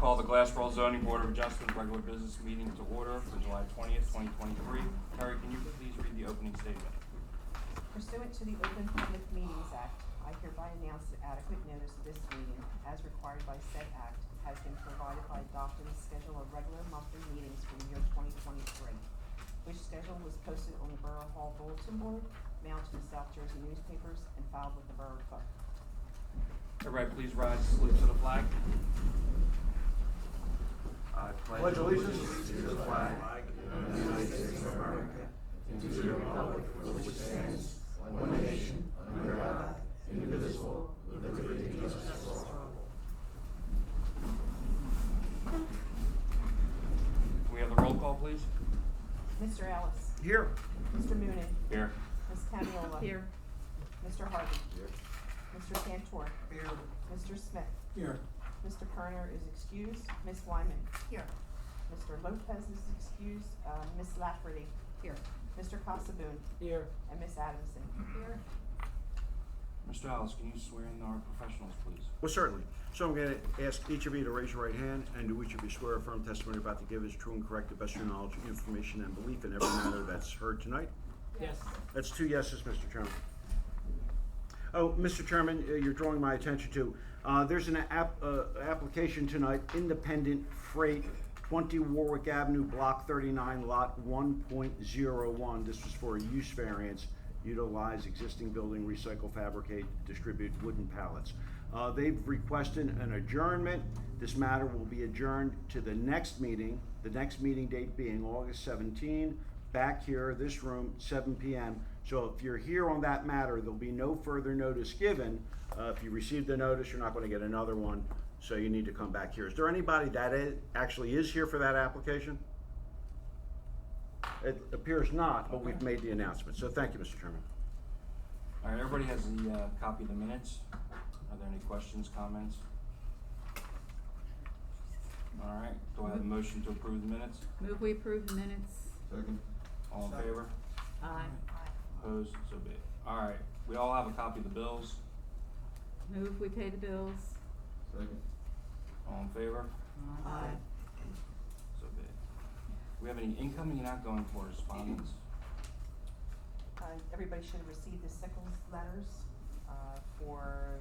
call the Glassboro Zoning Board of Adjustment regular business meeting to order for July 20th, 2023. Terry, can you please read the opening statement? Pursuant to the Open Public Meetings Act, I hereby announce that adequate notice of this meeting, as required by said act, has been provided by adopting a schedule of regular monthly meetings for the year 2023, which schedule was posted on the Borough Hall Bulletin Board, mailed to the South Jersey newspapers, and filed with the Borough Clerk. Everybody please rise and salute to the flag. I Pledge allegiance to the flag of the United States of America and to the republic for which stands one nation under God, indivisible, with liberty and justice for all. Can we have the roll call, please? Mr. Ellis. Here. Mr. Moonen. Here. Ms. Camiola. Here. Mr. Harvey. Here. Mr. Cantor. Here. Mr. Smith. Here. Mr. Kerner is excused. Ms. Wyman. Here. Mr. Lopez is excused. Ms. Lafferty. Here. Mr. Casaboon. Here. And Ms. Adamson. Here. Mr. Ellis, can you swear in our professionals, please? Well, certainly. So I'm going to ask each of you to raise your right hand, and do each of you swear or affirm testimony you're about to give is true and correct, the best of your knowledge, information, and belief in every matter that's heard tonight? Yes. That's 2 yeses, Mr. Chairman. Oh, Mr. Chairman, you're drawing my attention to, there's an application tonight, Independent Freight, 20 Warwick Avenue, Block 39, Lot 1.01. This was for a use variance, utilize existing building, recycle, fabricate, distribute wooden pallets. They've requested an adjournment. This matter will be adjourned to the next meeting date being August 17, back here, this room, 7 p.m. So if you're here on that matter, there'll be no further notice given. If you received the notice, you're not going to get another one, so you need to come back here. Is there anybody that actually is here for that application? It appears not, but we've made the announcement. So thank you, Mr. Chairman. All right, everybody has the copy of the minutes. Are there any questions, comments? All right, do I have a motion to approve the minutes? Move we approve the minutes. Second. All in favor? Aye. Opposed? So be it. All right, we all have a copy of the bills. Move we pay the bills. Second. All in favor? Aye. So be it. We have any incoming and outgoing correspondence? Everybody should have received the Sickles letters for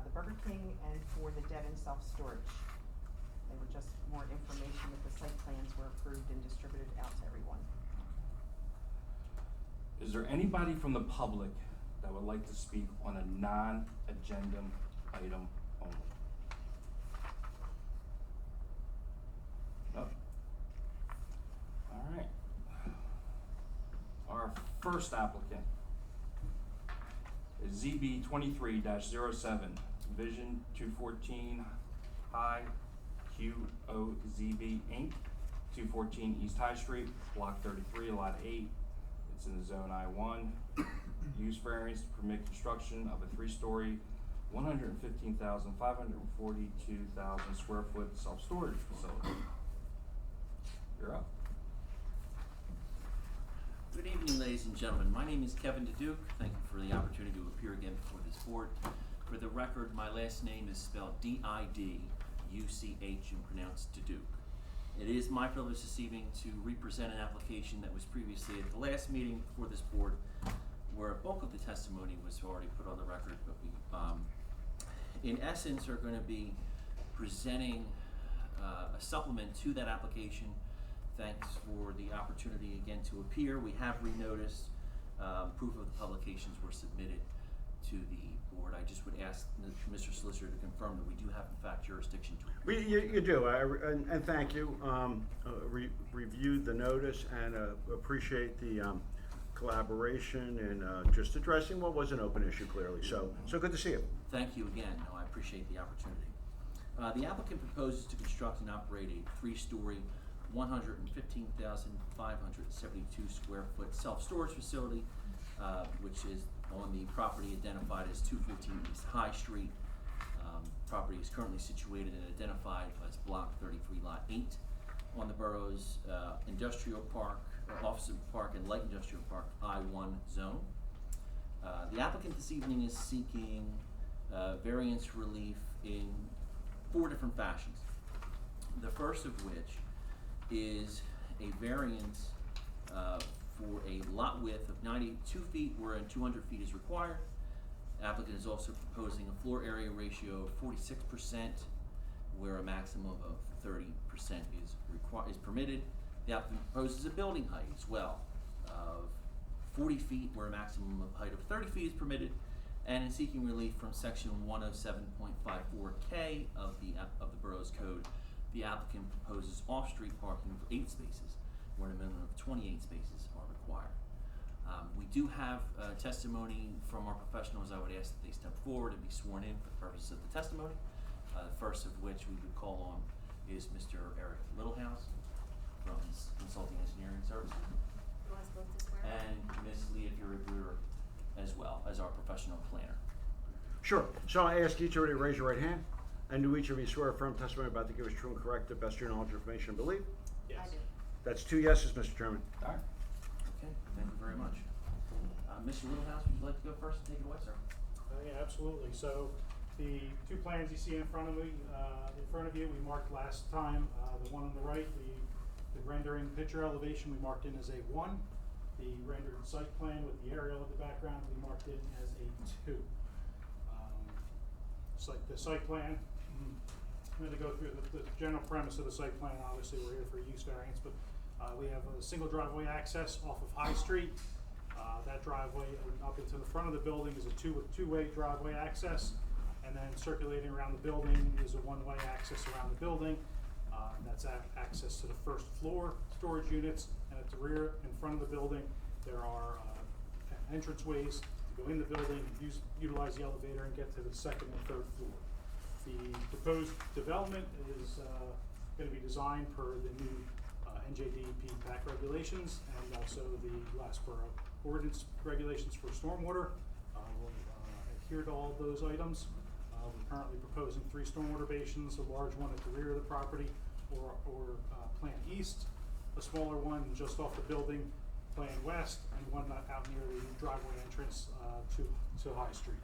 the Burger King and for the Devon self-storage. They were just more information that the site plans were approved and distributed out to everyone. Is there anybody from the public that would like to speak on a non-agenda item only? No? All right. Our first applicant is ZB 23-07, Vision 214 High QOZB Inc., 214 East High Street, Block 33, Lot 8. It's in the Zone I-1. Use variance to permit construction of a 3-story, 115,542,000 square foot self-storage facility. You're up. Good evening, ladies and gentlemen. My name is Kevin DeDuke. Thank you for the opportunity to appear again before this board. For the record, my last name is spelled D-I-D-U-C-H and pronounced DeDuke. It is my privilege this evening to represent an application that was previously at the last meeting before this board, where a bulk of the testimony was already put on the record, but we, in essence, are going to be presenting a supplement to that application. Thanks for the opportunity again to appear. We have renoticed. Proof of the publications were submitted to the board. I just would ask Mr. Solicitor to confirm that we do have, in fact, jurisdiction to. You do, and thank you. Reviewed the notice and appreciate the collaboration and just addressing what was an open issue clearly. So good to see you. Thank you again. No, I appreciate the opportunity. The applicant proposes to construct and operate a 3-story, 115,572 square foot self-storage facility, which is on the property identified as 214 East High Street. Property is currently situated and identified as Block 33, Lot 8 on the borough's industrial park, office park, and light industrial park I-1 zone. The applicant this evening is seeking variance relief in 4 different fashions. The first of which is a variance for a lot width of 92 feet where 200 feet is required. Applicant is also proposing a floor area ratio of 46% where a maximum of 30% is permitted. The applicant proposes a building height as well of 40 feet where a maximum of height of 30 feet is permitted, and in seeking relief from section 107.54K of the Borough's Code, the applicant proposes off-street parking for 8 spaces where a minimum of 28 spaces are required. We do have testimony from our professionals. I would ask that they step forward and be sworn in for the purposes of the testimony. The first of which we would call on is Mr. Eric Littlehouse from Consulting Engineering Services, You want us both to swear? and Ms. Leah Bureau as well as our professional planner. Sure. So I ask each of you to raise your right hand. And do each of you swear a firm testimony about to give us true and correct, the best of your knowledge, information, and belief? I do. That's 2 yeses, Mr. Chairman. All right. Okay, thank you very much. Mr. Littlehouse, would you like to go first and take it away, sir? Yeah, absolutely. So the 2 plans you see in front of me, we marked last time. The one on the right, the rendering picture elevation, we marked in as A1. The rendered site plan with the aerial in the background, we marked in as A2. The site plan, I'm going to go through the general premise of the site plan. Obviously, we're here for a use variance, but we have a single driveway access off of High Street. That driveway up into the front of the building is a two-way driveway access, and then circulating around the building is a one-way access around the building. That's access to the first floor storage units, and at the rear and front of the building, there are entrance ways to go in the building, utilize the elevator, and get to the second and third floor. The proposed development is going to be designed per the new NJDEP PAC regulations and also the Glassboro ordinance regulations for stormwater. We'll adhere to all those items. We're currently proposing 3 stormwater basins, a large one at the rear of the property or plan east, a smaller one just off the building, plan west, and one out near the driveway entrance to High Street.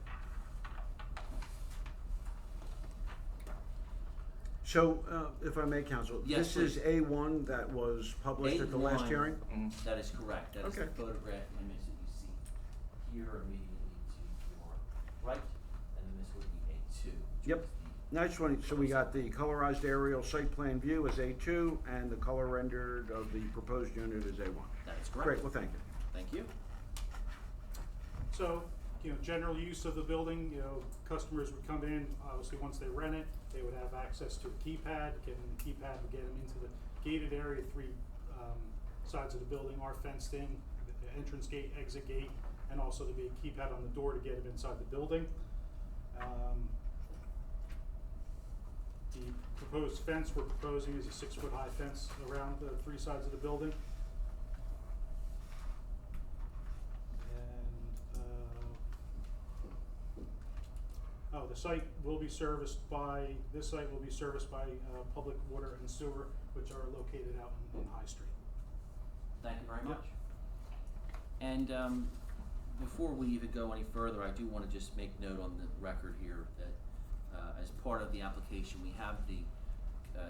So, if I may, Counsel, Yes, this is please. A1 that was published at the last A1, hearing? That is correct. That is the Okay. photograph image that you see here immediately to your right, and then this would be A2. which Yep. is the- Now, I just want to, so we got the colorized aerial site plan view as A2, and the color rendered of the proposed unit as A1. That is correct. Great, well, thank you. Thank you. So, general use of the building, customers would come in, obviously, once they rent it, they would have access to a keypad, the keypad would get them into the gated area. 3 sides of the building are fenced in, the entrance gate, exit gate, and also to be a keypad on the door to get them inside the building. The proposed fence we're proposing is a 6-foot-high fence around the 3 sides of the building. The site will be serviced by, public water and sewer, which are located out in High Street. Thank you very Yep. much. And before we even go any further, I do want to just make note on the record here that as part of the application, we have the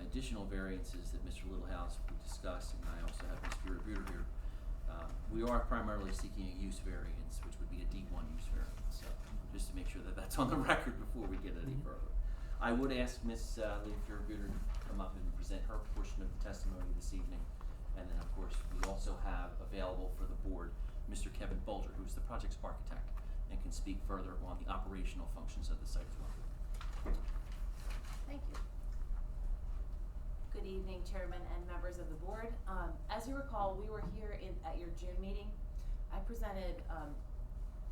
additional variances that Mr. Littlehouse discussed, and I also have Mr. Rebuter here. We are primarily seeking a use variance, which would be a D1 use variance, so just to make sure that that's on the record before we get any further. I would ask Ms. Leah Rebuter to come up and present her portion of the testimony this evening. And then, of course, we also have available for the board Mr. Kevin Bolger, who is the project's architect and can speak further on the operational functions of the site as well. Thank you. Good evening, Chairman and members of the board. As you recall, we were here at your June meeting. I presented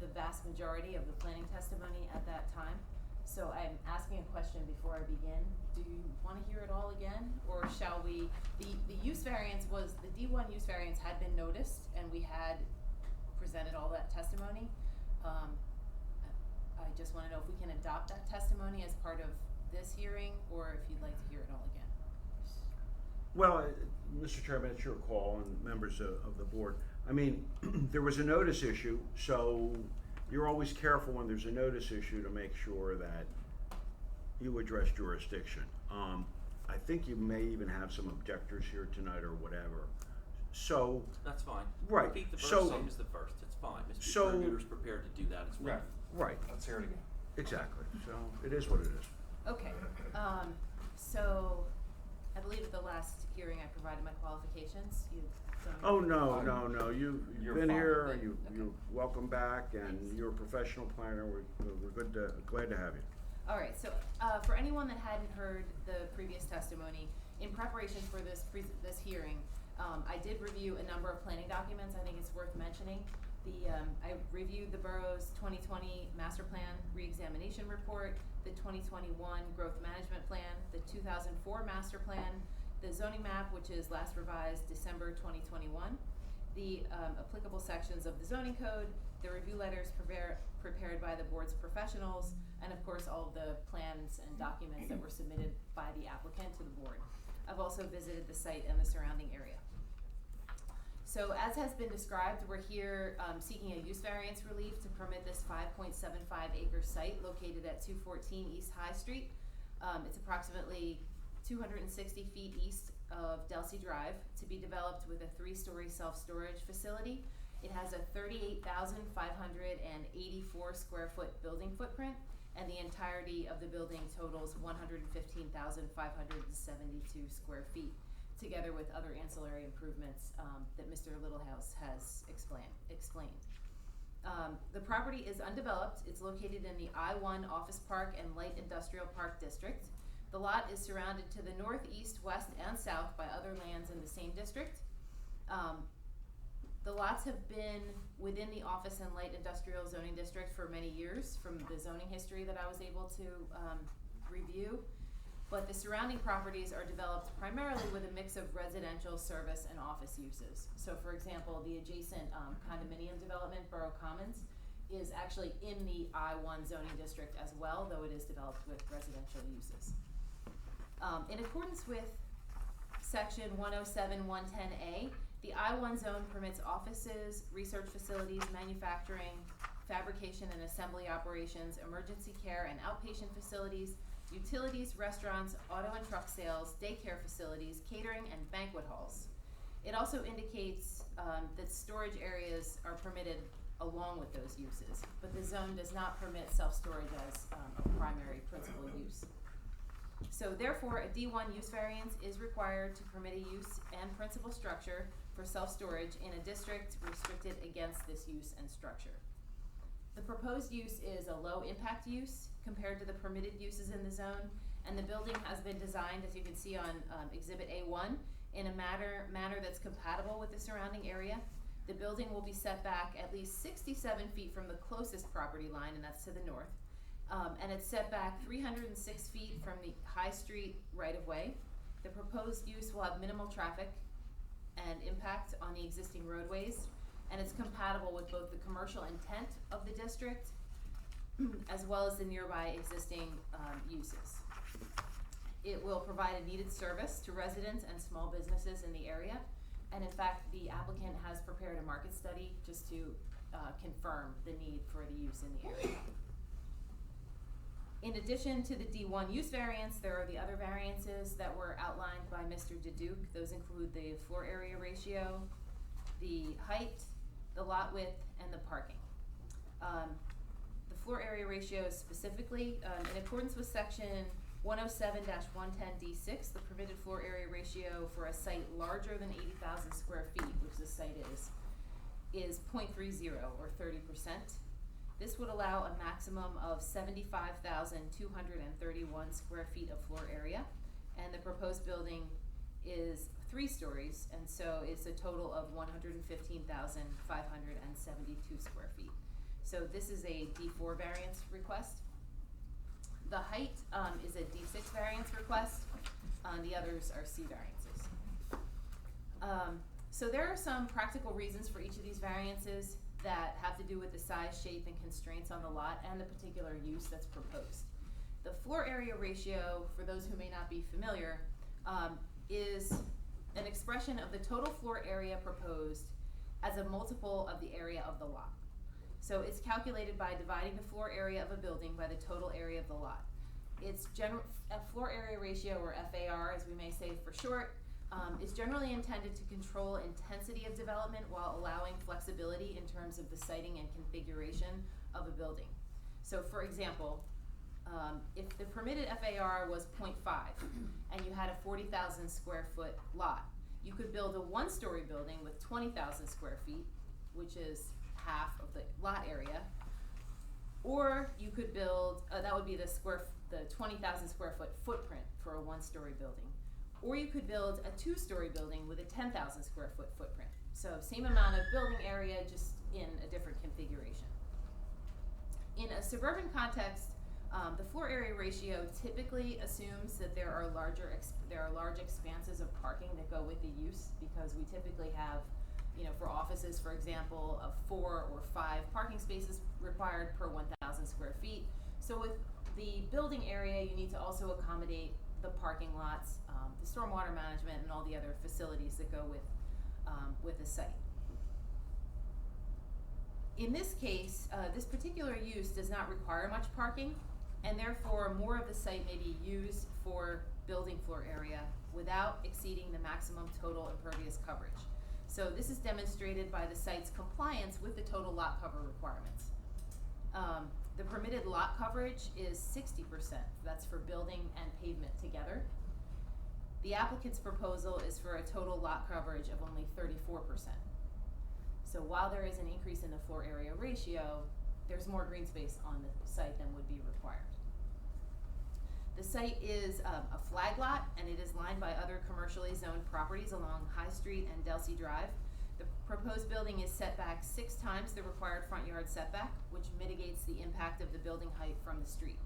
the vast majority of the planning testimony at that time. So I'm asking a question before I begin. Do you want to hear it all again, or shall we? The use variance was, the D1 use variance had been noticed, and we had presented all that testimony. I just want to know if we can adopt that testimony as part of this hearing, or if you'd like to hear it all again. Well, Mr. Chairman, it's your call, and members of the board. I mean, there was a notice issue, so you're always careful when there's a notice issue to make sure that you address jurisdiction. I think you may even have some objectors here tonight or whatever. So, That's fine. Right, Keep the so- first same as the first, it's fine. Mr. So- Sherrooter's prepared to do that as well. right, Let's hear it again. exactly. So, it is what it is. Okay, so I believe at the last hearing I provided my qualifications, you. Oh, no, you've You're been fine. here, Good, you're welcome back, and Thanks. you're a professional planner, we're glad to have you. All right, so for anyone that hadn't heard the previous testimony, in preparation for this hearing, I did review a number of planning documents. I think it's worth mentioning. I reviewed the borough's 2020 master plan reexamination report, the 2021 growth management plan, the 2004 master plan, the zoning map, which is last revised December 2021, the applicable sections of the zoning code, the review letters prepared by the board's professionals, and of course all of the plans and documents that were submitted by the applicant to the board. I've also visited the site and the surrounding area. So as has been described, we're here seeking a use variance relief to permit this 5.75 acre site located at 214 East High Street. It's approximately 260 feet east of Delsey Drive, to be developed with a 3-story self-storage facility. It has a 38,584 square foot building footprint, and the entirety of the building totals 115,572 square feet, together with other ancillary improvements that Mr. Littlehouse has explained. The property is undeveloped. It's located in the I-1 Office Park and Light Industrial Park District. The lot is surrounded to the north, east, west, and south by other lands in the same district. The lots have been within the office and light industrial zoning district for many years, from the zoning history that I was able to review. But the surrounding properties are developed primarily with a mix of residential, service, and office uses. So for example, the adjacent condominium development, Borough Commons, is actually in the I-1 zoning district as well, though it is developed with residential uses. In accordance with section 107.110A, the I-1 zone permits offices, research facilities, manufacturing, fabrication and assembly operations, emergency care and outpatient facilities, utilities, restaurants, auto and truck sales, daycare facilities, catering, and banquet halls. It also indicates that storage areas are permitted along with those uses, but the zone does not permit self-storage as a primary principal use. So therefore, a D1 use variance is required to permit a use and principal structure for self-storage in a district restricted against this use and structure. The proposed use is a low impact use compared to the permitted uses in the zone, and the building has been designed, as you can see on Exhibit A1, in a manner that's compatible with the surrounding area. The building will be set back at least 67 feet from the closest property line, and that's to the north. And it's set back 306 feet from the High Street right-of-way. The proposed use will have minimal traffic and impact on the existing roadways, and it's compatible with both the commercial intent of the district as well as the nearby existing uses. It will provide a needed service to residents and small businesses in the area, and in fact, the applicant has prepared a market study just to confirm the need for the use in the area. In addition to the D1 use variance, there are the other variances that were outlined by Mr. Duduque. Those include the floor area ratio, the height, the lot width, and the parking. The floor area ratio specifically, in accordance with section 107-110D6, the permitted floor area ratio for a site larger than 80,000 square feet, which the site is 0.30 or 30%. This would allow a maximum of 75,231 square feet of floor area, and the proposed building is 3 stories, and so it's a total of 115,572 square feet. So this is a D4 variance request. The height is a D6 variance request. The others are C variances. So there are some practical reasons for each of these variances that have to do with the size, shape, and constraints on the lot and the particular use that's proposed. The floor area ratio, for those who may not be familiar, is an expression of the total floor area proposed as a multiple of the area of the lot. So it's calculated by dividing the floor area of a building by the total area of the lot. A floor area ratio, or FAR as we may say for short, is generally intended to control intensity of development while allowing flexibility in terms of the siting and configuration of a building. So for example, if the permitted FAR was 0.5 and you had a 40,000 square foot lot, you could build a one-story building with 20,000 square feet, which is half of the lot area, or you could build, that would be the 20,000 square foot footprint for a one-story building. Or you could build a two-story building with a 10,000 square foot footprint. So same amount of building area, just in a different configuration. In a suburban context, the floor area ratio typically assumes that there are large expanses of parking that go with the use, because we typically have, for offices, for example, of 4 or 5 parking spaces required per 1,000 square feet. So with the building area, you need to also accommodate the parking lots, the stormwater management, and all the other facilities that go with the site. In this case, this particular use does not require much parking, and therefore more of the site may be used for building floor area without exceeding the maximum total impervious coverage. So this is demonstrated by the site's compliance with the total lot cover requirements. The permitted lot coverage is 60%. That's for building and pavement together. The applicant's proposal is for a total lot coverage of only 34%. So while there is an increase in the floor area ratio, there's more green space on the site than would be required. The site is a flag lot, and it is lined by other commercially zoned properties along High Street and Delsey Drive. The proposed building is set back 6 times the required front yard setback, which mitigates the impact of the building height from the street.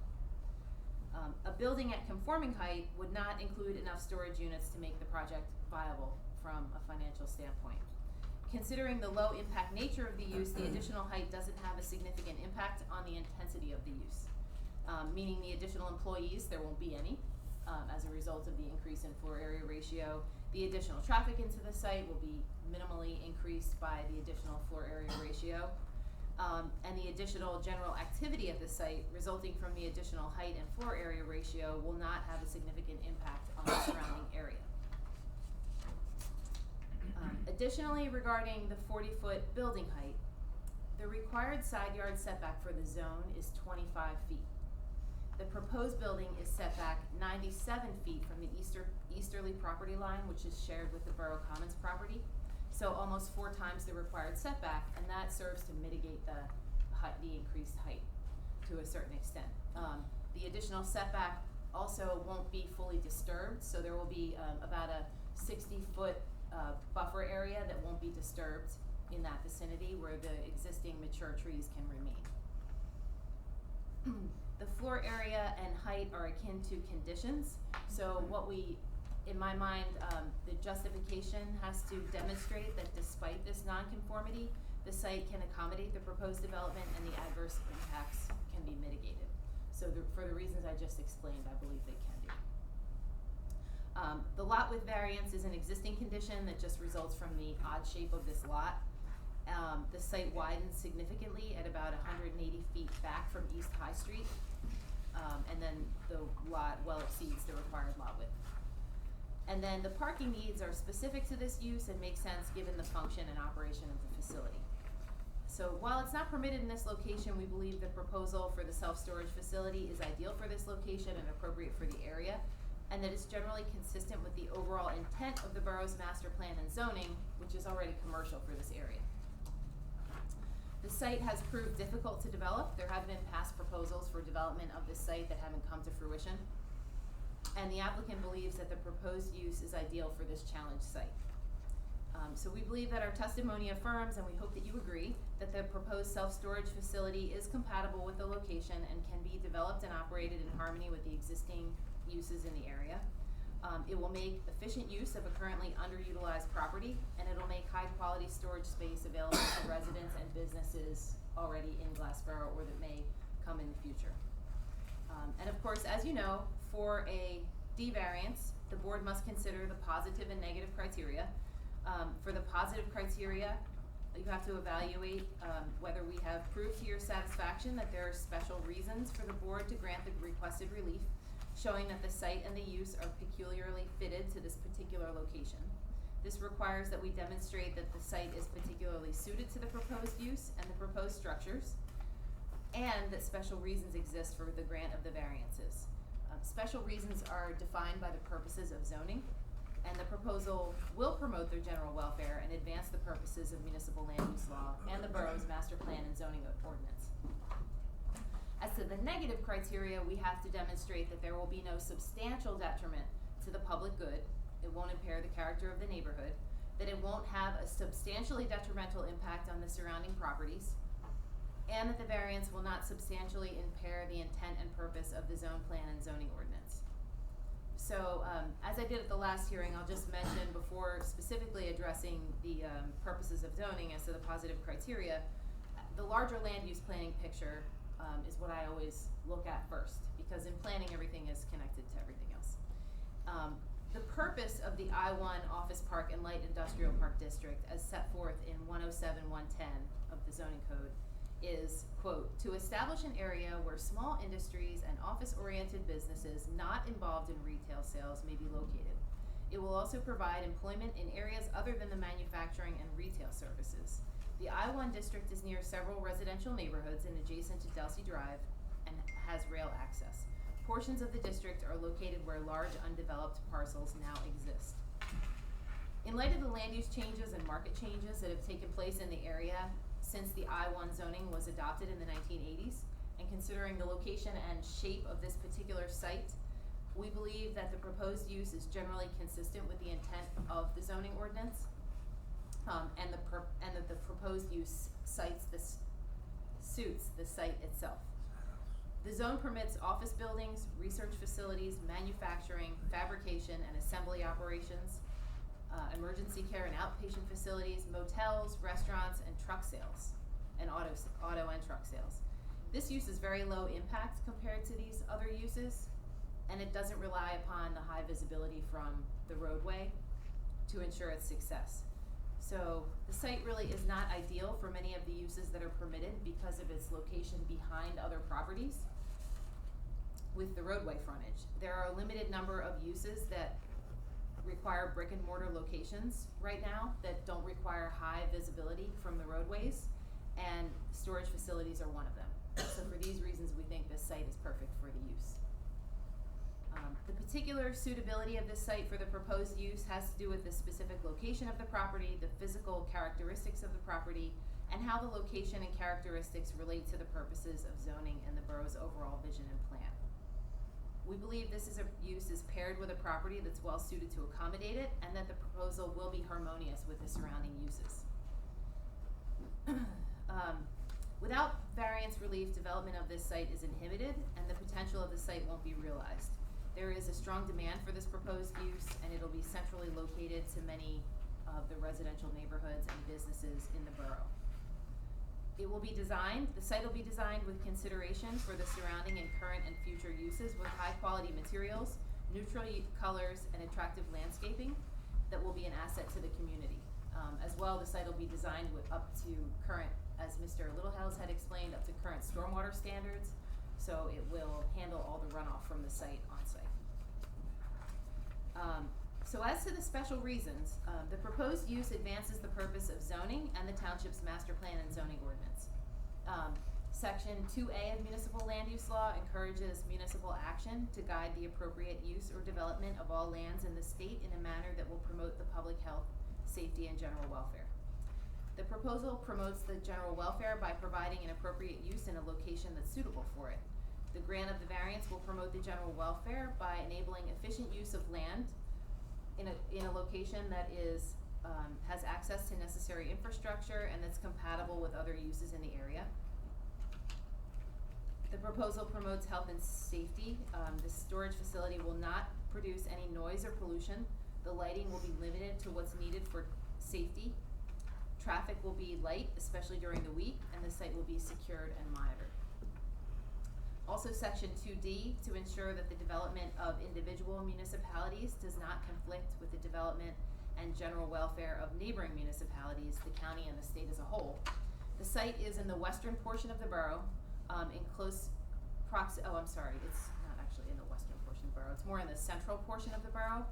A building at conforming height would not include enough storage units to make the project viable from a financial standpoint. Considering the low impact nature of the use, the additional height doesn't have a significant impact on the intensity of the use. Meaning the additional employees, there won't be any as a result of the increase in floor area ratio. The additional traffic into the site will be minimally increased by the additional floor area ratio. And the additional general activity at the site resulting from the additional height and floor area ratio will not have a significant impact on the surrounding area. Additionally, regarding the 40-foot building height, the required side yard setback for the zone is 25 feet. The proposed building is set back 97 feet from the easterly property line, which is shared with the Borough Commons property. So almost 4 times the required setback, and that serves to mitigate the increased height to a certain extent. The additional setback also won't be fully disturbed, so there will be about a 60-foot buffer area that won't be disturbed in that vicinity where the existing mature trees can remain. The floor area and height are akin to conditions, so in my mind, the justification has to demonstrate that despite this nonconformity, the site can accommodate the proposed development and the adverse impacts can be mitigated. So for the reasons I just explained, I believe they can be. The lot width variance is an existing condition that just results from the odd shape of this lot. The site widens significantly at about 180 feet back from East High Street, and then the lot well exceeds the required lot width. And then the parking needs are specific to this use and make sense given the function and operation of the facility. So while it's not permitted in this location, we believe the proposal for the self-storage facility is ideal for this location and appropriate for the area, and that it's generally consistent with the overall intent of the borough's master plan and zoning, which is already commercial for this area. The site has proved difficult to develop. There have been past proposals for development of this site that haven't come to fruition. And the applicant believes that the proposed use is ideal for this challenged site. So we believe that our testimony affirms, and we hope that you agree, that the proposed self-storage facility is compatible with the location and can be developed and operated in harmony with the existing uses in the area. It will make efficient use of a currently underutilized property, and it'll make high-quality storage space available to residents and businesses already in Glassboro or that may come in the future. And of course, as you know, for a D variance, the board must consider the positive and negative criteria. For the positive criteria, you have to evaluate whether we have proved to your satisfaction that there are special reasons for the board to grant the requested relief, showing that the site and the use are peculiarly fitted to this particular location. This requires that we demonstrate that the site is particularly suited to the proposed use and the proposed structures, and that special reasons exist for the grant of the variances. Special reasons are defined by the purposes of zoning, and the proposal will promote their general welfare and advance the purposes of municipal land use law and the borough's master plan and zoning ordinance. As to the negative criteria, we have to demonstrate that there will be no substantial detriment to the public good, it won't impair the character of the neighborhood, that it won't have a substantially detrimental impact on the surrounding properties, and that the variance will not substantially impair the intent and purpose of the zone plan and zoning ordinance. So, as I did at the last hearing, I'll just mention before specifically addressing the purposes of zoning as to the positive criteria, the larger land use planning picture is what I always look at first, because in planning everything is connected to everything else. The purpose of the I-1 Office Park and Light Industrial Park District as set forth in 107-110 of the zoning code is, quote, to establish an area where small industries and office-oriented businesses not involved in retail sales may be located. It will also provide employment in areas other than the manufacturing and retail services. The I-1 district is near several residential neighborhoods and adjacent to Delsey Drive and has rail access. Portions of the district are located where large undeveloped parcels now exist. In light of the land use changes and market changes that have taken place in the area since the I-1 zoning was adopted in the 1980s, and considering the location and shape of this particular site, we believe that the proposed use is generally consistent with the intent of the zoning ordinance, and that the proposed use suits the site itself. The zone permits office buildings, research facilities, manufacturing, fabrication, and assembly operations, emergency care and outpatient facilities, motels, restaurants, and truck sales, and auto and truck sales. This use is very low impact compared to these other uses, and it doesn't rely upon the high visibility from the roadway to ensure its success. So the site really is not ideal for many of the uses that are permitted because of its location behind other properties with the roadway frontage. There are a limited number of uses that require brick and mortar locations right now that don't require high visibility from the roadways, and storage facilities are one of them. So for these reasons, we think this site is perfect for the use. The particular suitability of this site for the proposed use has to do with the specific location of the property, the physical characteristics of the property, and how the location and characteristics relate to the purposes of zoning and the borough's overall vision and plan. We believe this use is paired with a property that's well suited to accommodate it, and that the proposal will be harmonious with the surrounding uses. Without variance relief, development of this site is inhibited, and the potential of the site won't be realized. There is a strong demand for this proposed use, and it'll be centrally located to many of the residential neighborhoods and businesses in the borough. The site will be designed with consideration for the surrounding and current and future uses with high quality materials, neutral colors, and attractive landscaping that will be an asset to the community. As well, the site will be designed with up to current, as Mr. Littlehouse had explained, up to current stormwater standards, so it will handle all the runoff from the site on site. So as to the special reasons, the proposed use advances the purpose of zoning and the township's master plan and zoning ordinance. Section 2A of municipal land use law encourages municipal action to guide the appropriate use or development of all lands in the state in a manner that will promote the public health, safety, and general welfare. The proposal promotes the general welfare by providing an appropriate use in a location that's suitable for it. The grant of the variance will promote the general welfare by enabling efficient use of land in a location that is has access to necessary infrastructure and that's compatible with other uses in the area. The proposal promotes health and safety. The storage facility will not produce any noise or pollution. The lighting will be limited to what's needed for safety. Traffic will be light, especially during the week, and the site will be secured and monitored. Also, Section 2D, to ensure that the development of individual municipalities does not conflict with the development and general welfare of neighboring municipalities, the county, and the state as a whole. The site is in the western portion of the borough, in close it's not actually in the western portion. of the borough. It's more in the central portion of the borough.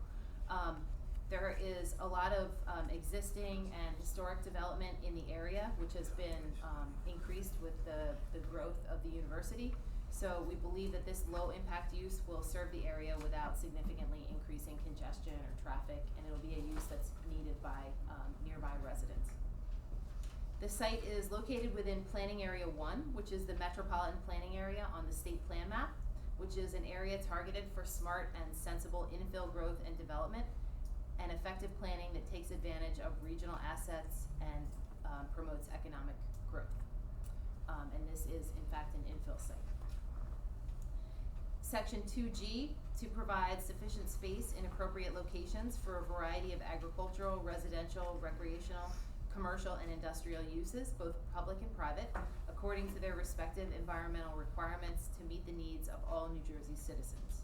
There is a lot of existing and historic development in the area, which has been increased with the growth of the university. So we believe that this low impact use will serve the area without significantly increasing congestion or traffic, and it'll be a use that's needed by nearby residents. The site is located within Planning Area 1, which is the metropolitan planning area on the state plan map, which is an area targeted for smart and sensible infill growth and development, and effective planning that takes advantage of regional assets and promotes economic growth. And this is in fact an infill site. Section 2G, to provide sufficient space in appropriate locations for a variety of agricultural, residential, recreational, commercial, and industrial uses, both public and private, according to their respective environmental requirements to meet the needs of all New Jersey citizens.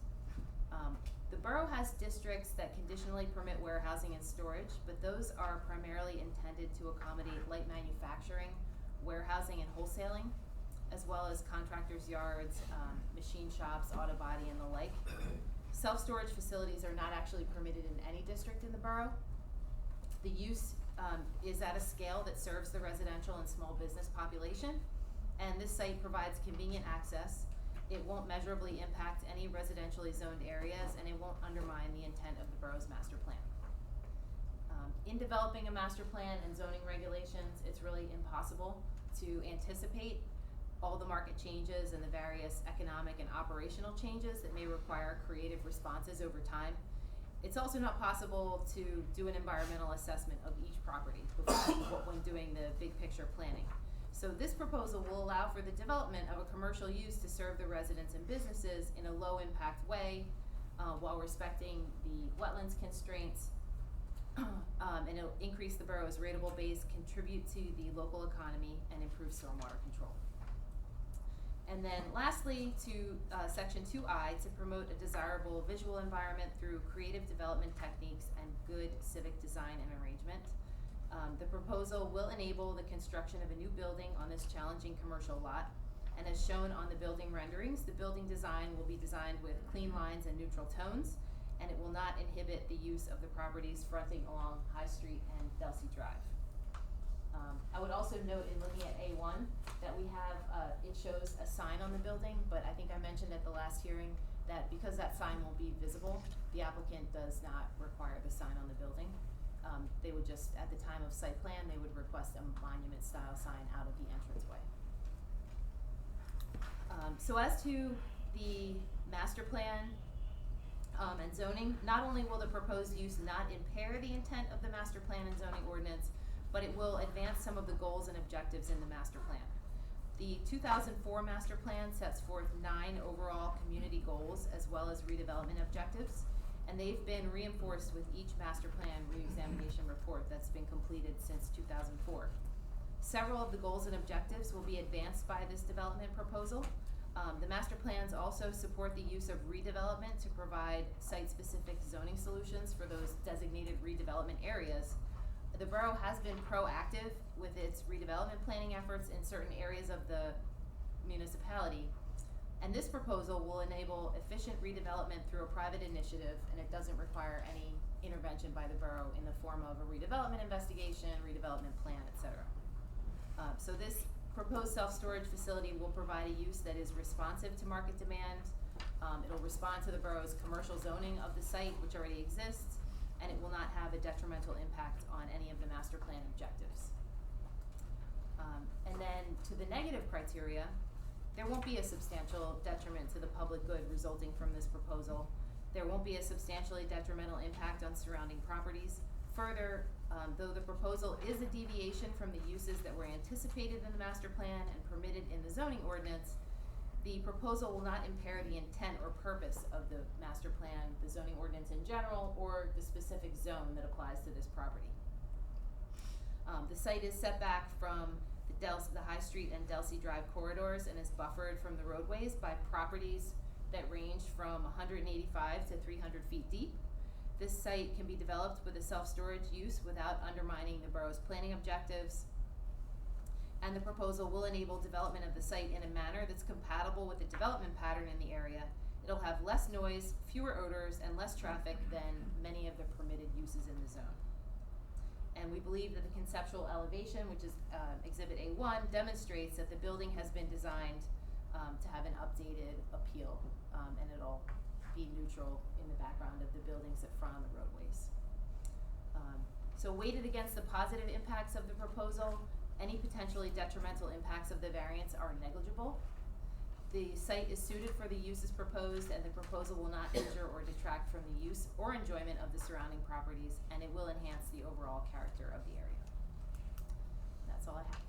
The borough has districts that conditionally permit warehousing and storage, but those are primarily intended to accommodate light manufacturing, warehousing, and wholesaling, as well as contractors' yards, machine shops, auto body, and the like. Self-storage facilities are not actually permitted in any district in the borough. The use is at a scale that serves the residential and small business population, and this site provides convenient access. It won't measurably impact any residentially zoned areas, and it won't undermine the intent of the borough's master plan. In developing a master plan and zoning regulations, it's really impossible to anticipate all the market changes and the various economic and operational changes that may require creative responses over time. It's also not possible to do an environmental assessment of each property when doing the big picture planning. So this proposal will allow for the development of a commercial use to serve the residents and businesses in a low impact way, while respecting the wetlands constraints, and it'll increase the borough's rateable base, contribute to the local economy, and improve stormwater control. And then lastly, to section 2I, to promote a desirable visual environment through creative development techniques and good civic design and arrangement. The proposal will enable the construction of a new building on this challenging commercial lot. And as shown on the building renderings, the building design will be designed with clean lines and neutral tones, and it will not inhibit the use of the properties fronting along High Street and Delsey Drive. I would also note in looking at A1 that we have, it shows a sign on the building, but I think I mentioned at the last hearing that because that sign will be visible, the applicant does not require the sign on the building. They would just, at the time of site plan, they would request a monument style sign out of the entranceway. So as to the master plan and zoning, not only will the proposed use not impair the intent of the master plan and zoning ordinance, but it will advance some of the goals and objectives in the master plan. The 2004 master plan sets forth 9 overall community goals as well as redevelopment objectives, and they've been reinforced with each master plan reexamination report that's been completed since 2004. Several of the goals and objectives will be advanced by this development proposal. The master plans also support the use of redevelopment to provide site-specific zoning solutions for those designated redevelopment areas. The borough has been proactive with its redevelopment planning efforts in certain areas of the municipality, and this proposal will enable efficient redevelopment through a private initiative, and it doesn't require any intervention by the borough in the form of a redevelopment investigation, redevelopment plan, etc. So this proposed self-storage facility will provide a use that is responsive to market demand. It'll respond to the borough's commercial zoning of the site, which already exists, and it will not have a detrimental impact on any of the master plan objectives. And then to the negative criteria, there won't be a substantial detriment to the public good resulting from this proposal. There won't be a substantially detrimental impact on surrounding properties. Further, though the proposal is a deviation from the uses that were anticipated in the master plan and permitted in the zoning ordinance, the proposal will not impair the intent or purpose of the master plan, the zoning ordinance in general, or the specific zone that applies to this property. The site is set back from the High Street and Delsey Drive corridors and is buffered from the roadways by properties that range from 185 to 300 feet deep. This site can be developed with a self-storage use without undermining the borough's planning objectives, and the proposal will enable development of the site in a manner that's compatible with the development pattern in the area It'll have less noise, fewer odors, and less traffic than many of the permitted uses in the zone. And we believe that the conceptual elevation, which is Exhibit A1, demonstrates that the building has been designed to have an updated appeal, and it'll be neutral in the background of the buildings that front on the roadways. So weighted against the positive impacts of the proposal, any potentially detrimental impacts of the variance are negligible. The site is suited for the uses proposed, and the proposal will not injure or detract from the use or enjoyment of the surrounding properties, and it will enhance the overall character of the area. That's all I have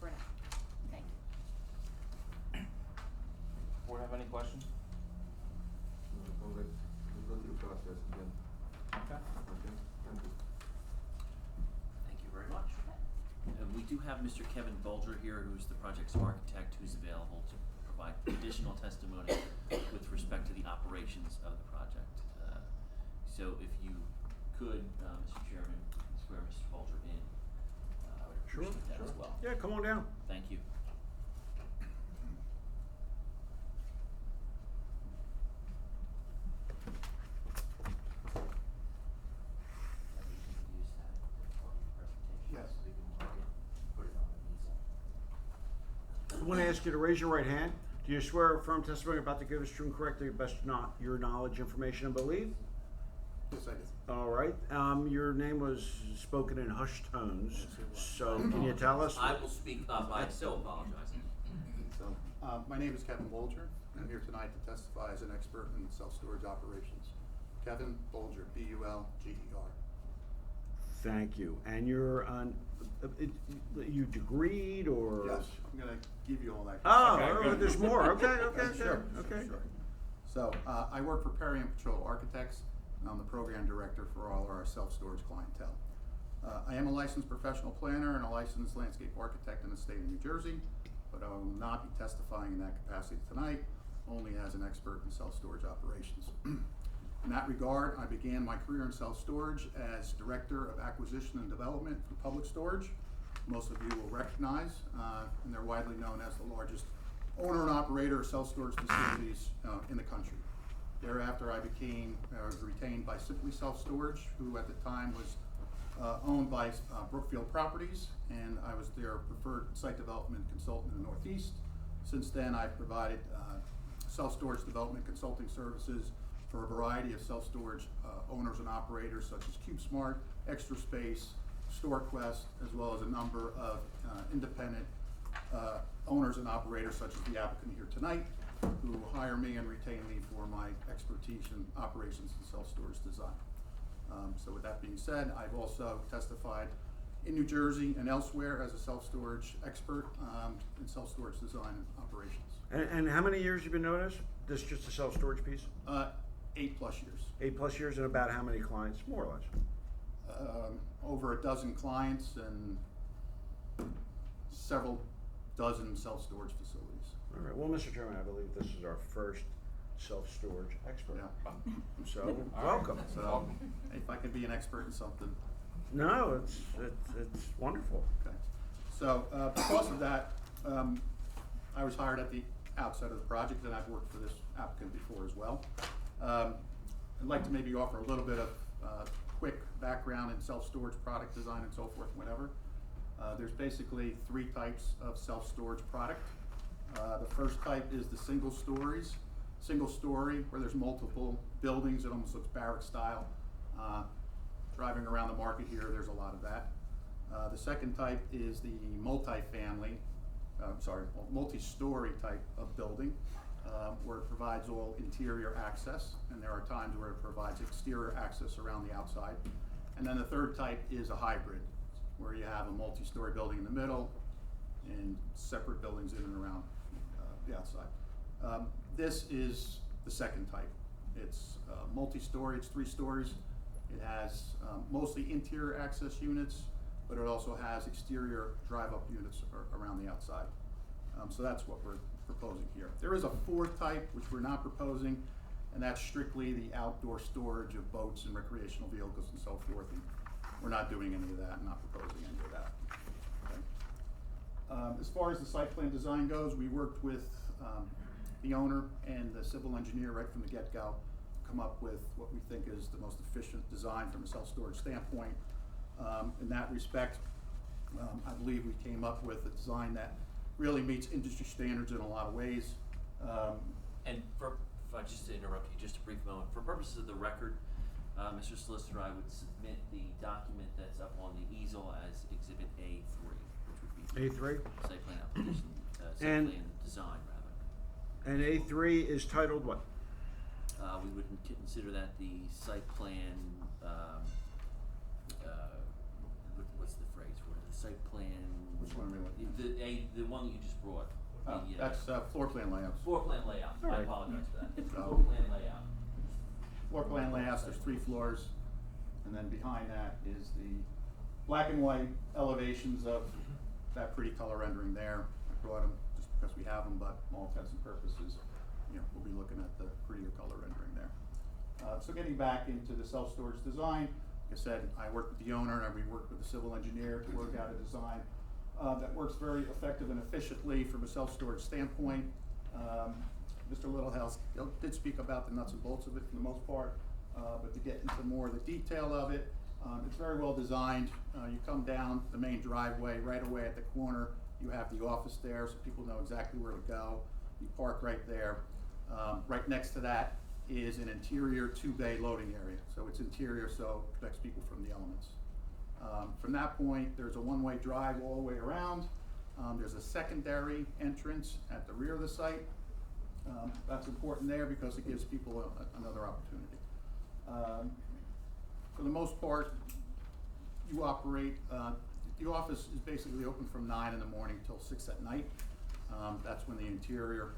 for now. Thank you. Board have any questions? We'll go through the process again. Okay. Okay, thank you. Thank you very much. And we do have Mr. Kevin Bolger here, who's the project's architect, who's available to provide additional testimony with respect to the operations of the project. So if you could, Mr. Chairman, swear Mr. Bolger in, I would Sure, appreciate that as sure. well. Yeah, come on down. Thank you. Yes. I want to ask you to raise your right hand. Do you swear or affirm testimony about to give us true and correct to the best of your knowledge, information, and belief? Yes, I do. All right. Your name was spoken in hushed tones, so can you tell us? I will speak up. I so apologize. So, my name is Kevin Bolger. I'm here tonight to testify as an expert in self-storage operations. Kevin Bolger, B-U-L-G-E-R. Thank you. And you're on, you degreed or? Yes, I'm gonna give you all that. Oh, Okay, good. there's more. Okay, okay, Sure, okay. sure. So, I work for Perry and Patrol Architects, and I'm the program director for all our self-storage clientele. I am a licensed professional planner and a licensed landscape architect in the state of New Jersey, but I will not be testifying in that capacity tonight, only as an expert in self-storage operations. In that regard, I began my career in self-storage as Director of Acquisition and Development for Public Storage. Most of you will recognize, and they're widely known as the largest owner and operator of self-storage facilities in the country. Thereafter, I was retained by Simply Self Storage, who at the time was owned by Brookfield Properties, and I was their preferred site development consultant in the Northeast. Since then, I've provided self-storage development consulting services for a variety of self-storage owners and operators such as CubeSmart, Extra Space, StoreQuest, as well as a number of independent owners and operators such as the applicant here tonight, who hire me and retain me for my expertise in operations and self-storage design. So with that being said, I've also testified in New Jersey and elsewhere as a self-storage expert in self-storage design and operations. And how many years you been doing this? This is just a self-storage piece? 8+ years. 8+ years, and about how many clients, more or less? Over a dozen clients and several dozen self-storage facilities. All right. Well, Mr. Chairman, I believe this is our first self-storage expert. Yeah. So, All right. welcome. So, if I could be an expert in something. No, it's wonderful. Okay. So, because of that, I was hired at the outset of the project, and I've worked for this applicant before as well. I'd like to maybe offer a little bit of quick background in self-storage product design and so forth, whatever. There's basically 3 types of self-storage product. The first type is the single story, where there's multiple buildings. It almost looks barrack style. Driving around the market here, there's a lot of that. The second type is the multi-story type of building, where it provides all interior access, and there are times where it provides exterior access around the outside. And then the third type is a hybrid, where you have a multi-story building in the middle and separate buildings in and around the outside. This is the second type. It's multi-story, it's 3 stories. It has mostly interior access units, but it also has exterior drive-up units around the outside. So that's what we're proposing here. There is a 4th type, which we're not proposing, and that's strictly the outdoor storage of boats and recreational vehicles and so forth. And we're not doing any of that, and not proposing any of that. Okay. As far as the site plan design goes, we worked with the owner and the civil engineer right from the get-go, come up with what we think is the most efficient design from a self-storage standpoint. In that respect, I believe we came up with a design that really meets industry standards in a lot of ways. And if I just to interrupt you just a brief moment, for purposes of the record, Mr. Solicitor, I would submit the document that's up on the easel as Exhibit A3, which would be A3? site plan application, site And- plan design rather. And A3 is titled what? We would consider that the site plan, what's the phrase for it? The site plan. Which one are we looking at? The one that you just brought. The, That's floor plan layouts. floor plan layout. I Alright. apologize for that. Oh. Floor plan layout. Floor plan layouts, there's 3 floors, and then behind that is the black and white elevations of that pretty color rendering there. I brought them just because we have them, but all intents and purposes, we'll be looking at the prettier color rendering there. So getting back into the self-storage design, like I said, I worked with the owner and we worked with the civil engineer to work out a design that works very effective and efficiently from a self-storage standpoint. Mr. Littlehouse did speak about the nuts and bolts of it for the most part, but to get into more of the detail of it, it's very well designed. You come down the main driveway, right away at the corner, you have the office there so people know exactly where to go. You park right there. Right next to that is an interior 2-bay loading area. So it's interior, so it protects people from the elements. From that point, there's a 1-way drive all the way around. There's a secondary entrance at the rear of the site. That's important there because it gives people another opportunity. For the most part, you operate, the office is basically open from 9 in the morning till 6 at night. That's when the interior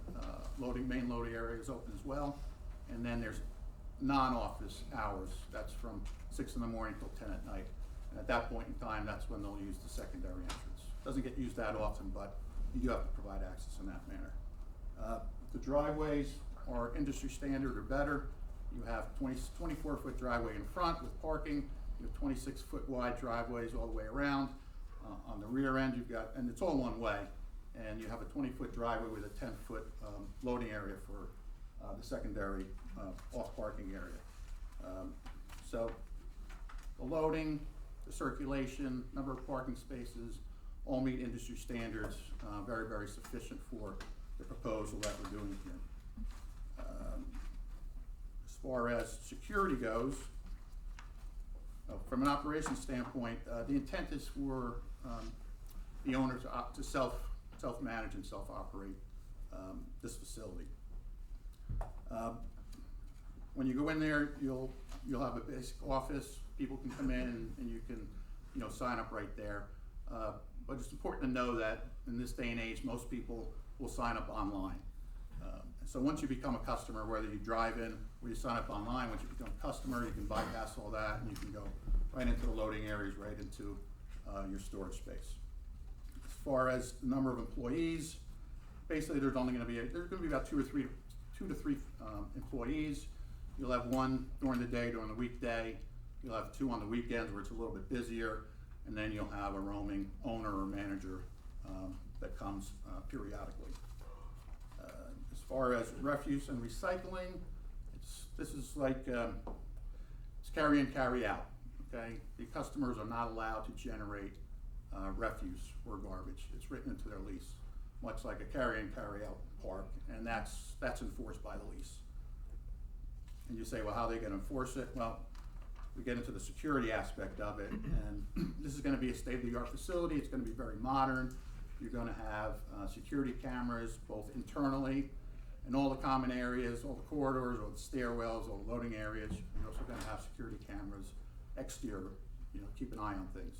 main loading area is open as well. And then there's non-office hours. That's from 6 in the morning till 10 at night. And at that point in time, that's when they'll use the secondary entrance. Doesn't get used that often, but you do have to provide access in that manner. The driveways are industry standard or better. You have 24-foot driveway in front with parking. You have 26-foot wide driveways all the way around. On the rear end, you've got, and it's all one way, and you have a 20-foot driveway with a 10-foot loading area for the secondary off-parking area. So the loading, the circulation, number of parking spaces, all meet industry standards, very, very sufficient for the proposal that we're doing here. As far as security goes, from an operations standpoint, the intent is for the owner to self-manage and self-operate this facility. When you go in there, you'll have a basic office. People can come in and you can sign up right there. But it's important to know that in this day and age, most people will sign up online. So once you become a customer, whether you drive in or you sign up online, once you become a customer, you can bypass all that and you can go right into the loading areas, right into your storage space. As far as the number of employees, basically there's going to be about 2 to 3 employees. You'll have 1 during the day, during the weekday. You'll have 2 on the weekends where it's a little bit busier, and then you'll have a roaming owner or manager that comes periodically. As far as refuse and recycling, this is like it's carry in, carry out. Okay, the customers are not allowed to generate refuse or garbage. It's written into their lease, much like a carry in, carry out park, and that's enforced by the lease. And you say, well, how are they going to enforce it? Well, we get into the security aspect of it, and this is going to be a state-of-the-art facility. It's going to be very modern. You're going to have security cameras both internally in all the common areas, all the corridors, all the stairwells, all the loading areas. You're also going to have security cameras exterior, keep an eye on things.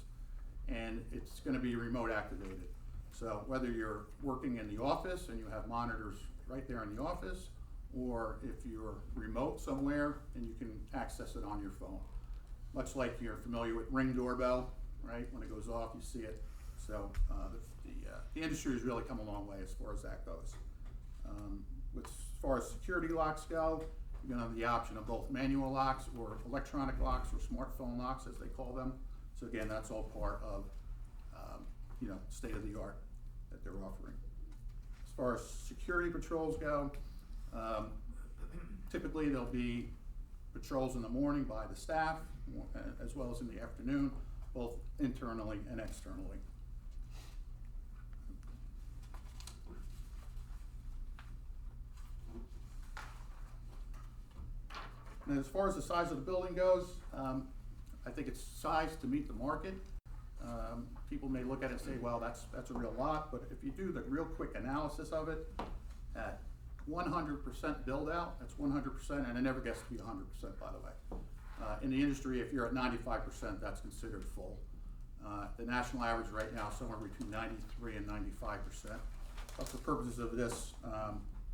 And it's going to be remote activated. So whether you're working in the office and you have monitors right there in the office, or if you're remote somewhere and you can access it on your phone. Much like you're familiar with Ring doorbell, right? When it goes off, you see it. So the industry has really come a long way as far as that goes. As far as security locks go, you're going to have the option of both manual locks or electronic locks or smartphone locks, as they call them. So again, that's all part of state of the art that they're offering. As far as security patrols go, Typically, there'll be patrols in the morning by the staff, as well as in the afternoon, both internally and externally. And as far as the size of the building goes, I think it's sized to meet the market. People may look at it and say, well, that's a real lot, but if you do the real quick analysis of it, at 100% build out, that's 100%, and it never gets to be 100%, by the way. In the industry, if you're at 95%, that's considered full. The national average right now is somewhere between 93 and 95%. But for purposes of this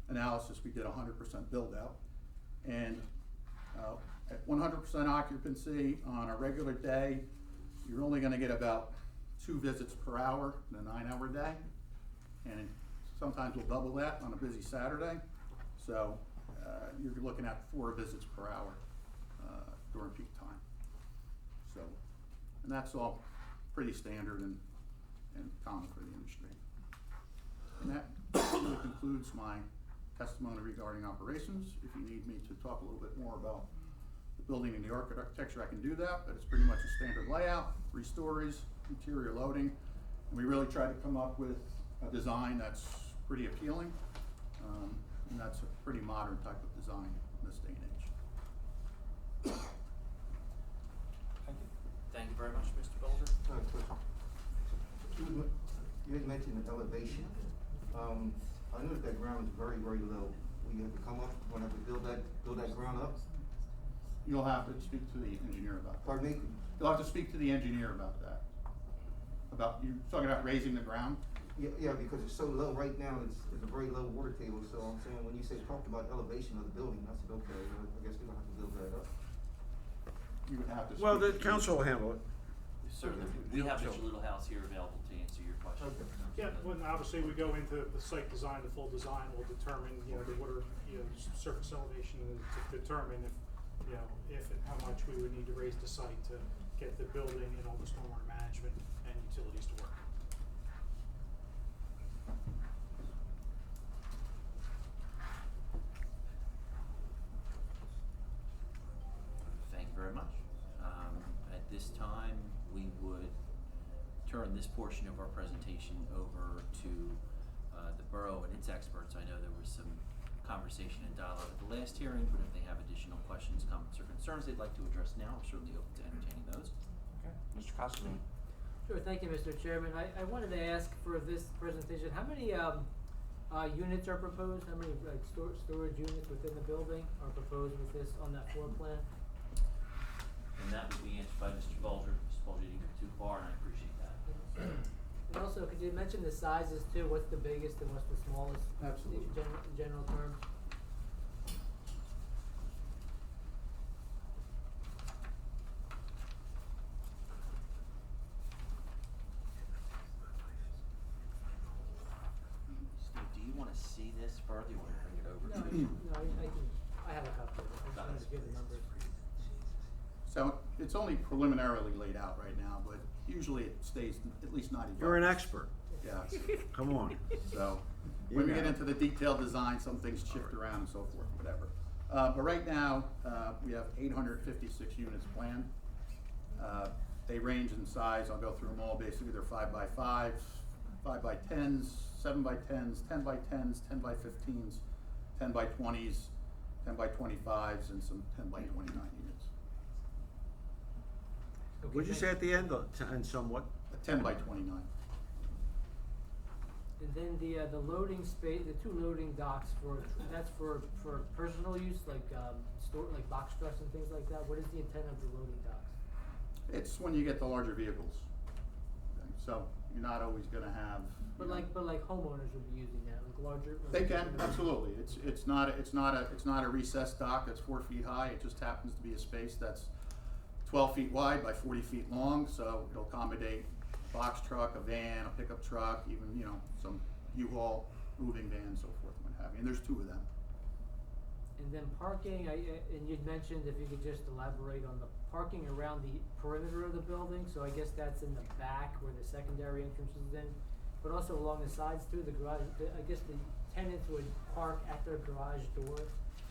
analysis, we did 100% build out. And at 100% occupancy on a regular day, you're only gonna get about 2 visits per hour in a 9-hour day. And sometimes we'll double that on a busy Saturday. So you're looking at 4 visits per hour during peak time. So, and that's all pretty standard and common for the industry. And that really concludes my testimony regarding operations. If you need me to talk a little bit more about the building and the architecture, I can do that, but it's pretty much a standard layout, 3 stories, interior loading. And we really try to come up with a design that's pretty appealing, and that's a pretty modern type of design in this day and age. Thank you. Thank you very much, Mr. Bolger. You had mentioned the elevation. I noticed that ground is very, very low. Will you have to come up, when you have to build that ground up? You'll have to speak to the engineer about that. Pardon me? You'll have to speak to the engineer about that. About, you talking about raising the ground? Yeah, because it's so low right now, it's a very low water table, so I'm saying, when you say, talk about elevation of the building, I said, okay, I guess we're gonna have to build that up. You would have to. Well, the speak to- council will handle it. Certainly, we have Mr. Littlehouse here available to answer your question. Okay. Yeah, when obviously we go into the site design, the full design will determine, the water, surface elevation, and to determine if and how much we would need to raise the site to get the building and all the stormwater management and utilities to work. Thank you very much. At this time, we would turn this portion of our presentation over to the borough and its experts. I know there was some conversation and dialogue at the last hearing, but if they have additional questions, comments, or concerns they'd like to address now, we're certainly open to entertaining those. Okay, Mr. Costello. Sure, thank you, Mr. Chairman. I wanted to ask for this presentation, how many units are proposed? How many storage units within the building are proposed with this on that floor plan? And that would be answered by Mr. Bolger. Mr. Bolger didn't go too far, and I appreciate that. And also, could you mention the sizes too? What's the biggest and what's the smallest? Absolutely. In general terms. Steve, do you wanna see this further? You wanna bring it over No, to me? I have a copy of it. I just wanted to give the numbers. So it's only preliminarily laid out right now, but usually it stays at least 90 You're an yards. expert. Yes. Come on. So, You when we got get it. into the detailed design, some things shift around and so forth, whatever. But right now, we have 856 units planned. They range in size, I'll go through them all, basically they're 5x5, 5x10s, 7x10s, 10x10s, 10x15s, 10x20s, 10x25s, and some 10x29 units. Okay, What'd you say thank at the end, and somewhat? A 10x29. And then the loading space, the 2 loading docks that's for personal use, like like box trucks and things like that. What is the intent of the loading docks? It's when you get the larger vehicles. Okay, so you're not always gonna have. But you know, like homeowners would be using that, like larger. They can, absolutely. It's not a recessed dock that's 4 feet high. It just happens to be a space that's 12 feet wide by 40 feet long, so it'll accommodate a box truck, a van, a pickup truck, even, some U-Haul moving van and so forth and what have you. And there's 2 of them. And then parking, and you'd mentioned if you could just elaborate on the parking around the perimeter of the building, so I guess that's in the back where the secondary entrance is in, but also along the sides too, the garage, I guess the tenants would park at their garage door,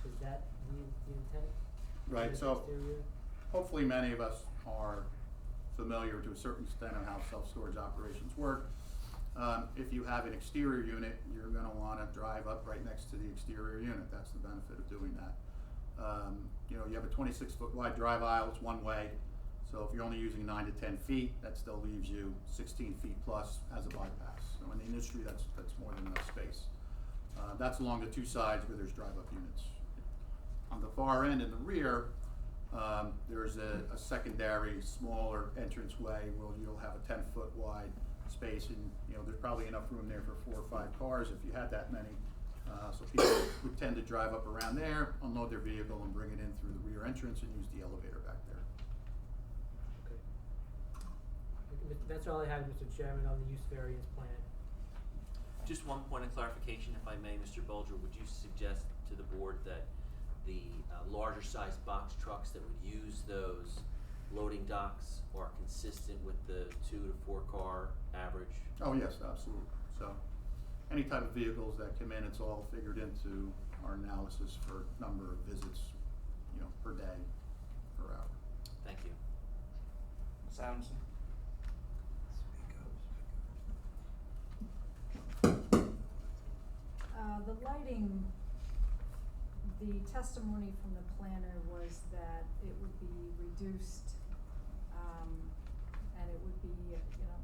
is that the intent? Right, Of the so exterior? hopefully many of us are familiar to a certain extent of how self-storage operations work. If you have an exterior unit, you're gonna wanna drive up right next to the exterior unit, that's the benefit of doing that. You know, you have a 26-foot wide drive aisle, it's one way, so if you're only using 9 to 10 feet, that still leaves you 16 feet plus as a bypass. So in the industry, that's more than enough space. That's along the two sides where there's drive-up units. On the far end in the rear, there's a secondary, smaller entranceway where you'll have a 10-foot wide space, and you know there's probably enough room there for 4 or 5 cars if you had that many. So people would tend to drive up around there, unload their vehicle, and bring it in through the rear entrance and use the elevator back there. Okay. That's all I have, Mr. Chairman, on the use variance plan. Just one point of clarification, if I may, Mr. Bulger, would you suggest to the board that the larger sized box trucks that would use those loading docks are consistent with the 2 to 4 car average? Oh yes, absolutely. So any type of vehicles that come in, it's all figured into our analysis for number of visits, you know, per day, per hour. Thank you. Ms. Adamson? The lighting, the testimony from the planner was that it would be reduced, and it would be, you know,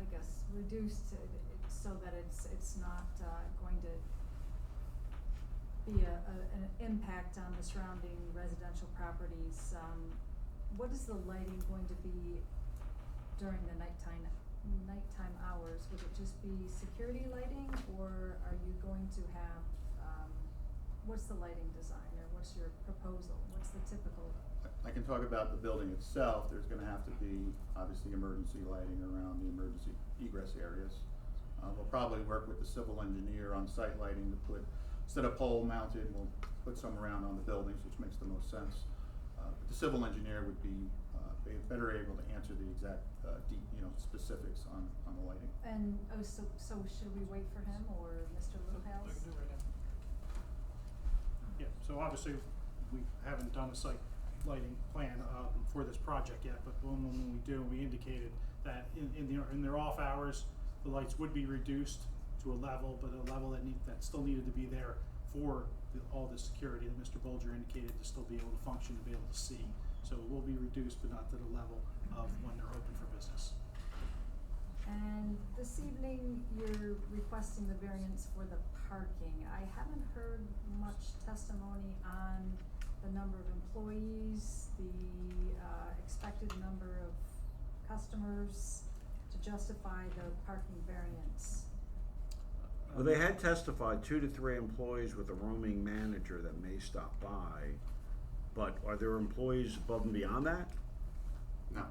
I guess, reduced so that it's not, going to be an impact on the surrounding residential properties. What is the lighting going to be during the nighttime hours? Would it just be security lighting, or are you going to have, what's the lighting design, or what's your proposal? What's the typical? I can talk about the building itself. There's gonna have to be, obviously, emergency lighting around the emergency egress areas. We'll probably work with the civil engineer on site lighting to put, instead of pole mounted, we'll put some around on the buildings, which makes the most sense. But the civil engineer would be better able to answer the exact, specifics on the lighting. And, so should we wait for him or Mr. Littlehouse? I can do it right now. Yeah, so obviously, we haven't done a site lighting plan, for this project yet, but when we do, we indicated that in their off hours, the lights would be reduced to a level, but a level that still needed to be there for all the security that Mr. Bulger indicated to still be able to function, to be able to see. So it will be reduced, but not to the level of when they're open for business. And this evening, you're requesting the variance for the parking. I haven't heard much testimony on the number of employees, the expected number of customers to justify the parking variance. Well, they had testified 2 to 3 employees with a roaming manager that may stop by, but are there employees above and beyond that? No.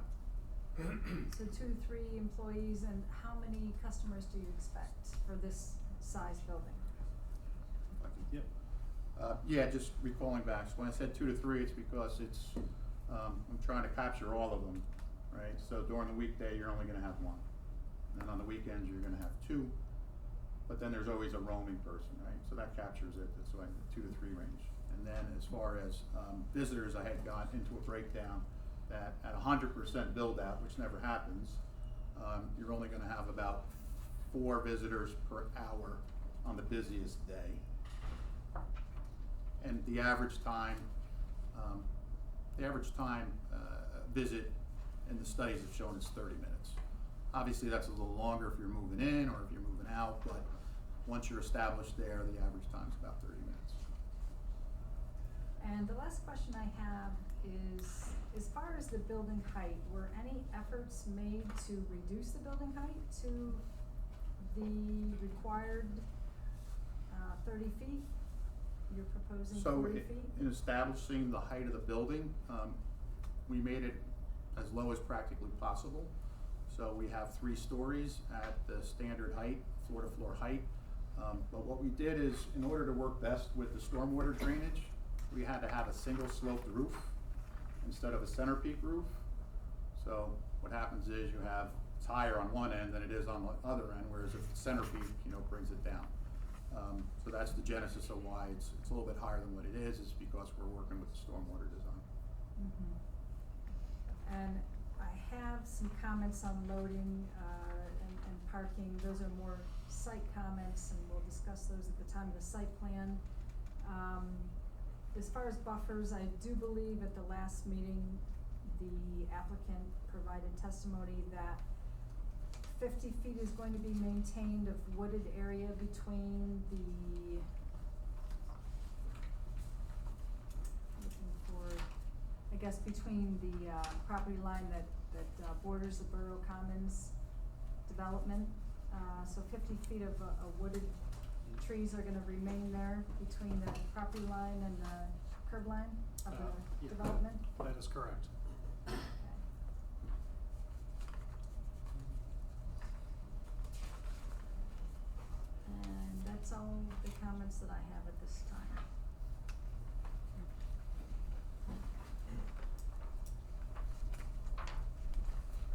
So 2 to 3 employees, and how many customers do you expect for this size building? Yep. Yeah, just recalling back, so when I said 2 to 3, it's because I'm trying to capture all of them, right? So during the weekday, you're only gonna have 1. And then on the weekends, you're gonna have 2. But then there's always a roaming person, right? So that captures it, that's why the 2 to 3 range. And then as far as visitors, I had got into a breakdown that at 100% build out, which never happens, you're only gonna have about 4 visitors per hour on the busiest day. And the average time visit in the studies have shown is 30 minutes. Obviously, that's a little longer if you're moving in or if you're moving out, but once you're established there, the average time's about 30 minutes. And the last question I have is, as far as the building height, were any efforts made to reduce the building height to the required 30 feet? You're proposing 40 feet? In establishing the height of the building, we made it as low as practically possible. So we have 3 stories at the standard height, floor to floor height. But what we did is, in order to work best with the stormwater drainage, we had to have a single sloped roof instead of a center peak roof. So what happens is you have it's higher on one end than it is on the other end, whereas if the center peak, brings it down. So that's the genesis of why it's a little bit higher than what it is because we're working with the stormwater design. Mhm. And I have some comments on loading, and parking. Those are more site comments, and we'll discuss those at the time of the site plan. As far as buffers, I do believe at the last meeting, the applicant provided testimony that 50 feet is going to be maintained of wooded area between the, looking for, I guess between the, property line that borders the Borough Commons development. So 50 feet of wooded trees are gonna remain there between the property line and the curb line of the Yeah. development? That is correct. Okay. And that's all the comments that I have at this time.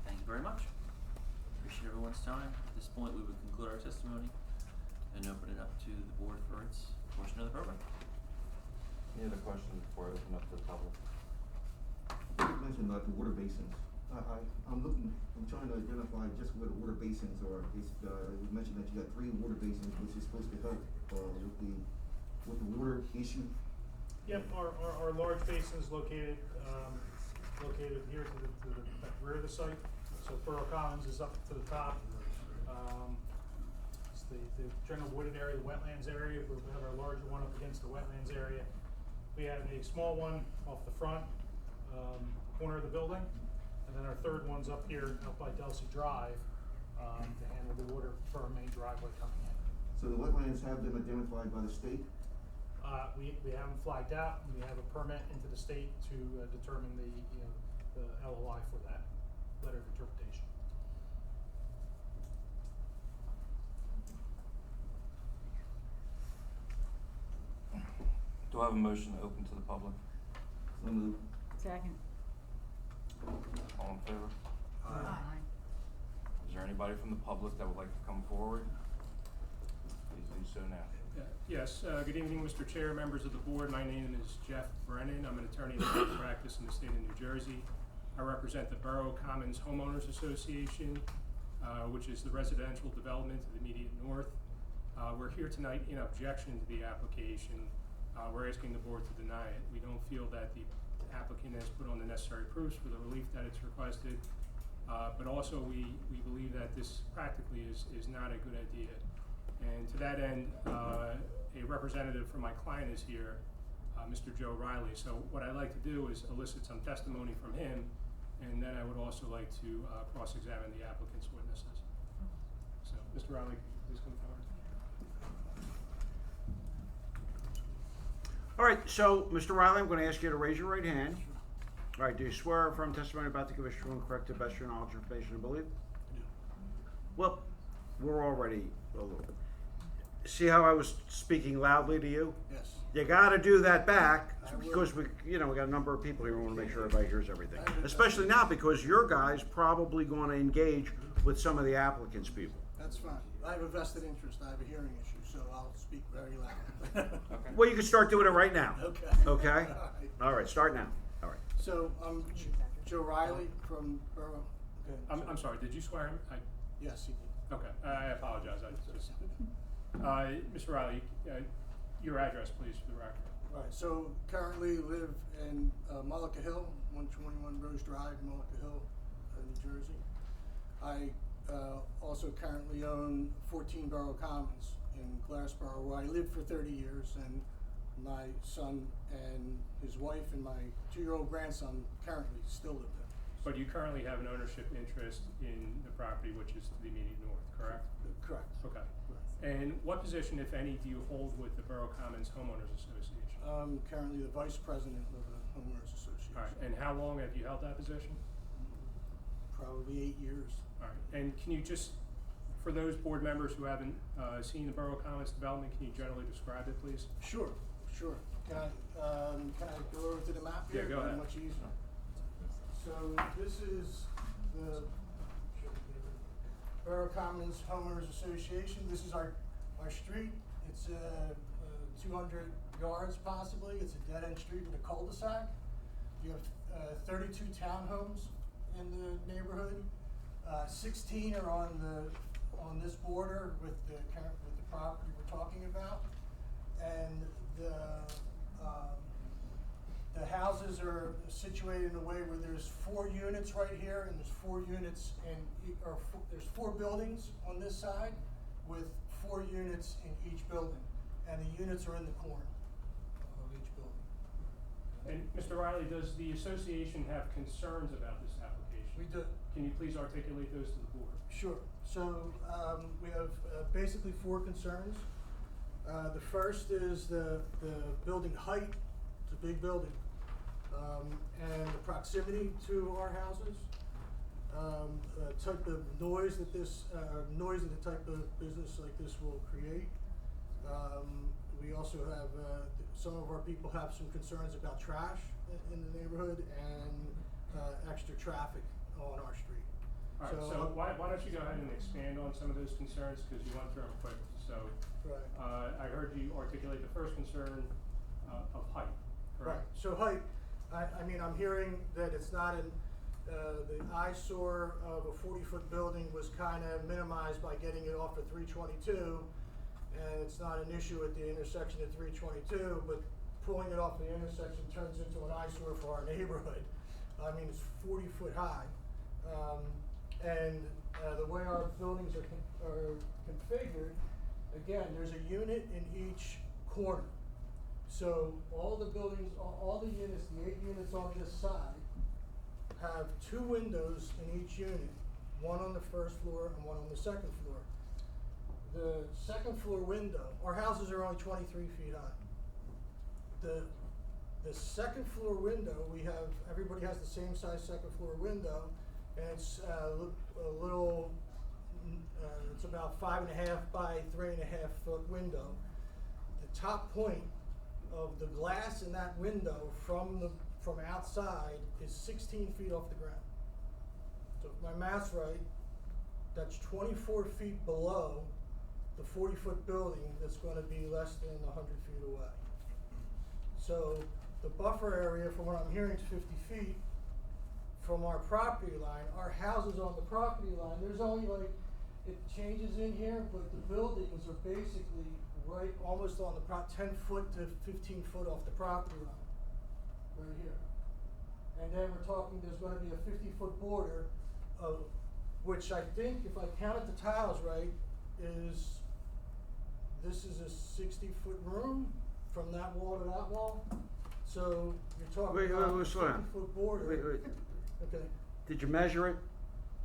Thank you very much. Appreciate everyone's time. At this point, we would conclude our testimony and open it up to the board for its portion of the program. Any other questions before I open up to the public? You mentioned about the water basins. I'm trying to identify just where the water basins are. You mentioned that you got 3 water basins, which is supposed to help, with the water issue. Yep, our large basin is located here to the rear of the site. So Borough Commons is up to the top. It's the general wooded area, the wetlands area. We have our larger one up against the wetlands area. We have a small one off the front corner of the building, and then our third one's up here, out by Delsey Drive, to handle the water for our main driveway coming in. So the wetlands have been identified by the state. We have them flagged out, and we have a permit into the state to determine the LOI for that, letter of interpretation. Do I have a motion to open to the public? So moved. Second. All in favor? Aye. Is there anybody from the public that would like to come forward? Please do so now. Yes, good evening, Mr. Chair, members of the board. My name is Jeff Brennan. I'm an attorney in practice in the state of New Jersey. I represent the Borough Commons Homeowners Association, which is the residential development to the immediate north. We're here tonight in objection to the application. We're asking the board to deny it. We don't feel that the applicant has put on the necessary proofs for the relief that it's requested, but also we believe that this practically is not a good idea. And to that end, a representative from my client is here, Mr. Joe Riley. So what I'd like to do is elicit some testimony from him, and then I would also like to cross-examine the applicant's witnesses. So, Mr. Riley, please come forward. All right, so, Mr. Riley, I'm gonna ask you to raise your right hand. All right, do you swear or affirm testimony about to give us true and correct to the best of your knowledge, information, and belief? Well, we're already a little bit. See how I was speaking loudly to you? Yes. You gotta do that back, I will. because we got a number of people here who wanna make sure everybody hears everything. Especially now, because your guy's probably gonna engage with some of the applicant's people. That's fine. I have a vested interest. I have a hearing issue, so I'll speak very loud. Okay. Well, you can start doing it right now. Okay. Okay? All right. All right, start now. All right. So, I'm Joe Riley from Borough. Okay. I'm sorry, did you swear him? Yes, he did. Okay, I apologize. Mr. Riley, your address, please, for the record. All right, so currently live in Mullica Hill, 121 Rose Drive, Mullica Hill, New Jersey. I also currently own 14 Borough Commons in Glassboro, where I lived for 30 years, and my son and his wife and my 2-year-old grandson currently still live there. But you currently have an ownership interest in the property, which is to the immediate north, correct? Correct. Okay. And what position, if any, do you hold with the Borough Commons Homeowners Association? I'm currently the vice president of the homeowners association. All right, and how long have you held that position? Probably 8 years. All right, and can you just, for those board members who haven't seen the Borough Commons development, can you generally describe it, please? Sure. Can I go over to the map here? Yeah, go ahead. Much easier. So this is the Borough Commons Homeowners Association. This is our street. It's 200 yards possibly. It's a dead-end street with a cul-de-sac. You have 32 townhomes in the neighborhood. 16 are on this border with the property we're talking about, and the houses are situated in a way where there's 4 units right here, and there's 4 units there's 4 buildings on this side with 4 units in each building, and the units are in the corner of each building. And Mr. Riley, does the association have concerns about this application? We do. Can you please articulate those to the board? Sure. So we have basically 4 concerns. The first is the building height. It's a big building. And the proximity to our houses. Type of noise that noise that the type of business like this will create. We also have some of our people have some concerns about trash in the neighborhood and extra traffic on our street. All right, so why don't you go ahead and expand on some of those concerns, because you went through them quick. So right. I heard you articulate the first concern of height, correct? Right. So height, I mean, I'm hearing that it's not the eyesore of a 40-foot building was kind of minimized by getting it off of 322, and it's not an issue at the intersection of 322, but pulling it off the intersection turns into an eyesore for our neighborhood. I mean, it's 40 foot high. And the way our buildings are configured, again, there's a unit in each corner. So all the buildings, all the units, the 8 units on this side, have 2 windows in each unit, one on the first floor and one on the second floor. The second floor window, our houses are only 23 feet high. The second floor window, everybody has the same size second floor window, and it's a little, it's about 5.5 by 3.5 foot window. The top point of the glass in that window from outside is 16 feet off the ground. So if my math's right, that's 24 feet below the 40-foot building that's going to be less than 100 feet away. So the buffer area, from what I'm hearing, is 50 feet from our property line. Our houses on the property line, there's only it changes in here, but the buildings are basically right almost on the 10 foot to 15 foot off the property line, right here. And then we're talking, there's going to be a 50-foot border, which I think, if I counted the tiles right, this is a 60-foot room from that wall to that wall. So you're talking about a 50-foot border. Wait. Okay. Did you measure it?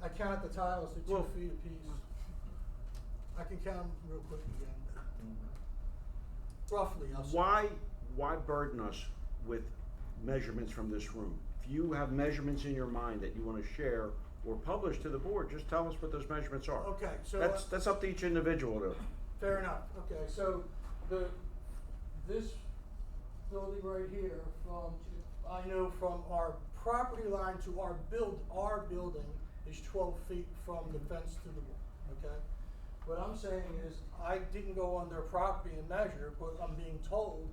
I counted the tiles, they're 2 feet apiece. I can count them real quick again. Roughly, I'll say. Why burden us with measurements from this room? If you have measurements in your mind that you want to share or publish to the board, just tell us what those measurements are. Okay, so that's up to each individual to. fair enough. Okay, so this building right here, I know from our property line to our building is 12 feet from the fence to the wall. Okay. What I'm saying is, I didn't go on their property and measure, but I'm being told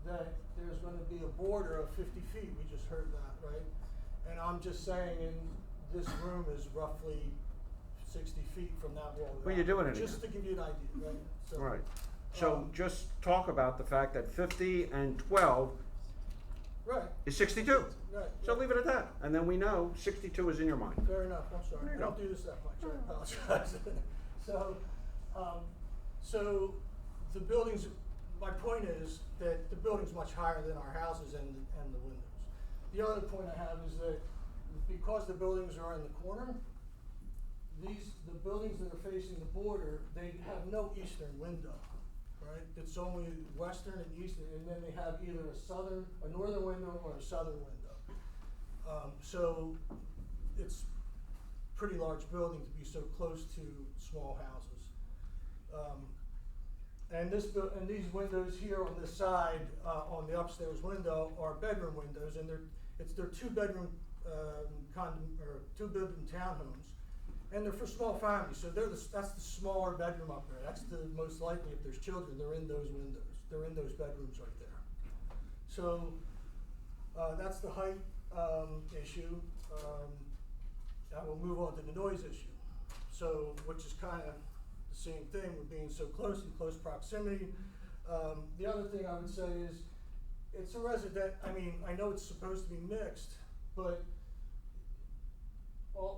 that there's going to be a border of 50 feet. We just heard that, right? And I'm just saying, this room is roughly 60 feet from that wall. Well, you're doing it just again. to give you an idea, right? So, Right. So just talk about the fact that 50 and 12 right. is 62. Right. So leave it at that, and then we know 62 is in your mind. Fair enough. I'm sorry. There I you don't go. do this that much. I apologize. So the buildings. My point is that the building's much higher than our houses and the windows. The other point I have is that because the buildings are in the corner, the buildings that are facing the border, they have no eastern window, right? It's only western and eastern, and then they have either a northern window or a southern window. So it's a pretty large building to be so close to small houses. And these windows here on this side, on the upstairs window, are bedroom windows, and they're 2-bedroom 2-bedroom townhomes, And they're for small families, so that's the smaller bedroom up there. That's the most likely, if there's children, they're in those windows. They're in those bedrooms right there. So, that's the height, issue. I will move on to the noise issue. So, which is kind of the same thing with being so close, in close proximity. The other thing I would say is, it's a I know it's supposed to be mixed, but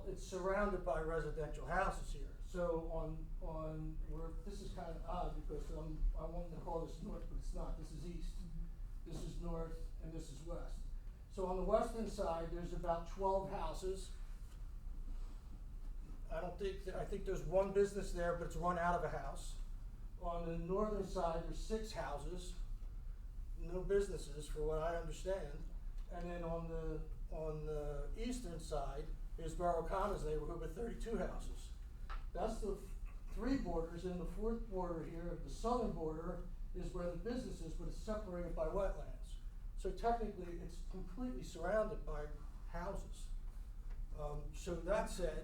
it's surrounded by residential houses here. So this is kind of odd because I wanted to call this north, but it's not. This is east. This is north, and this is west. So on the western side, there's about 12 houses. I think there's one business there, but it's run out of a house. On the northern side, there's 6 houses, no businesses, for what I understand. And then on the eastern side is Borough Commons neighborhood with 32 houses. That's the 3 borders, and the 4th border here, the southern border, is where the business is, but it's separated by wetlands. So technically, it's completely surrounded by houses. So that said,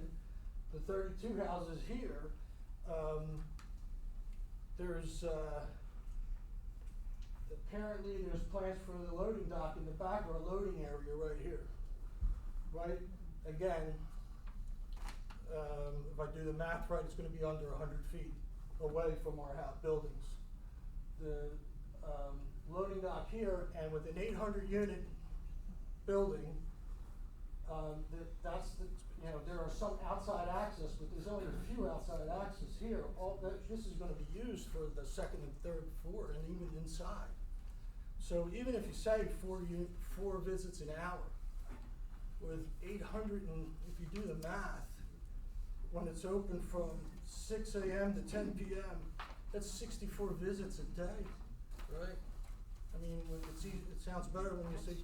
the 32 houses here, apparently there's plans for the loading dock in the back, or a loading area right here. Right? Again, if I do the math right, it's gonna be under 100 feet away from our buildings. The loading dock here, and with an 800 unit building, there are some outside access, but there's only a few outside access here. This is gonna be used for the 2nd and 3rd floor, and even inside. So even if you say 4 visits an hour, with 800, and if you do the math, when it's open from 6 a.m. to 10 p.m., that's 64 visits a day, right? I mean, it sounds better when you say 2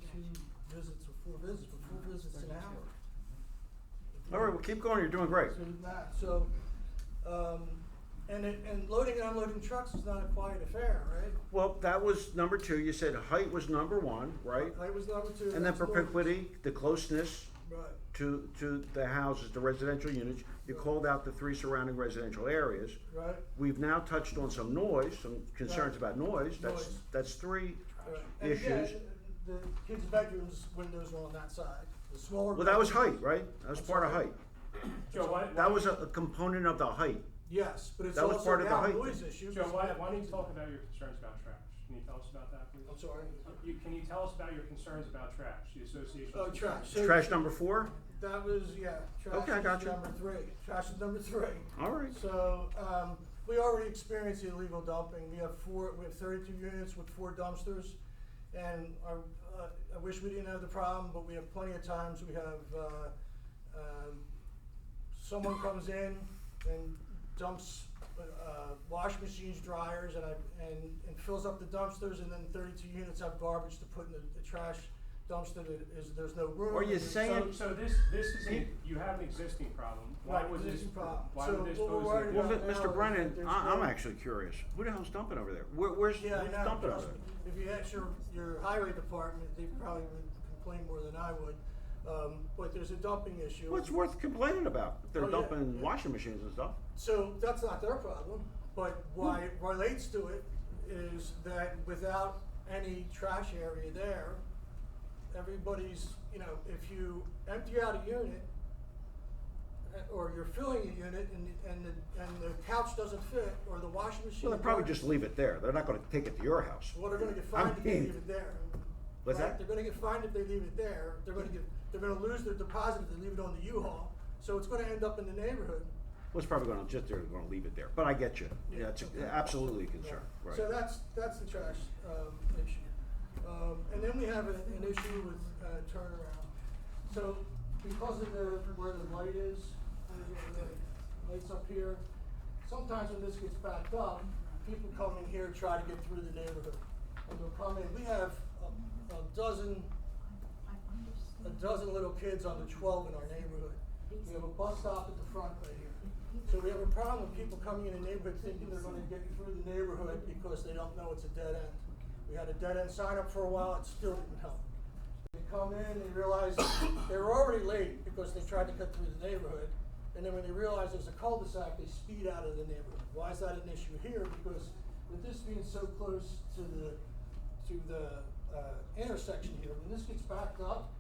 visits or 4 visits, but 4 visits an hour. All right, well, keep going, you're doing great. And loading and unloading trucks is not a quiet affair, right? Well, that was number 2. You said height was number 1, right? Height was number 2. And then that's propinquity, the closeness Right. to the houses, the residential units. You called out the 3 surrounding residential areas. Right. We've now touched on some noise, some concerns about noise. That's 3 Right. And issues. again, the kids' bedrooms, windows are on that side. The smaller. Well, that was bedrooms- height, right? That was I'm part of sorry? height. Joe, That was a component of the height. Yes, but it's That was also part of the now a height noise thing. issue. Joe, why don't you talk about your concerns about trash? Can you tell us about that, please? I'm sorry. Can you tell us about your concerns about trash, the association? Oh, trash. So Trash number 4? that was, trash Okay, I got is you. number 3. Trash is number 3. All right. So, we already experienced the illegal dumping. We have 32 units with 4 dumpsters. And I wish we didn't have the problem, but we have plenty of times we have, someone comes in and dumps, wash machines, dryers, and fills up the dumpsters, and then 32 units have garbage to put in the trash dumpster there's no room. Are you saying? So this is, you have an existing problem. Why Right, would this, existing problem. why So would this what we're pose worried an Well, about additional? now Mr. is Brennan, that there's I'm no- actually curious. Who the hell's dumping over there? Where's Yeah, I know, dumping over trust me. there? If you ask your highway department, they probably would complain more than I would. But there's a dumping issue. What's worth complaining about? If they're Oh, yeah, dumping yeah. washing machines and stuff. So that's not their problem, but why it relates to it is that without any trash area there, everybody's, if you empty out a unit, or you're filling a unit and the couch doesn't fit, or the washing machine. Well, they'll probably just leave it there. They're not gonna take it to your house. Well, they're gonna get fined if they mean- leave it there. What's Right? that? They're gonna get fined if they leave it there. They're gonna lose their deposit if they leave it on the U-Haul. So it's gonna end up in the neighborhood. Well, it's probably they're gonna leave it there. But I get you. Yeah, it's absolutely a concern, right? So that's the trash, issue. And then we have an issue with, turnaround. So because of where the light is, the lights up here, sometimes when this gets backed up, people come in here and try to get through the neighborhood. And they'll come in, we have a dozen little kids under 12 in our neighborhood. We have a bus stop at the front right here. So we have a problem with people coming in the neighborhood thinking they're gonna get through the neighborhood because they don't know it's a dead end. We had a dead end sign up for a while, it still didn't help. They come in, they realize they were already late because they tried to cut through the neighborhood. and then when they realize there's a cul-de-sac, they speed out of the neighborhood. Why is that an issue here? Because with this being so close to the intersection here, when this gets backed up,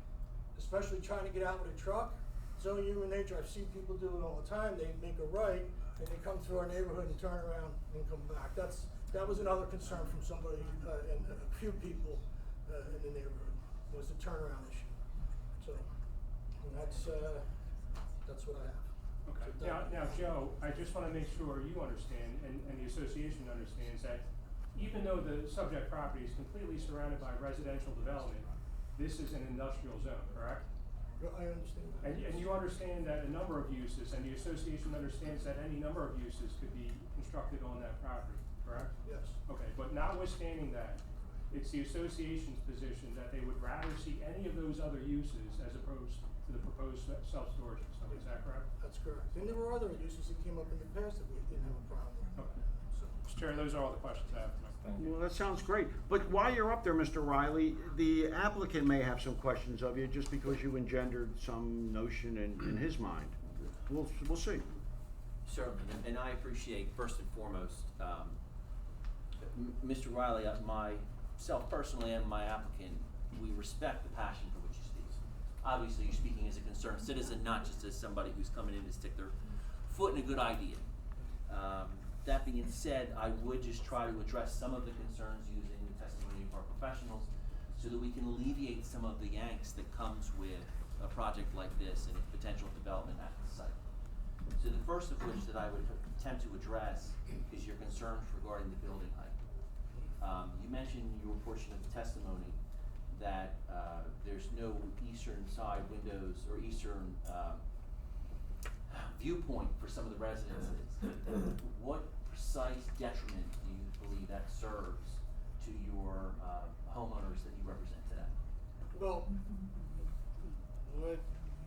especially trying to get out with a truck, it's only human nature. I've seen people do it all the time. They make a right and they come through our neighborhood and turn around and come back. That was another concern from somebody and a few people in the neighborhood, was the turnaround issue. So, and that's what I have. Okay, now, Joe, I just wanna make sure you understand, and the association understands that even though the subject property is completely surrounded by residential development, this is an industrial zone, correct? I understand that. And you understand that a number of uses, and the association understands that any number of uses could be constructed on that property, correct? Yes. Okay, but notwithstanding that, it's the association's position that they would rather see any of those other uses as opposed to the proposed self-storage facility, is that correct? That's correct. And there were other uses that came up in the past that we didn't have a problem with. Okay. So, Mr. Chair, those are all the questions I have tonight. Thank you. Well, that sounds great. But while you're up there, Mr. Riley, the applicant may have some questions of you just because you engendered some notion in his mind. We'll see. Certainly, and I appreciate, first and foremost, Mr. Riley, myself personally and my applicant, we respect the passion for which you speak. Obviously, you're speaking as a concerned citizen, not just as somebody who's coming in to stick their foot in a good idea. That being said, I would just try to address some of the concerns using the testimony of our professionals so that we can alleviate some of the angst that comes with a project like this and potential development at the site. So the first of which that I would attempt to address is your concerns regarding the building height. You mentioned in your portion of the testimony that there's no eastern side windows or eastern viewpoint for some of the residences. What precise detriment do you believe that serves to your homeowners that you represent today? Well,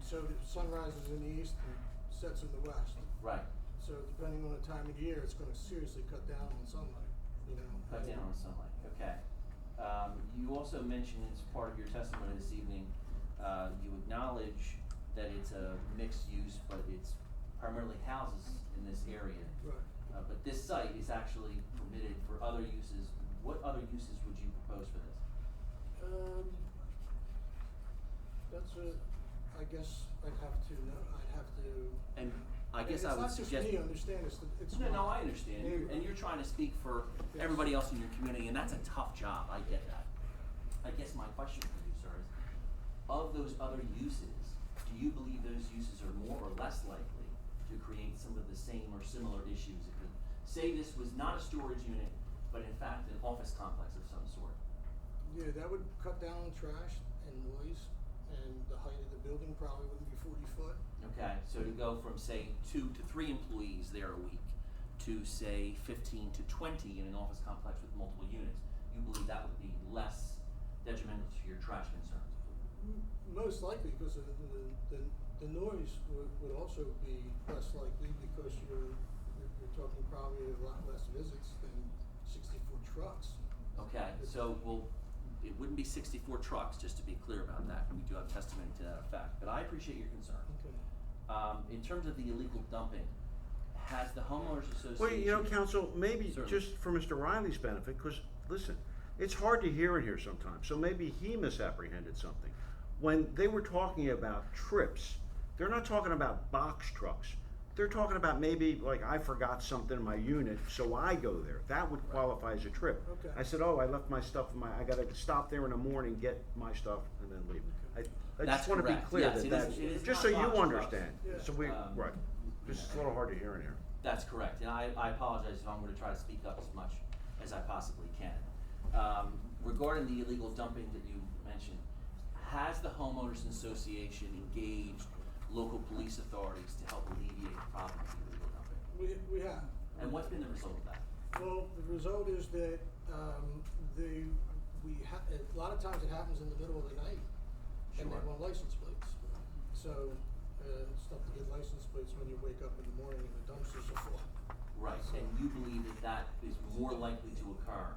so the sun rises in the east and sets in the west. Right. So depending on the time of the year, it's gonna seriously cut down on sunlight, you know. Cut down on sunlight, okay. You also mentioned as part of your testimony this evening, you acknowledge that it's a mixed use, but it's primarily houses in this area. Right. But this site is actually permitted for other uses. What other uses would you propose for this? I guess I'd have to know, And I guess I would suggest. It's not just me, understand, it's No, my I understand. neighbor. And you're trying to speak for Yes. everybody else in your community, and that's a tough job, I get that. I guess my question for you, sir, is, of those other uses, do you believe those uses are more or less likely to create some of the same or similar issues? It could say this was not a storage unit, but in fact an office complex of some sort. Yeah, that would cut down on trash and noise, and the height of the building probably wouldn't be 40 foot. Okay, so to go from say 2 to 3 employees there a week to say 15 to 20 in an office complex with multiple units, you believe that would be less detrimental to your trash concerns? Most likely, because of the noise would also be less likely because you're talking probably a lot less visits than 64 trucks. Okay, so it wouldn't be 64 trucks, just to be clear about that. We do have testimony to that effect, but I appreciate your concern. Okay. In terms of the illegal dumping, has the homeowners association? Well, you know, counsel, maybe Certainly. just for Mr. Riley's benefit, because listen, it's hard to hear in here sometimes, so maybe he misapprehended something. When they were talking about trips, they're not talking about box trucks. They're talking about maybe, like, I forgot something in my unit, so I go there. That would qualify as a trip. Okay. I said, oh, I left my stuff I gotta stop there in the morning, get my stuff, and then leave. I That's just wanna be correct. clear Yes, it that is- it is just not so you box trucks. understand. Yeah. So we, right, this is a little hard to hear in here. That's correct, and I apologize if I'm gonna try to speak up as much as I possibly can. Regarding the illegal dumping that you mentioned, has the homeowners association engaged local police authorities to help alleviate the problem of illegal dumping? We have. And what's been the result of that? Well, the result is that a lot of times it happens in the middle of the night, and they Sure. want license plates. So it's tough to get license plates when you wake up in the morning and the dumpsters are full. Right, and you believe that that is more likely to occur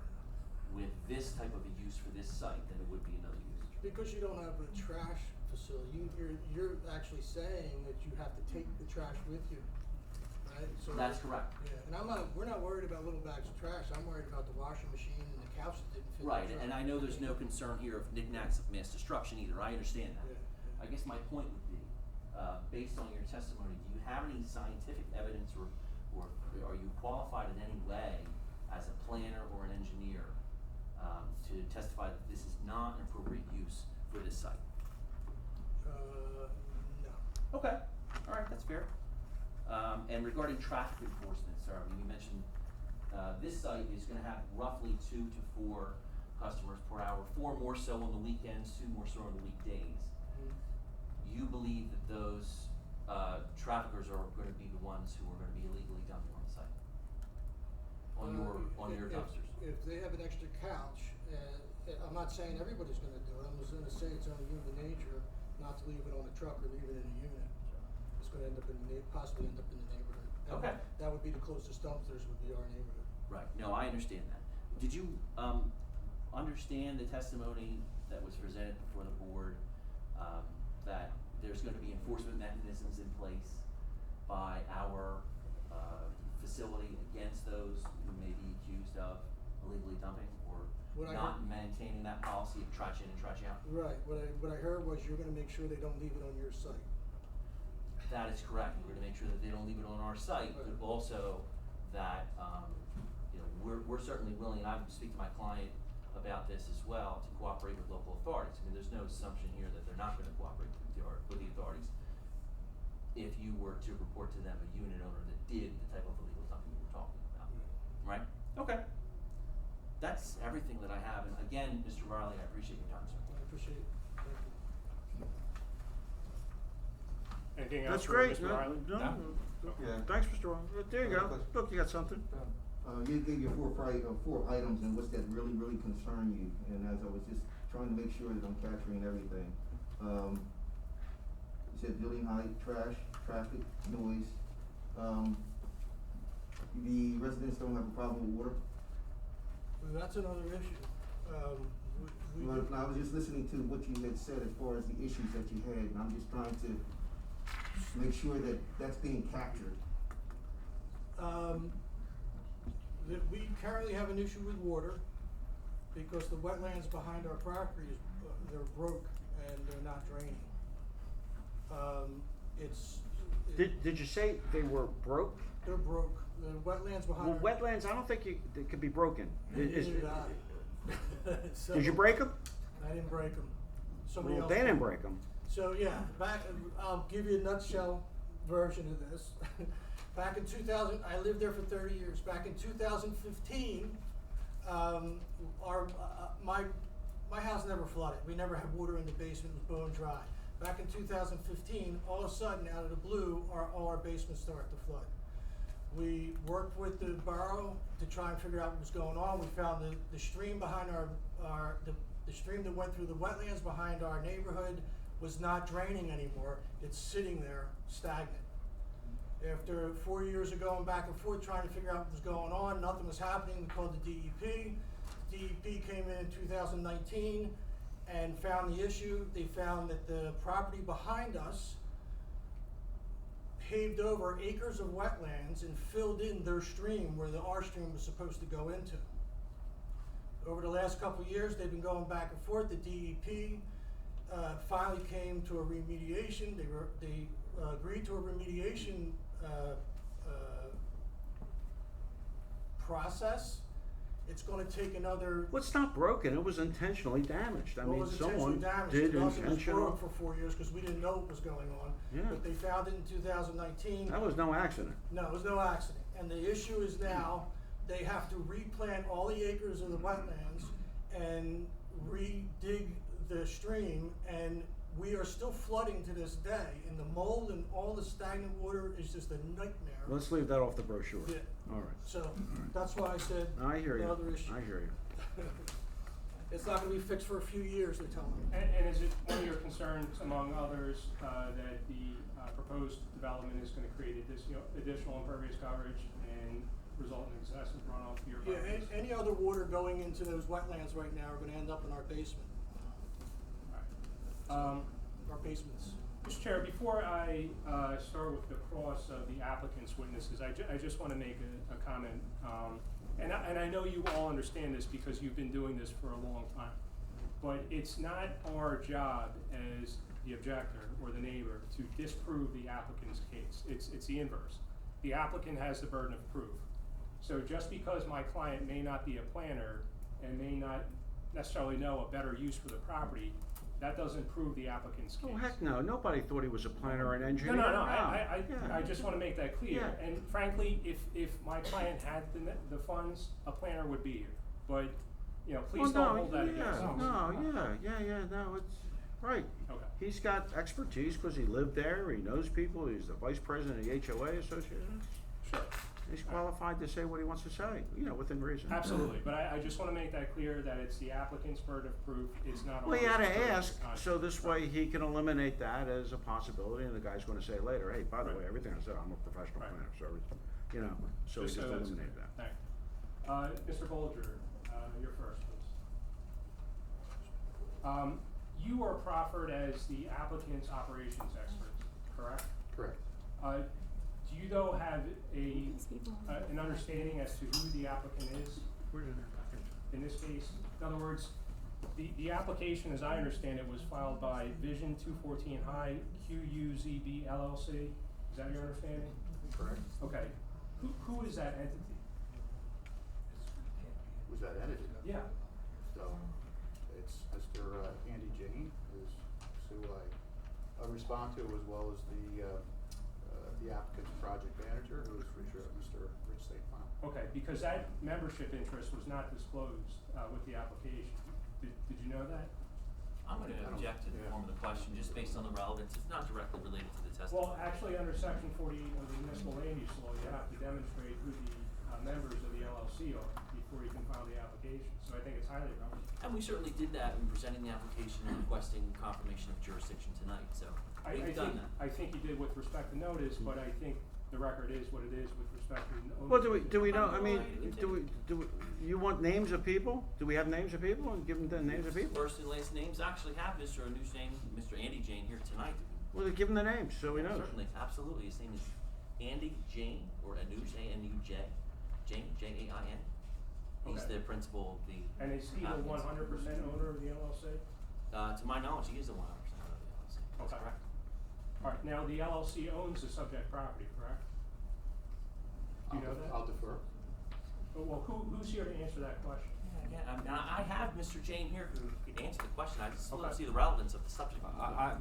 with this type of a use for this site than it would be another use? Because you don't have a trash facility. You're actually saying that you have to take the trash with you, right? So That's correct. Yeah, and we're not worried about little bags of trash. I'm worried about the washing machine and the couch that didn't fit. Right, in the and truck. I know there's no concern here of knickknacks of mass destruction either, I understand that. Yeah. I guess my point would be, based on your testimony, do you have any scientific evidence or are you qualified in any way as a planner or an engineer, to testify that this is not an appropriate use for this site? No. Okay, alright, that's fair. And regarding traffic enforcement, sir, I mean, you mentioned, this site is gonna have roughly 2 to 4 customers per hour, 4 more so on the weekends, 2 more so on the weekdays. You believe that those, traffickers are gonna be the ones who are gonna be illegally dumping on the site? On your dumpsters? If they have an extra couch, I'm not saying everybody's gonna do it, I'm just gonna say it's only human nature not to leave it on a truck or leave it in a unit. It's gonna possibly end up in the neighborhood. And Okay. That would be the closest dumpsters would be our neighborhood. Right, no, I understand that. Did you, understand the testimony that was presented before the board, that there's gonna be enforcement mechanisms in place by our, facility against those who may be accused of illegally dumping or What I not heard- maintaining that policy of trash in and trash out? Right, what I heard was you're gonna make sure they don't leave it on your site. That is correct. We're gonna make sure that they don't leave it on our site, but Right. also that, you know, we're certainly willing, and I would speak to my client about this as well, to cooperate with local authorities. I mean, there's no assumption here that they're not gonna cooperate with the authorities if you were to report to them a unit owner that did the type of illegal dumping you were talking about, right? Okay. That's everything that I have, and again, Mr. Riley, I appreciate your time, sir. I appreciate it, thank you. Anything else That's for great. Mr. No, Riley? no. Yeah. Thanks, Mr. Ron. There you go. Look, you got something. You gave your 4 items, and what's that really concern you? And as I was just trying to make sure that I'm capturing everything, you said building height, trash, traffic, noise. The residents don't have a problem with water? Well, that's another issue. We Well, do- I was just listening to what you had said as far as the issues that you had, and I'm just trying to make sure that that's being captured. That we currently have an issue with water because the wetlands behind our property is, they're broke and they're not draining. Did you say they were broke? They're broke. The wetlands behind Well, our. wetlands, I don't think they could be broken. Is- Neither did I. So- Did you break them? I didn't break them. Somebody Well, else. they didn't break them. So yeah, I'll give you a nutshell version of this. Back in 2000, I lived there for 30 years. Back in 2015, my house never flooded. We never had water in the basement. It was bone dry. Back in 2015, all of a sudden, out of the blue, all our basements started to flood. We worked with the borough to try and figure out what was going on. We found the stream behind the stream that went through the wetlands behind our neighborhood was not draining anymore. It's sitting there stagnant. After 4 years of going back and forth trying to figure out what was going on, nothing was happening. We called the DEP. The DEP came in 2019 and found the issue. They found that the property behind us paved over acres of wetlands and filled in their stream where our stream was supposed to go into. Over the last couple of years, they've been going back and forth. The DEP finally came to a remediation. They agreed to a remediation process. It's going to take another. Well, it's not broken. It was intentionally damaged. I Well, it mean, was intentionally someone damaged. did Nothing was intentional. broke for 4 years because we didn't know what was going on. Yeah. But they found it in 2019. That was no accident. No, it was no accident. And the issue is now they have to replant all the acres of the wetlands and re-dig the stream, and we are still flooding to this day. And the mold and all the stagnant water is just a nightmare. Let's leave that off the brochure. Yeah. All right. So that's why I said I hear you. another issue. I hear you. It's not gonna be fixed for a few years, they're telling me. And is it one of your concerns, among others, that the proposed development is gonna create additional impervious coverage and result in excessive runoff to your Yeah, properties? any other water going into those wetlands right now are gonna end up in our basement. Alright. our basements. Mr. Chair, before I start with the cross of the applicant's witnesses, I just want to make a comment. And I know you all understand this because you've been doing this for a long time. But it's not our job as the objector or the neighbor to disprove the applicant's case. It's the inverse. The applicant has the burden of proof. So just because my client may not be a planner and may not necessarily know a better use for the property, that doesn't prove the applicant's case. Oh, heck no, nobody thought he was a planner or an No, engineer. no, Yeah. I just want to make that clear. Yeah. And frankly, if my client had the funds, a planner would be here. But, you know, please Well, don't hold that against him. No, it's, right. Okay. He's got expertise because he lived there, he knows people, he's the vice president of the HOA Association. Sure. He's qualified to say what he wants to say, within reason. Absolutely, but I just want to make that clear that it's the applicant's burden of proof, it's not ours. Well, he had to to prove ask, the contract. so this way he can eliminate that as a possibility, and the guy's gonna say later, hey, by the Right. way, everything I said, I'm a professional Right. planner, so he Just just so that's eliminate clear. that. Thank you. Mr. Bolger, you're first, please. You are proffered as the applicant's operations expert, correct? Correct. Do you though have an understanding as to who the applicant is in this case? In other words, the application, as I understand it, was filed by Vision 214 High QUZB LLC. Is that your understanding? Correct. Okay. Who is that entity? Who's that entity? Yeah. So, it's Mr. Andy Jane, who I respond to, as well as the applicant's project manager, who is Mr. Rich St. Cloud. Okay, because that membership interest was not disclosed with the application. Did you know that? I'm going to object to the form of the question just based on the relevance. It's not directly related to the testimony. Well, actually, under section 48 of the municipal land use law, you have to demonstrate who the members of the LLC are before you can file the application. So I think it's highly relevant. And we certainly did that in presenting the application and requesting confirmation of jurisdiction tonight, so we've done that. I think you did with respect to notice, but I think the record is what it is with respect to. Well, do we know, you want names of people? Do we have names of people and give them the names of people? First and last names actually have Mr. Andy Jane here tonight. Well, then give them the names, so we know. Certainly, absolutely. His name is Andy Jane, or Anuj, A-N-U-J, Jane, J-A-I-N. He's Okay. the principal of the. And is he the 100% owner of the LLC? To my knowledge, he is the 100% owner of the LLC. That's Okay. correct. All right, now the LLC owns the subject property, correct? Do you know that? I'll defer. Well, who's here to answer that question? Yeah, and I have Mr. Jane here who could answer the question. I just want Okay. to see the relevance of the subject. I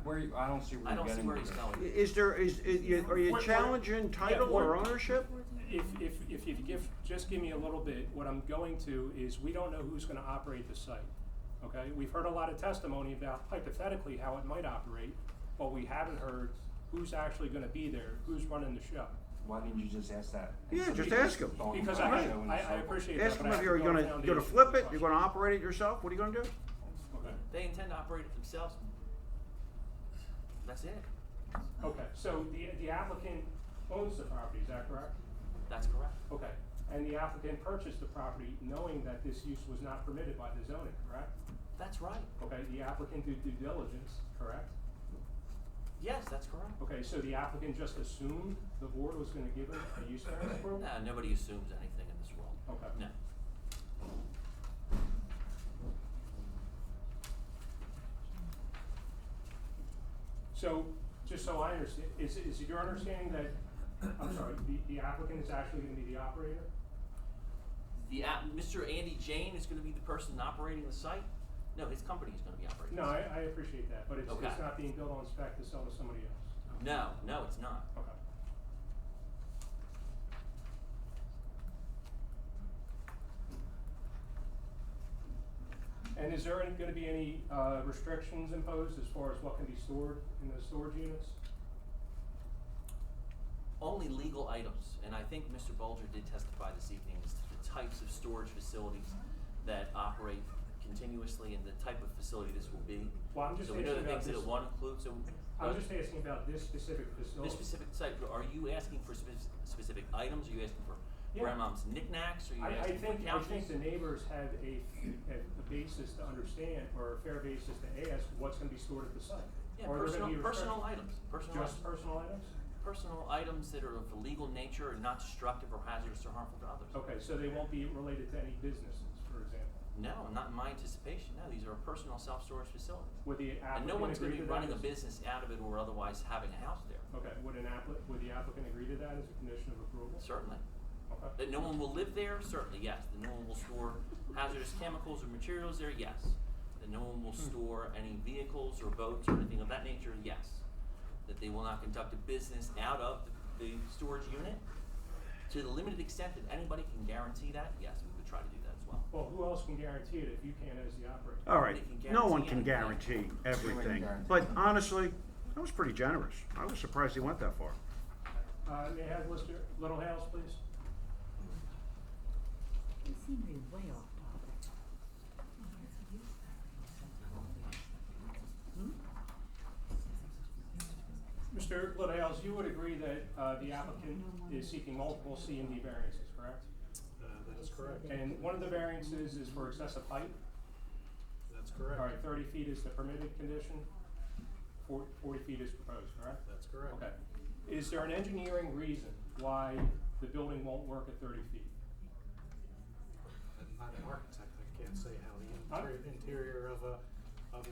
don't see where I you're don't see getting where with he's this. going. Are you What- challenging title yeah, what- or ownership? If you just give me a little bit, what I'm going to is we don't know who's gonna operate the site, okay? We've heard a lot of testimony about hypothetically how it might operate, but we haven't heard who's actually gonna be there, who's running the show. Why didn't you just ask that? Yeah, just Somebody ask him. thought you Because might I know in the circle. appreciate that, Ask but them I if have you're to build a gonna foundation flip for the it, you're gonna question. operate it yourself, what are you gonna do? Okay. They intend to operate it themselves. That's it. Okay, so the applicant owns the property, is that correct? That's correct. Okay, and the applicant purchased the property knowing that this use was not permitted by the zoning, correct? That's right. Okay, the applicant did due diligence, correct? Yes, that's correct. Okay, so the applicant just assumed the board was gonna give him a use variance approval? Nobody assumes anything in this world. Okay. No. So, just so I understand, is it your understanding that, I'm sorry, the applicant is actually gonna be the operator? Mr. Andy Jane is going to be the person operating the site? No, his company is going to be operating No, the site. I appreciate that, but it's Okay. not being built on spec to sell to somebody else? No, it's not. Okay. And is there gonna be any restrictions imposed as far as what can be stored in the storage units? Only legal items, and I think Mr. Bulger did testify this evening as to the types of storage facilities that operate continuously and the type of facility this will be. Well, I'm just So we know the asking about things that this- it won't include, so. I'm just asking about this specific facility. This specific site, are you asking for specific items, are you asking for Yeah. grandmom's knickknacks, are you I asking for think couches? the neighbors have a basis to understand, or a fair basis to ask what's gonna be stored at the site. Yeah, Or are there gonna be personal restrictions? items, personal Just items. personal items? Personal items that are of illegal nature and not destructive or hazardous or harmful to others. Okay, so they won't be related to any businesses, for example? No, not in my anticipation, no, these are personal self-storage facilities. Would the And no applicant one's gonna agree be to that running a as- business out of it or otherwise having a house there, Okay, would the applicant agree to that as a condition of approval? certainly. Okay. That no one will live there, certainly, yes. That no one will store hazardous chemicals or materials there, yes. That no one will store any vehicles or boats or anything of that nature, yes. That they will not conduct a business out of the storage unit. To the limited extent that anybody can guarantee that, yes, we would try to do that as well. Well, who else can guarantee it if you can't as the operator? All right, They can no one guarantee can guarantee anything. everything, guarantee. but honestly, that was pretty generous. I was surprised he went that far. May I have Mr. Littlehales, please? You seem to be way off topic. Mr. Littlehales, you would agree that the applicant is seeking multiple C and D variances, correct? That is correct. And one of the variances is for excessive height. That's correct. All right, 30 feet is the permitted condition, 40 feet is proposed, correct? That's correct. Okay. Is there an engineering reason why the building won't work at 30 feet? I'm not an architect, I can't say how the interior of a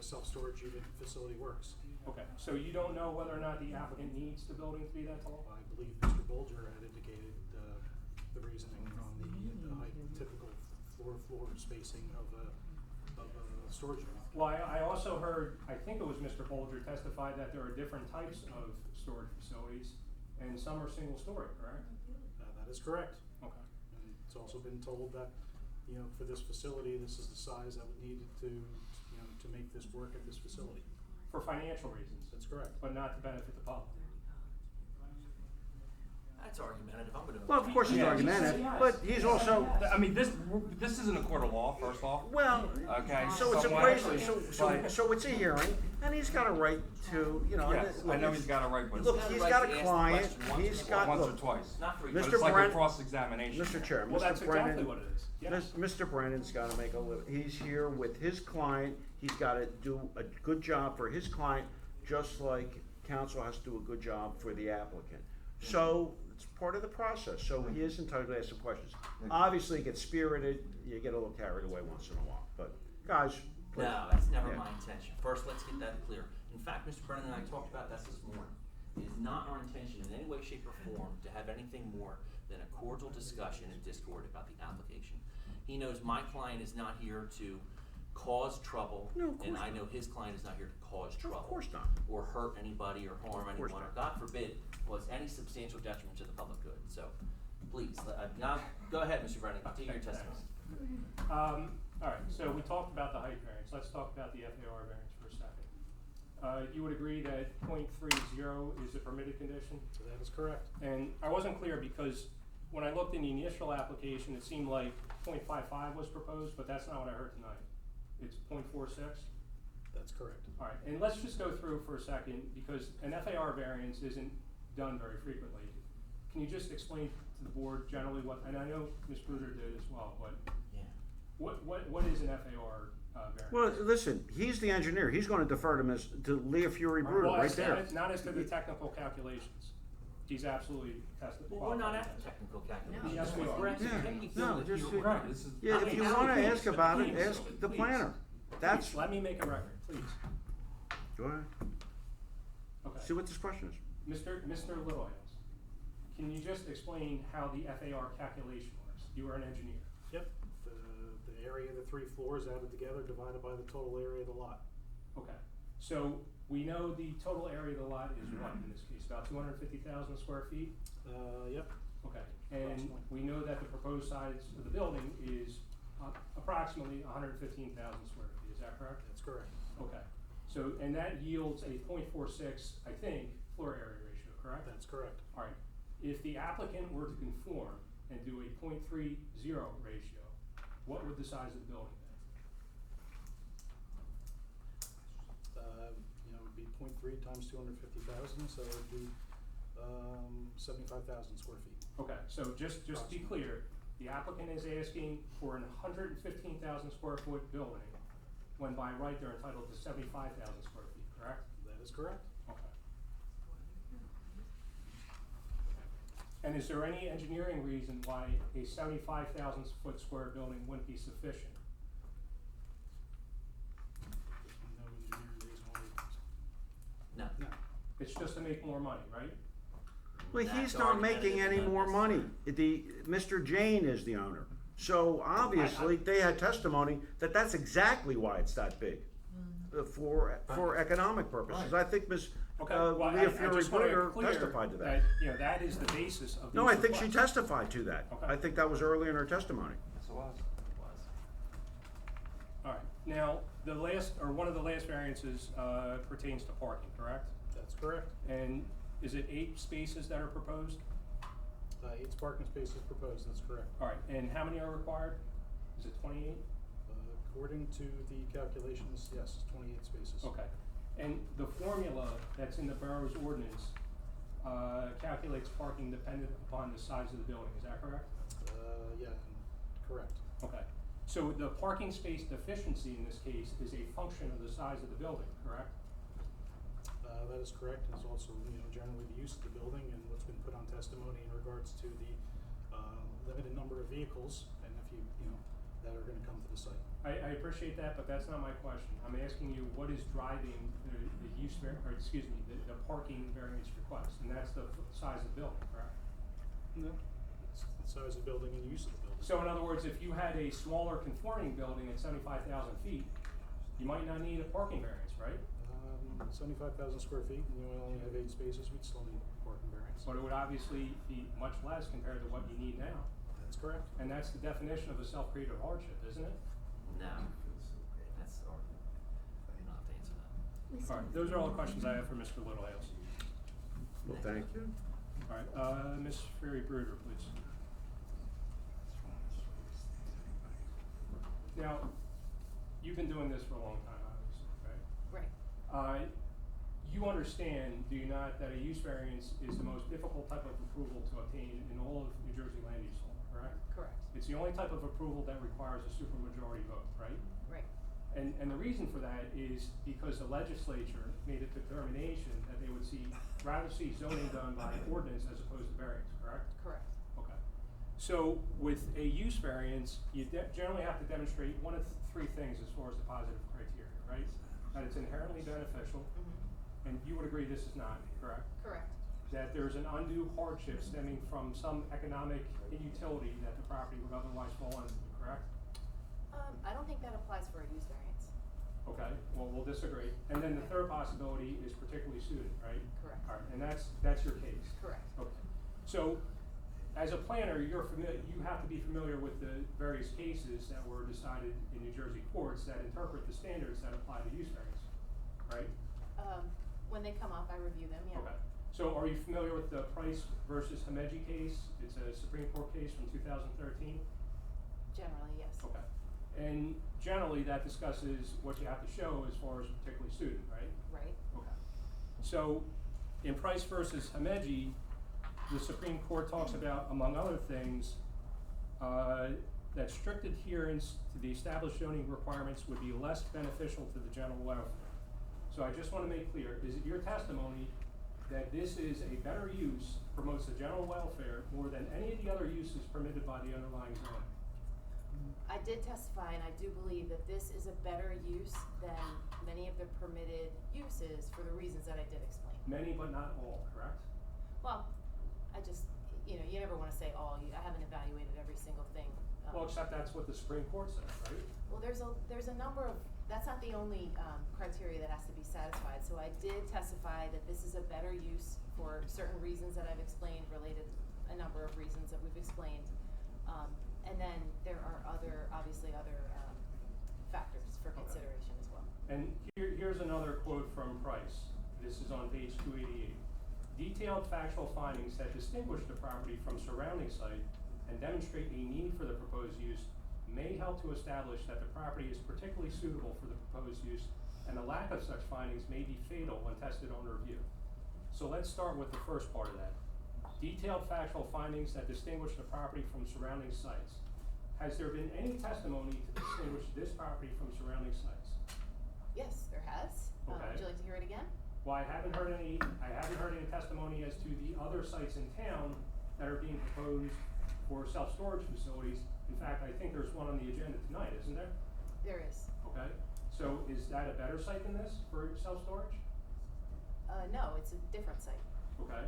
self-storage unit facility works. Okay, so you don't know whether or not the applicant needs the building to be that tall? I believe Mr. Bolger had indicated the reasoning on the height, typical floor spacing of a storage unit. Well, I also heard, I think it was Mr. Bolger testified that there are different types of storage facilities, and some are single story, correct? That is correct. Okay. And it's also been told that, for this facility, this is the size that we needed to make this work at this facility. For financial reasons, That's correct. but not to benefit the public. That's argumentative, I'm gonna. Well, of course he's Yeah. argumentative, but he's also, I mean, this isn't a court of law, first off. well, Okay. so it's a somewhat, crazy, but- so it's a hearing, and he's got a right to, Yes, I know he's got a right, but Look, it's he's right got to a ask the client, question once he's or got, once or look, twice. Not for Mr. But each. it's like a Brent- cross-examination. Mr. Chair, Well, that's Mr. exactly Brennan, what it is, yes. Mr. Brennan's gotta make a living, he's here with his client, he's gotta do a good job for his client, just like counsel has to do a good job for the applicant. So, it's part of the process, so he is entitled to ask some questions. Obviously, it gets spirited, you get a little carried away once in a while, but, guys, please. No, that's never Yeah. my intention. First, let's get that clear. In fact, Mr. Brennan and I talked about this morning. It is not our intention in any way, shape, or form to have anything more than a cordial discussion and discord about the application. He knows my client is not here to cause trouble, No, of course and I not. know his client is not here to cause trouble. Of course not. Or hurt anybody or harm Of course anyone, or not. God forbid, cause any substantial detriment to the public good. So, please, now, go ahead, Mr. Brennan, continue your Thanks. testimony. All right, so we talked about the height variance, let's talk about the FAR variance for a second. You would agree that .30 is a permitted condition? So that is correct. And I wasn't clear because when I looked in the initial application, it seemed like .55 was proposed, but that's not what I heard tonight. It's .46? That's correct. All right, and let's just go through for a second, because an FAR variance isn't done very frequently. Can you just explain to the board generally what, and I know Ms. Bruder did as well, but Yeah. what is an FAR variance? Well, listen, he's the engineer, he's gonna defer to Leah Fury Bruder, Well, right as- there. Not as to the technical calculations. He's absolutely tested. Well, we're not qualified. at the technical calculations. Yes, we are. We're at the Yeah. technical No, that just- you're Right, this is. Yeah, if you wanna ask about it, Please, ask the please. planner. That's, Please, let me make a record, please. go ahead, Okay. see what this question is. Mr. Littlehales, can you just explain how the FAR calculation works? You are an engineer. Yep. The area of the 3 floors added together divided by the total area of the lot. Okay, so we know the total area of the lot is what in this case, about 250,000 square feet? Yep. Okay, and Approximately. we know that the proposed size of the building is approximately 115,000 square feet, is that correct? That's correct. Okay, so, and that yields a .46, I think, floor area ratio, correct? That's correct. All right, if the applicant were to conform and do a .30 ratio, what would the size of the building be? It would be 0.3 times 250,000, so it would be 75,000 square feet. Okay, so just to be clear, the applicant is asking for an 115,000 square foot building, when by right they're entitled to 75,000 square feet, correct? That is is correct. Okay. And is there any engineering reason why a 75,000 foot square building wouldn't be sufficient? No engineering reason why. No. No. It's just to make more money, right? Well, That's he's the not argument making that any it's more not money. Mr. Jane is the owner. So obviously, they had testimony that that's exactly why it's that big. For economic purposes. I think Ms. Okay, well, I Leah Fury just wanna make Bruder clear testified to that. You know, that is the basis of these No, I think she requests. testified to that. Okay. I think that was early in her testimony. Yes, it was. All right, now, the last, or one of the last variances, pertains to parking, correct? That's correct. And is it 8 spaces that are proposed? 8 parking spaces proposed, that's correct. All right, and how many are required? Is it 28? According to the calculations, yes, 28 spaces. Okay, and the formula that's in the borough's ordinance, calculates parking dependent upon the size of the building, is that correct? Yeah, correct. Okay, so the parking space deficiency in this case is a function of the size of the building, correct? That is correct. It's also, generally the use of the building and what's been put on testimony in regards to the limited number of vehicles and if that are gonna come to the site. I appreciate that, but that's not my question. I'm asking you what is driving the the parking variance request, and that's the size of the building, correct? No. It's the size of the building and use of the building. So in other words, if you had a smaller conforming building at 75,000 feet, you might not need a parking variance, right? 75,000 square feet, and you only have 8 spaces, we'd still need parking variance. But it would obviously be much less compared to what you need now. That's correct. And that's the definition of a self-created hardship, isn't it? No. That's, or, you don't have to answer that. All right, those are all the questions I have for Mr. Littlehales. Well, thank you. All right, Ms. Fury Bruder, please. Now, you've been doing this for a long time, obviously, right? Right. You understand, do you not, that a use variance is the most difficult type of approval to obtain in all of New Jersey land use law, correct? Correct. It's the only type of approval that requires a supermajority vote, right? Right. And the reason for that is because the legislature made a determination that they would rather see zoning done by ordinance as opposed to variance, correct? Correct. Okay. So with a use variance, you generally have to demonstrate one of 3 things as far as the positive criteria, right? That it's inherently beneficial, Mm-hmm. and you would agree this is not, correct? Correct. That there's an undue hardship stemming from some economic inutility that the property would otherwise fall into, correct? I don't think that applies for a use variance. Okay, well, we'll disagree. And then the third possibility is particularly suited, right? Correct. All right, and that's your case? Correct. Okay. So, as a planner, you have to be familiar with the various cases that were decided in New Jersey courts that interpret the standards that apply to use variance, right? When they come up, I review them, yeah. Okay. So are you familiar with the Price versus Himeji case? It's a Supreme Court case from 2013? Generally, yes. Okay. And generally that discusses what you have to show as far as particularly suited, right? Right. Okay. So in Price versus Himeji, the Supreme Court talks about, among other things, that strict adherence to the established zoning requirements would be less beneficial to the general welfare. So I just want to make clear, is it your testimony that this is a better use, promotes the general welfare more than any of the other uses permitted by the underlying zoning? I did testify, and I do believe that this is a better use than many of the permitted uses for the reasons that I did explain. Many, but not all, correct? Well, I just, you never want to say all. I haven't evaluated every single thing. Well, except that's what the Supreme Court said, right? Well, there's a number of, that's not the only criteria that has to be satisfied. So I did testify that this is a better use for certain reasons that I've explained, related a number of reasons that we've explained. And then there are obviously other factors for consideration as well. And here's another quote from Price. This is on page 288. Detailed factual findings that distinguish the property from surrounding site and demonstrate a need for the proposed use may help to establish that the property is particularly suitable for the proposed use, and a lack of such findings may be fatal when tested on review. So let's start with the first part of that. Detailed factual findings that distinguish the property from surrounding sites. Has there been any testimony to distinguish this property from surrounding sites? Yes, there has. Okay. Would you like to hear it again? Well, I haven't heard any testimony as to the other sites in town that are being proposed for self-storage facilities. In fact, I think there's one on the agenda tonight, isn't there? There is. Okay, so is that a better site than this for self-storage? No, it's a different site. Okay,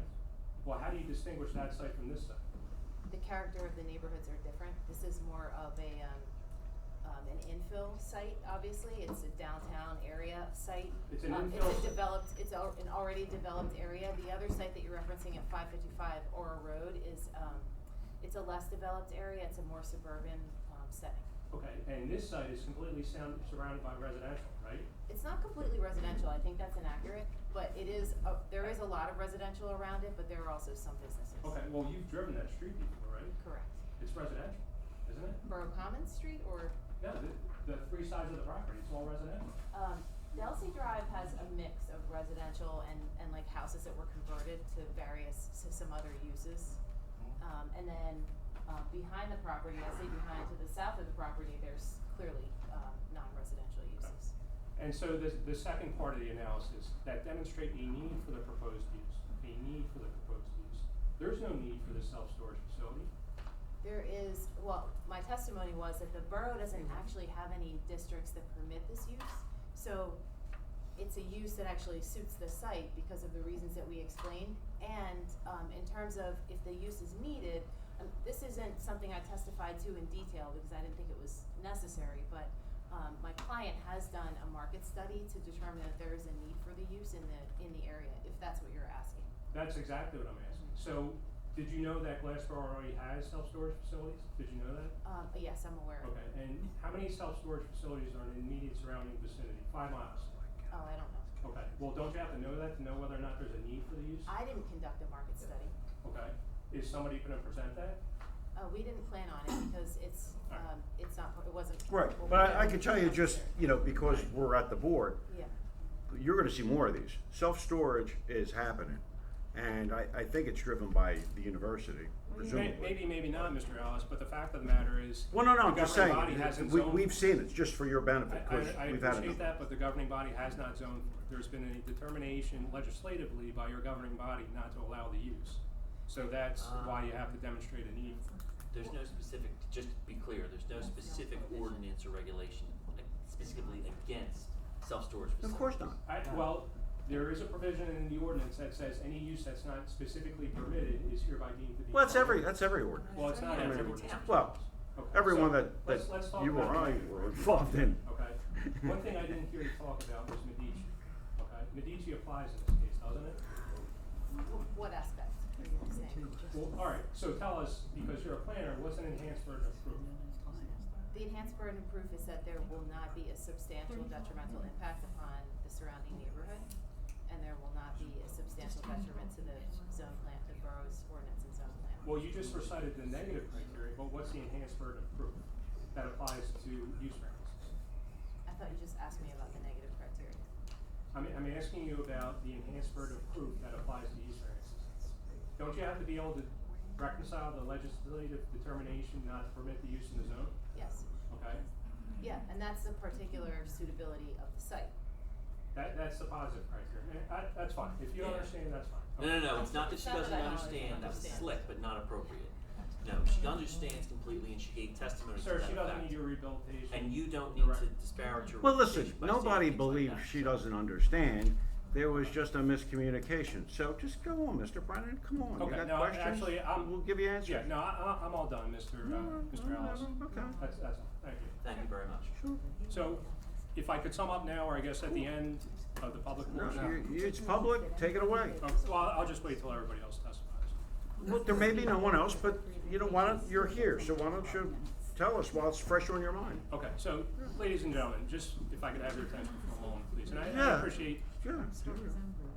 well, how do you distinguish that site from this site? The character of the neighborhoods are different. This is more of an infill site, obviously. It's a downtown area site. It's an It's infill a site. developed, an already developed area. The other site that you're referencing at 555 Aura Road is, it's a less developed area. It's a more suburban, setting. Okay, and this site is completely surrounded by residential, right? It's not completely residential. I think that's inaccurate, but it is, there is a lot of residential around it, but there are also some businesses. Okay, well, you've driven that street before, right? Correct. It's residential, isn't it? Borough Commons Street or? No, the three sides of the property, it's all residential. Delcy Drive has a mix of residential and like houses that were converted to some other uses. And then, behind the property, I say behind to the south of the property, there's clearly, non-residential uses. And so the second part of the analysis, that demonstrate a need for the proposed use, there's no need for the self-storage facility. There is, well, my testimony was that the borough doesn't actually have any districts that permit this use. So it's a use that actually suits the site because of the reasons that we explained. And in terms of if the use is needed, this isn't something I testified to in detail because I didn't think it was necessary, but my client has done a market study to determine that there is a need for the use in the area, if that's what you're asking. That's exactly what I'm asking. So, did you know that Glassboro already has self-storage facilities? Did you know that? Yes, I'm aware of it. Okay, and how many self-storage facilities are in the immediate surrounding vicinity? 5 miles? Oh, I don't know. Okay, well, don't you have to know that to know whether or not there's a need for the use? I didn't conduct a market study. Okay, is somebody gonna present that? We didn't plan on it because it wasn't. Right, but I can tell you just, because we're at the board, Yeah. you're gonna see more of these. Self-storage is happening, and I think it's driven by the university, presumably. Maybe not, Mr. Ellis, but the fact of the matter is. Well, no, the I'm just saying, governing body hasn't we've zoned. seen it, just for your benefit, because I we've had appreciate it. that, but the governing body has not zoned. There's been a determination legislatively by your governing body not to allow the use. So that's why you have to demonstrate a need. There's no specific, just to be clear, there's no specific ordinance or regulation specifically against self-storage facilities. Of course not. Well, there is a provision in the ordinance that says any use that's not specifically permitted is hereby deemed to be. Well, that's every ordinance. Well, it's not Yeah, every every ordinance. town. Well, Okay, everyone so that let's talk you or about I that. were involved in. Okay, one thing I didn't hear you talk about was Medici, okay? Medici applies in this case, doesn't it? What aspect are you saying? Well, alright, so tell us, because you're a planner, what's an enhanced burden of proof? The enhanced burden of proof is that there will not be a substantial detrimental impact upon the surrounding neighborhood, and there will not be a substantial detriment to the zone plan, the borough's ordinance and zone plan. Well, you just recited the negative criteria, but what's the enhanced burden of proof that applies to use variances? I thought you just asked me about the negative criteria. I'm asking you about the enhanced burden of proof that applies to use variances. Don't you have to be able to reconcile the legislative determination not to permit the use in the zone? Yes. Okay? Yeah, and that's the particular suitability of the site. That's the positive criteria. That's fine. If you don't Yeah. understand, that's fine. No, it's not that It's she not that doesn't I don't understand, that was understand. slick, but not appropriate. No, she understands completely and she gave testimony to Sir, that she doesn't effect. need your rehabilitation. And you don't need to Correct. disparage her Well, reputation listen, by saying nobody things like believes that. she doesn't understand. There was just a miscommunication. So just go on, Mr. Brennan, come on. Okay, You got no, questions? actually, We'll give you answers. Yeah, no, I'm all done, Mr. Ellis. Okay. That's all. Thank you. Thank you very much. So, if I could sum up now, or I guess at the end of the public No, portion. it's public, take it away. Well, I'll just wait till everybody else testifies. Well, there may be no one else, but, you're here, so why don't you tell us while it's fresh on your mind? Okay, so, ladies and gentlemen, just if I could have your attention for a moment, please. And I Yeah. appreciate,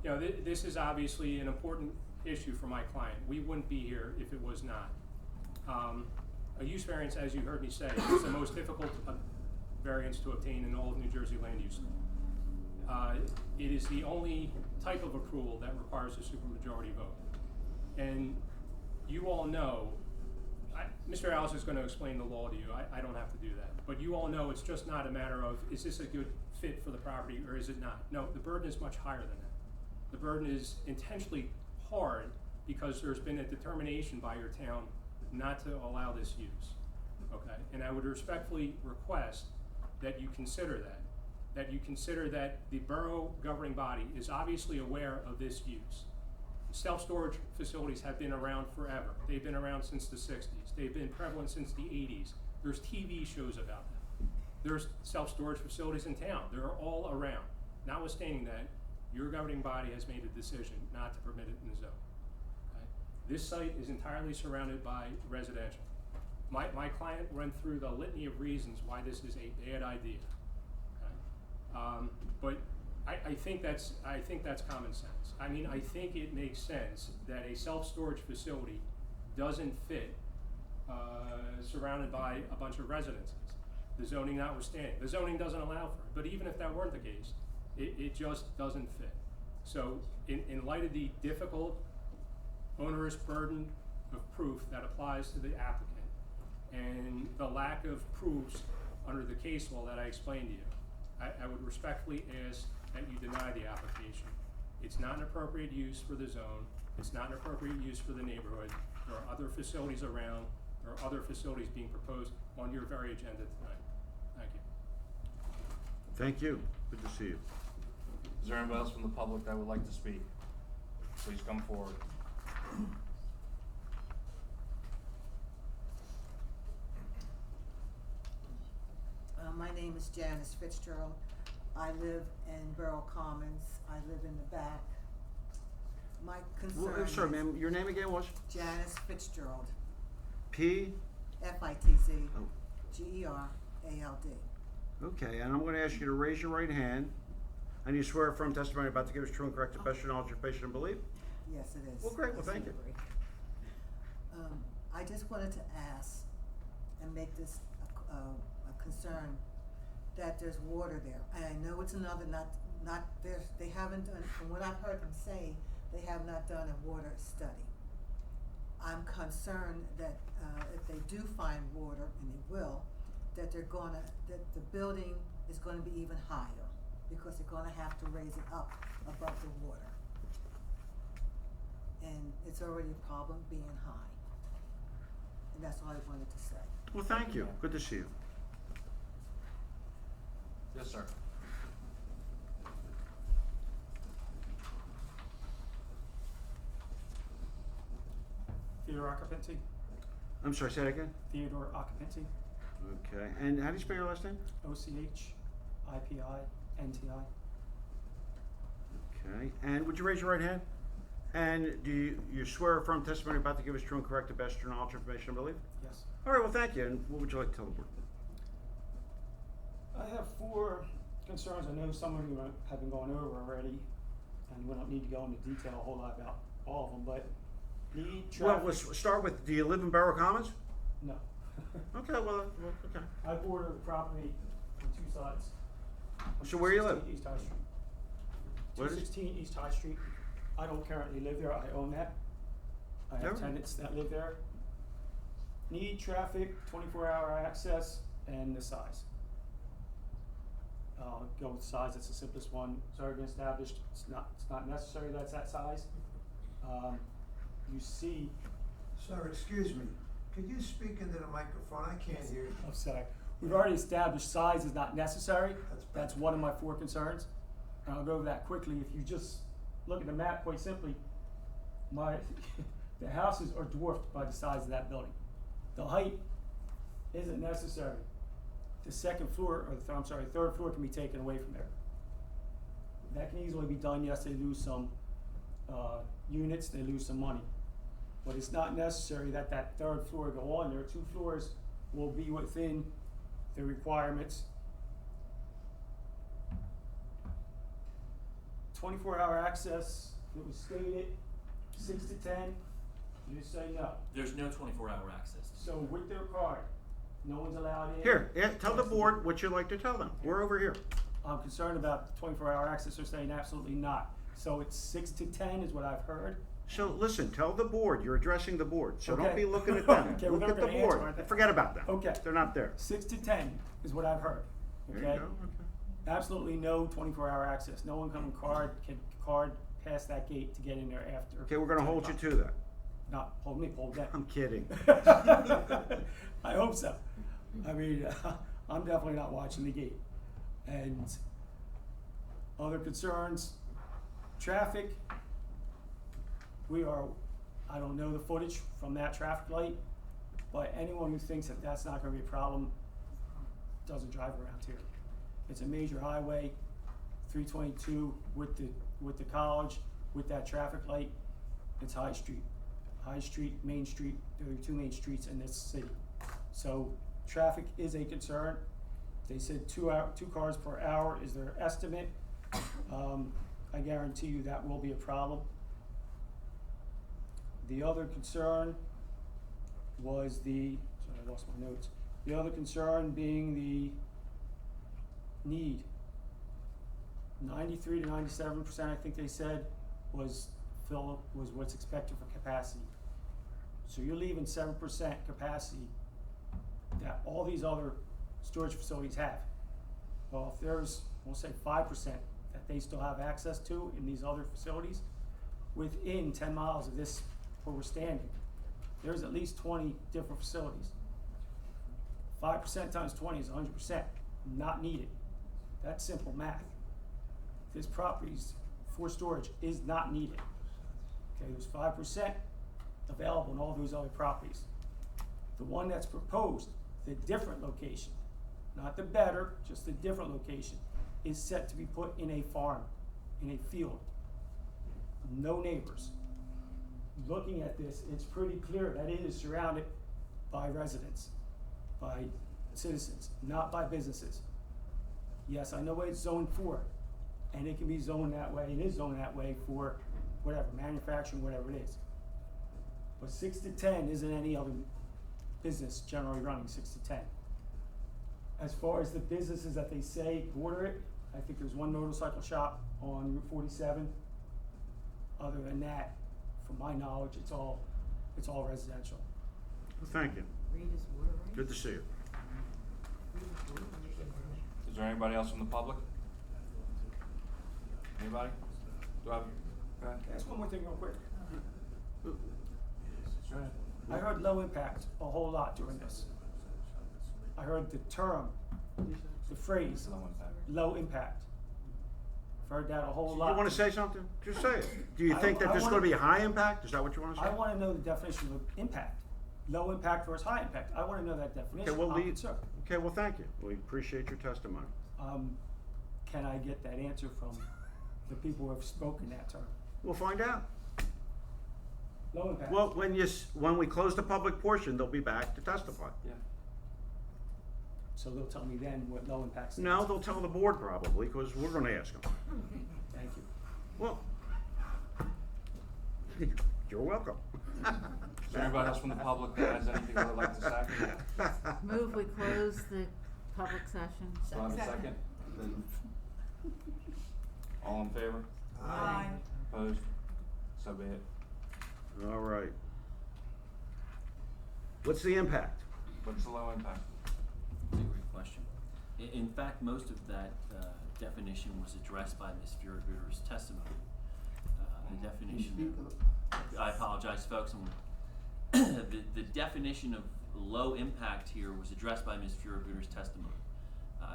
Yeah. this is obviously an important issue for my client. We wouldn't be here if it was not. A use variance, as you heard me say, is the most difficult variance to obtain in all of New Jersey land use law. It is the only type of approval that requires a supermajority vote. And you all know, Mr. Alice is going to explain the law to you. I don't have to do that. But you all know it's just not a matter of, is this a good fit for the property or is it not? No, the burden is much higher than that. The burden is intentionally hard because there's been a determination by your town not to allow this use, okay? And I would respectfully request that you consider that you consider that the borough governing body is obviously aware of this use. Self-storage facilities have been around forever. They've been around since the 60s. They've been prevalent since the 80s. There's TV shows about them. There's self-storage facilities in town. They're all around. Notwithstanding that, your governing body has made a decision not to permit it in the zone. Okay? This site is entirely surrounded by residential. My client went through the litany of reasons why this is a bad idea. Okay? But I think that's common sense. I mean, I think it makes sense that a self-storage facility doesn't fit surrounded by a bunch of residences. The zoning notwithstanding. The zoning doesn't allow for it, but even if that weren't the case, it just doesn't fit. So in light of the difficult, onerous burden of proof that applies to the applicant and the lack of proofs under the case law that I explained to you, I would respectfully ask that you deny the application. It's not an appropriate use for the zone. It's not an appropriate use for the neighborhood. There are other facilities around. There are other facilities being proposed on your very agenda tonight. Thank you. Thank you. Good to see you. Is there anybody else from the public that would like to speak? Please come forward. My name is Janice Fitzgerald. I live in Borough Commons. I live in the back. My concern Sorry, is ma'am, your name again was? Janice Fitzgerald. P? F-I-T-Z. Oh. G-E-R-A-L-D. Okay, and I'm gonna ask you to raise your right hand. And you swear affirm testimony about to give us true and correct the best of your knowledge, your faith, and belief? Yes, it is. Well, great, well, thank you. I just wanted to ask and make this a concern that there's water there. And I know it's another, not there, they haven't done, from what I've heard them say, they have not done a water study. I'm concerned that if they do find water, and they will, that the building is gonna be even higher, because they're gonna have to raise it up above the water. And it's already a problem being high. And that's all I wanted to say. Well, thank you. Good to see you. Yes, sir. Theodore Occupancy. I'm sorry, say that again? Theodore Occupancy. Okay, and how do you spell your last name? O-C-H-I-P-I-N-T-I. Okay, and would you raise your right hand? And do you swear or affirm testimony about to give us true and correct the best of your knowledge, information, and belief? Yes. All right, well, thank you. And what would you like to tell the board? I have 4 concerns. I know some of you have been going over already, and we don't need to go into detail a whole lot about all of them, but need Well, traffic. let's start with, do you live in Borough Commons? No. Okay, well, okay. I border the property on 2 sides. So where you live? 216 East High Street. What is it? 216 East High Street. I don't currently live there. I own that. I have Never. tenants that live there. Need traffic, 24-hour access, and the size. Go with size. It's the simplest one. It's already been established. It's not necessary that's that size. You see. Sir, excuse me, could you speak into the microphone? I can't hear you. I'm sorry. We've already established size is not necessary. That's That's one of my 4 concerns. And I'll go over that quickly. If you just look at the map, quite simply, the houses are dwarfed by the size of that building. The height isn't necessary. The third floor can be taken away from there. That can easily be done. Yes, they lose some units, they lose some money. But it's not necessary that that 3rd floor go on there. 2 floors will be within the requirements. 24-hour access, it was stated, 6 to 10, you say no. There's no 24-hour access. So with their card, no one's allowed in. Here, yeah, tell the board what you'd like to tell them. We're over here. I'm concerned about the 24-hour access, they're saying absolutely not. So it's 6 to 10 is what I've heard. So listen, tell the board, you're addressing the board, so don't Okay. be looking at them. Okay, well, Look they're at the gonna answer, board. aren't they? Forget about them. Okay. They're not there. 6 to 10 is what I've heard, There okay? you go. Okay. Absolutely no 24-hour access. No one can card past that gate to get in there after. Okay, we're gonna 10 hold you o'clock. to that. Not hold me, hold them. I'm kidding. I hope so. I mean, I'm definitely not watching the gate. And other concerns, traffic. I don't know the footage from that traffic light, but anyone who thinks that that's not gonna be a problem doesn't drive around here. It's a major highway, 322 with the college, with that traffic light. It's High Street. High Street, Main Street, there are 2 main streets in this city. So traffic is a concern. They said 2 cars per hour is their estimate. I guarantee you that will be a problem. The other concern was sorry, I lost my notes. The other concern being the need. 93 to 97%, I think they said, was what's expected for capacity. So you're leaving 7% capacity that all these other storage facilities have. Well, if there's, we'll say 5% that they still have access to in these other facilities, within 10 miles of this where we're standing, there's at least 20 different facilities. 5% times 20 is 100%, not needed. That's simple math. This property's for storage is not needed. Okay, there's 5% available in all those other properties. The one that's proposed, the different location, not the better, just the different location, is set to be put in a farm, in a field. No neighbors. Looking at this, it's pretty clear that it is surrounded by residents, by citizens, not by businesses. Yes, I know it's zone 4, and it can be zoned that way, it is zoned that way for whatever, manufacturing, whatever it is. But 6 to 10 isn't any other business generally running 6 to 10. As far as the businesses that they say border it, I think there's one motorcycle shop on Route 47. Other than that, from my knowledge, it's all residential. Well, thank you. Rita's water right? Good to see you. Is there anybody else from the public? Anybody? Do I have, go ahead. Can I ask one more thing real quick? Go ahead. I heard low impact a whole lot during this. I heard the term, the phrase, Low impact. low impact. I've heard that a whole You lot. wanna say something? Just say it. Do you think that I this is wanna- gonna be high impact? Is that what you wanna say? I wanna know the definition of impact. Low impact versus high impact. I wanna know that definition. Okay, well, I'm concerned. okay, well, thank you. We appreciate your testimony. Can I get that answer from the people who have spoken that term? We'll find out. Low impact. Well, when we close the public portion, they'll be back to testify. Yeah. So they'll tell me then what low impact stands No, for. they'll tell the board probably, because we're gonna ask them. Thank you. Well, you're welcome. Is there anybody else from the public that has anything they would like to say? Move we close the public session. Do I have a second? All in favor? Aye. Opposed? So be it. All right. What's the impact? What's the low impact? That's a great question. In fact, most of that definition was addressed by Ms. Furagutter's testimony. The definition, I apologize, folks, the definition of low impact here was addressed by Ms. Furagutter's testimony.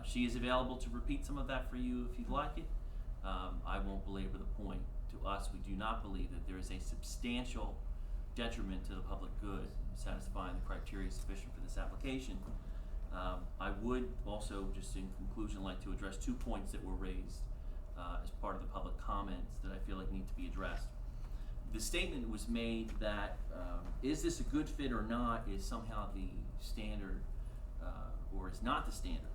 She is available to repeat some of that for you if you'd like it. I won't belabor the point. To us, we do not believe that there is a substantial detriment to the public good in satisfying the criteria sufficient for this application. I would also, just in conclusion, like to address 2 points that were raised as part of the public comments that I feel like need to be addressed. The statement was made that is this a good fit or not is somehow the standard or is not the standard.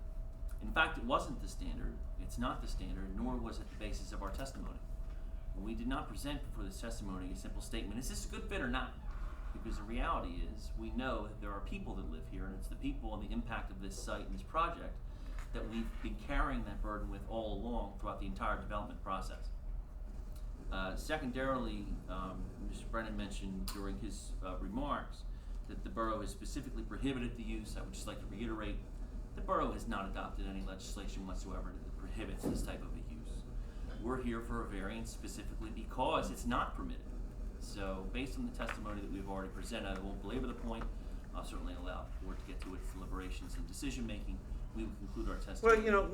In fact, it wasn't the standard, it's not the standard, nor was it the basis of our testimony. We did not present before this testimony a simple statement, is this a good fit or not? Because the reality is, we know that there are people that live here, and it's the people and the impact of this site and this project that we've been carrying that burden with all along throughout the entire development process. Secondarily, Mr. Brennan mentioned during his remarks that the borough has specifically prohibited the use. I would just like to reiterate, the borough has not adopted any legislation whatsoever that prohibits this type of a use. we're here for a variance specifically because it's not permitted. So based on the testimony that we've already presented, I won't belabor the point. I'll certainly allow the board to get to its deliberations and decision-making. We will conclude our testimony. Well, you know,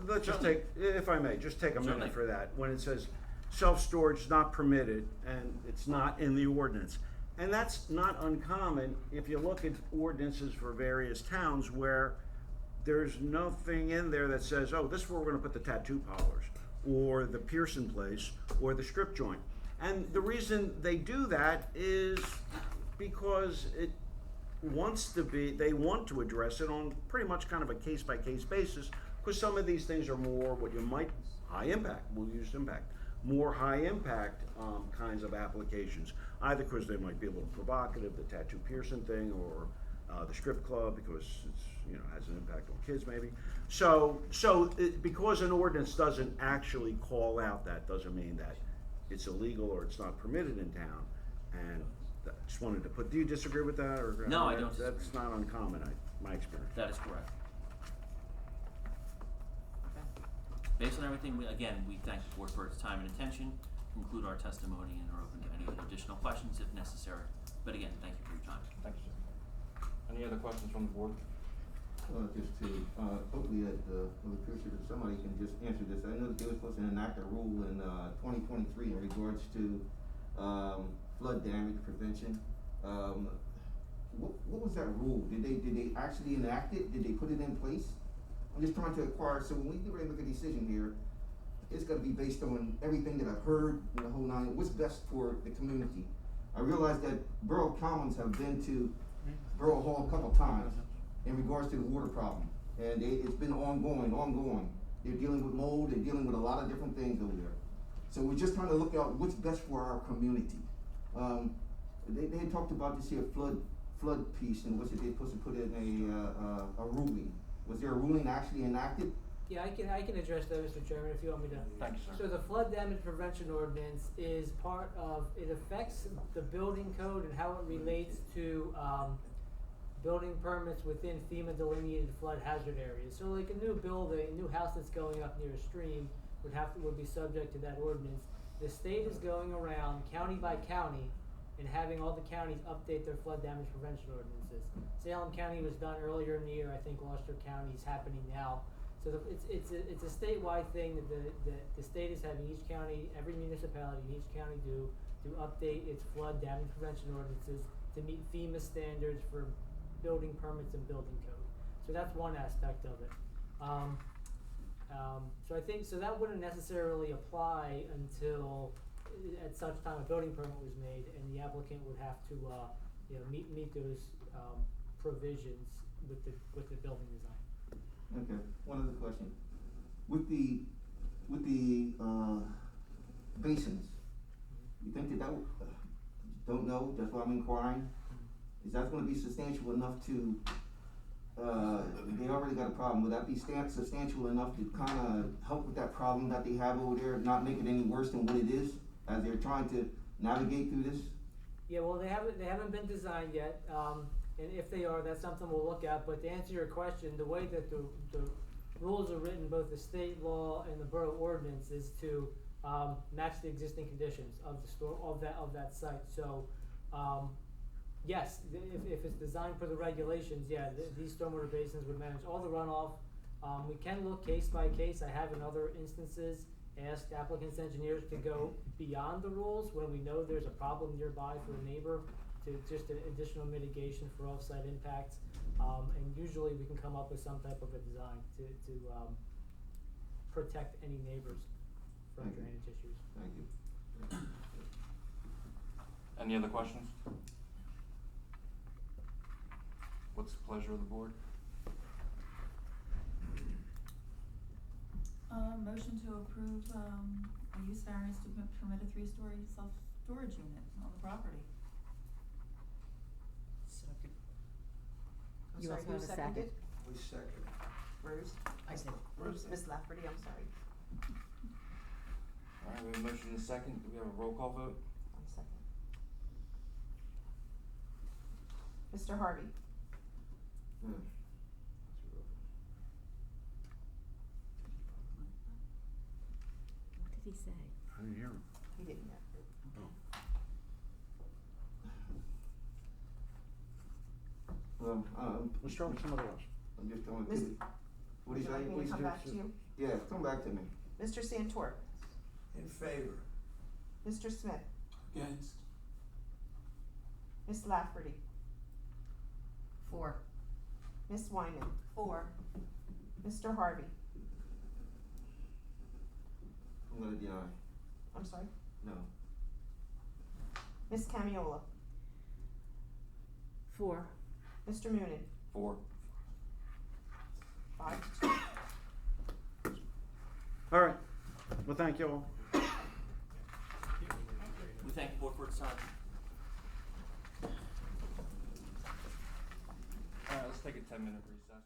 let's just take, if I may, just take a Certainly. minute for that. When it says self-storage is not permitted and it's not in the ordinance. And that's not uncommon if you look at ordinances for various towns where there's nothing in there that says, oh, this is where we're gonna put the tattoo parlors, or the Pearson place, or the strip joint. And the reason they do that is because it wants to be, they want to address it on pretty much kind of a case-by-case basis, because some of these things are more what you might, high impact, we'll use impact, more high impact kinds of applications, either because they might be a little provocative, the tattoo Pearson thing, or the strip club, because it's, you know, has an impact on kids maybe. So because an ordinance doesn't actually call out that, doesn't mean that it's illegal or it's not permitted in town. And I just wanted to put, do you disagree with that, or? No, I don't disagree. That's not uncommon, my experience. That is correct. Okay. Based on everything, we thank the board for its time and attention, conclude our testimony, and are open to any additional questions if necessary. But again, thank you for your time. Thank you, sir. Any other questions from the board? Just to, hopefully that, it appears that somebody can just answer this. I know that they were supposed to enact a rule in, 2023 in regards to, flood damage prevention. What was that rule? Did they actually enact it? Did they put it in place? I'm just trying to acquire, so when we get ready to make a decision here, it's gonna be based on everything that I've heard in the whole nine, what's best for the community. I realize that Borough Commons have been to Borough Hall a couple times in regards to the water problem, and it's been ongoing. They're dealing with mold, they're dealing with a lot of different things over there. So we're just trying to look out what's best for our community. They had talked about this here flood piece, and was it they supposed to put in a ruling? Was there a ruling actually enacted? Yeah, I can address that, Mr. Chairman, if you want me to. Thank you, sir. So the flood damage prevention ordinance is part of, it affects the building code and how it relates to, building permits within FEMA delineated flood hazard areas. So like a new building, a new house that's going up near a stream would be subject to that ordinance. The state is going around county by county and having all the counties update their flood damage prevention ordinances. Salem County was done earlier in the year. I think Gloucester County is happening now. So it's a statewide thing that the state is having each county, every municipality in each county do to update its flood damage prevention ordinances to meet FEMA standards for building permits and building code. So that's one aspect of it. So I think, so that wouldn't necessarily apply until at such time a building permit was made and the applicant would have to, meet those, provisions with the building design. Okay, one other question. With the basins, you think that don't know, that's why I'm inquiring? Is that gonna be substantial enough to, they already got a problem, would that be substantial enough to kinda help with that problem that they have over there, not make it any worse than what it is, as they're trying to navigate through this? Yeah, well, they haven't been designed yet, and if they are, that's something we'll look at, but to answer your question, the way that the rules are written, both the state law and the borough ordinance, is to, match the existing conditions of the of that site, so, yes, if it's designed per the regulations, yeah, these stormwater basins would manage all the runoff. We can look case by case. I have in other instances asked applicants' engineers to go beyond the rules when we know there's a problem nearby for a neighbor, to just additional mitigation for off-site impacts. And usually we can come up with some type of a design to protect any neighbors from drainage issues. Thank you. Any other questions? What's the pleasure of the board? Motion to approve, a use variance to permit a 3-story self-storage unit on the property. Second. I'm You sorry, also who have a second? seconded? We second. Bruce? I did. Ms. Lafferty, I'm sorry. All right, we have a motion and a second. Do we have a roll call vote? 1 second. Mr. Harvey? did he say? I didn't hear him. He didn't yet. Let's start with somebody else. I'm just trying to. Miss- What do you say? Would you like me Please to come do. back to you? Yeah, come back to me. Mr. Santor, In favor. Mr. Smith, Against. Miss Lafferty, 4. Miss Wyman, 4. Mr. Harvey, I'm gonna deny. I'm sorry, No. Miss Camiola, 4. Mr. Moonen, 4. 5 to 2. All right, well, thank you all. We thank the board for its time. Alright, let's take a 10-minute recess.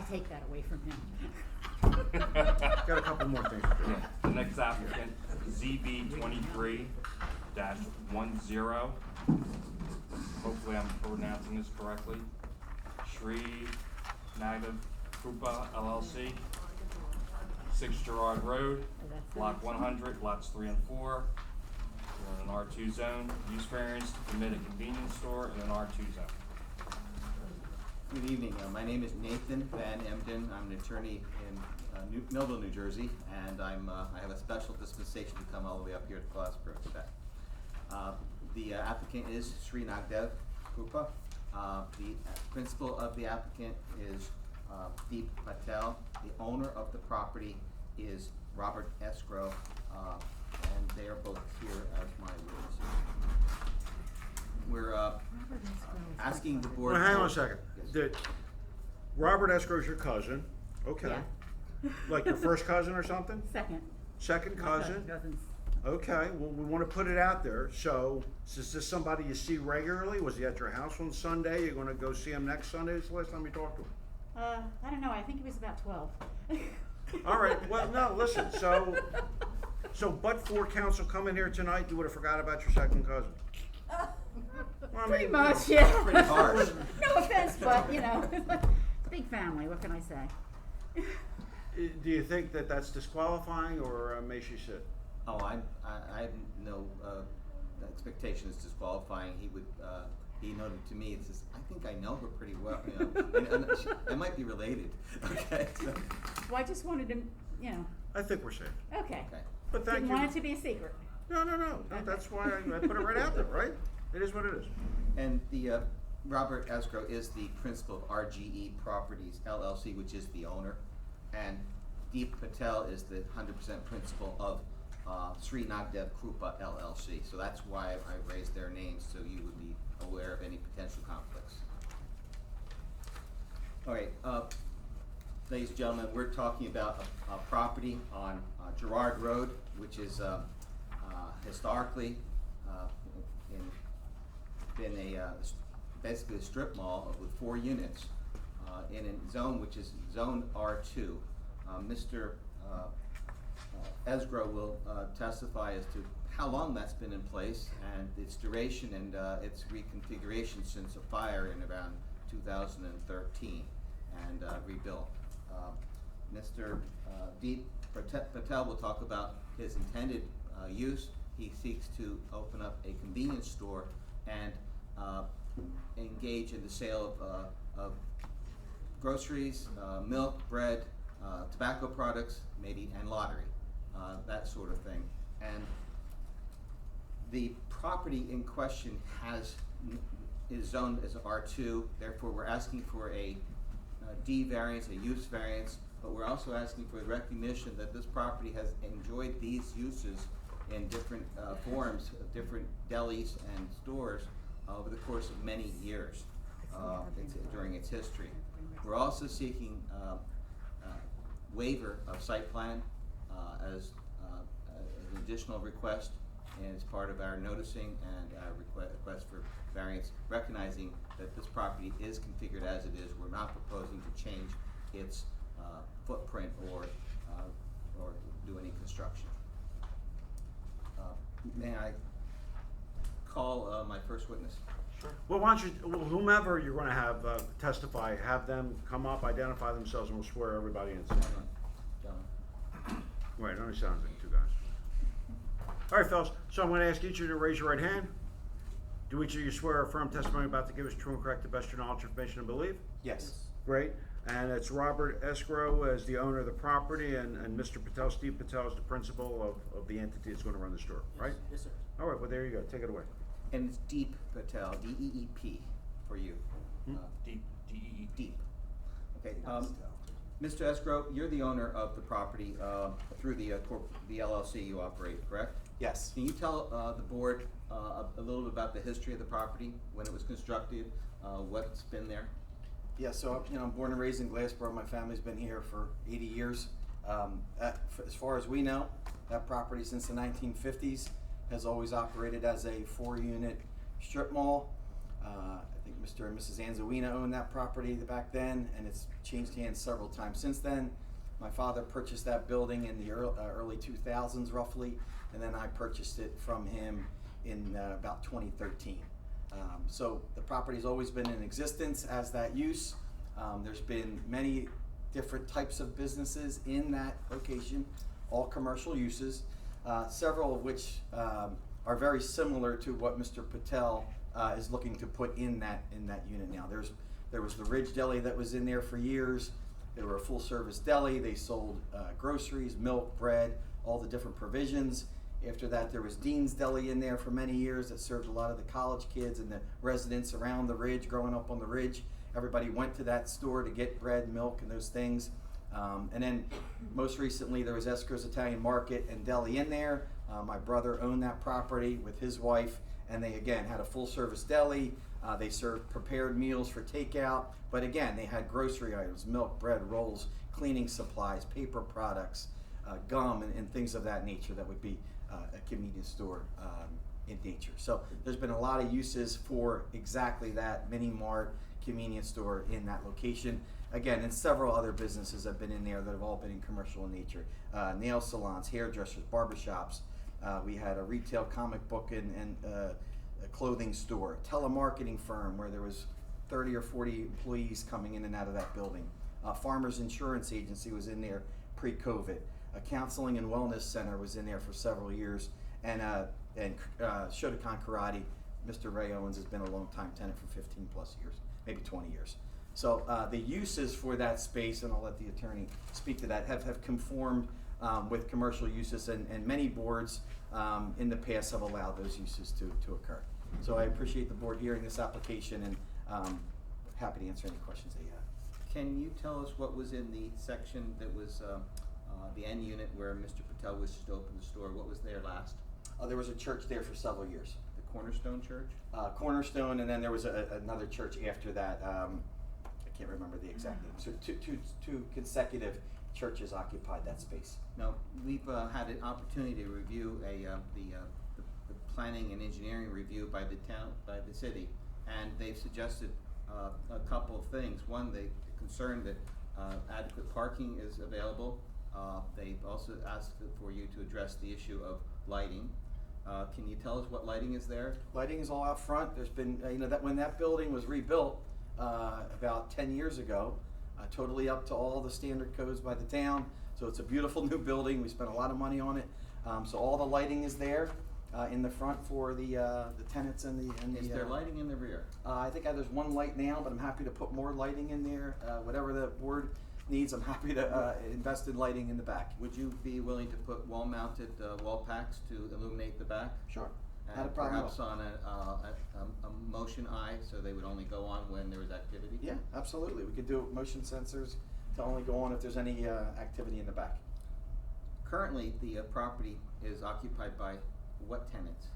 I take that away from him. Got a couple more things to do. The next applicant, ZB 23-10. Hopefully I'm pronouncing this correctly. Sri Nagav Krupa LLC, 6 Gerard Road, Block 100, lots 3 and 4. We're in an R2 zone. Use variance to permit a convenience store in an R2 zone. Good evening. My name is Nathan Van Emden. I'm an attorney in Millville, New Jersey, and I have a special dispensation to come all the way up here to Glassboro today. The applicant is Sri Nagdev Krupa. The principal of the applicant is Deep Patel. The owner of the property is Robert Escrow, and they are both here as my witnesses. We're asking the board. Well, hang on a second. Robert Escrow's your cousin, okay. Yeah. Like your first cousin or something? Second. Second cousin? Cousins. Okay, well, we wanna put it out there, so, is this somebody you see regularly? Was he at your house on Sunday? You're gonna go see him next Sunday? It's the last time you talked to him. I don't know, I think he was about 12. All right, well, no, listen, so but for council coming here tonight, you would've forgot about your second cousin? Well, I Pretty mean, much, yeah. Pretty harsh. No offense, but, you know, big family, what can I say? Do you think that that's disqualifying, or may she sit? Oh, I have no expectation it's disqualifying. He noted to me, it says, I think I know her pretty well, you know, and I might be related, okay? So, Well, I just wanted to, you know, I think we're safe. okay. okay. But thank Didn't you. want it to be a secret. No, that's why I put it right out there, right? It is what it is. And the Robert Escrow is the principal of RGE Properties LLC, which is the owner, and Deep Patel is the 100% principal of Sri Nagdev Krupa LLC. So that's why I raised their names, so you would be aware of any potential conflicts. All right, ladies and gentlemen, we're talking about a property on Gerard Road, which is historically been basically a strip mall with 4 units in a zone which is Zone R2. Mr. Esgro will testify as to how long that's been in place and its duration and its reconfiguration since a fire in around 2013 and rebuilt. Mr. Deep Patel will talk about his intended use. He seeks to open up a convenience store and engage in the sale of groceries, milk, bread, tobacco products, maybe, and lottery, that sort of thing. And the property in question is zoned as R2, therefore we're asking for a D variance, a use variance, but we're also asking for the recognition that this property has enjoyed these uses in different forms of different delis and stores over the course of many years during its history. We're also seeking waiver of site plan as an additional request, and as part of our noticing and our request for variance, recognizing that this property is configured as it is. We're not proposing to change its footprint or do any construction. May I call my first witness? Sure. Well, why don't you, whomever you're gonna have testify, have them come up, identify themselves, and we'll swear everybody in. Gentlemen. Right, it only sounds like 2 guys. All right, fellas, so I'm gonna ask each of you to raise your right hand. Do each of you swear or affirm testimony about to give us true and correct, the best of your knowledge, information, and belief? Yes. Great. And it's Robert Escrow as the owner of the property, and Mr. Patel, Steve Patel, is the principal of the entity that's gonna run the store, right? Yes, sir. All right, well, there you go. Take it away. And it's Deep Patel, D-E-E-P for you. Deep, D-E-E. Deep. Okay, Mr. Escrow, you're the owner of the property through the LLC you operate, correct? Yes. Can you tell the board a little bit about the history of the property, when it was constructed, what's been there? Yeah, so I'm born and raised in Glassboro. My family's been here for 80 years. As far as we know, that property since the 1950s has always operated as a 4-unit strip mall. I think Mr. and Mrs. Anzawina owned that property back then, and it's changed hands several times since then. My father purchased that building in the early 2000s roughly, and then I purchased it from him in about 2013. So the property's always been in existence as that use. There's been many different types of businesses in that location, all commercial uses, several of which are very similar to what Mr. Patel is looking to put in that unit now. There was the Ridge Deli that was in there for years. They were a full-service deli. They sold groceries, milk, bread, all the different provisions. After that, there was Dean's Deli in there for many years that served a lot of the college kids and the residents around the Ridge, growing up on the Ridge. Everybody went to that store to get bread, milk, and those things. And then most recently, there was Esker's Italian Market and Deli in there. My brother owned that property with his wife, and they, again, had a full-service deli. They served prepared meals for takeout, but again, they had grocery items, milk, bread, rolls, cleaning supplies, paper products, gum, and things of that nature that would be a convenience store in nature. So there's been a lot of uses for exactly that mini mart convenience store in that location. Again, and several other businesses have been in there that have all been in commercial in nature. Nail salons, hairdressers, barbershops. We had a retail comic book and a clothing store, a telemarketing firm where there was 30 or 40 employees coming in and out of that building. Farmers Insurance Agency was in there pre-COVID. A counseling and wellness center was in there for several years. And Shotokan Karate, Mr. Ray Owens has been a long-time tenant for 15 plus years, maybe 20 years. So the uses for that space, and I'll let the attorney speak to that, have conformed with commercial uses, and many boards in the past have allowed those uses to occur. So I appreciate the board hearing this application, and happy to answer any questions that you have. Can you tell us what was in the section that was the end unit where Mr. Patel wishes to open the store? What was there last? There was a church there for several years. The Cornerstone Church? Cornerstone, and then there was another church after that. I can't remember the exact name. So two consecutive churches occupied that space. Now, we've had an opportunity to review the planning and engineering review by the city, and they've suggested a couple of things. One, they're concerned that adequate parking is available. They've also asked for you to address the issue of lighting. Can you tell us what lighting is there? Lighting is all out front. There's been, that when that building was rebuilt about 10 years ago, totally up to all the standard codes by the town. So it's a beautiful new building. We spent a lot of money on it. So all the lighting is there in the front for the tenants and the. Is there lighting in the rear? I think there's one light now, but I'm happy to put more lighting in there. Whatever the board needs, I'm happy to invest in lighting in the back. Would you be willing to put wall-mounted wall packs to illuminate the back? Sure. And Not a problem at perhaps all. on a motion eye, so they would only go on when there was activity? Yeah, absolutely. We could do motion sensors to only go on if there's any activity in the back. Currently, the property is occupied by what tenants?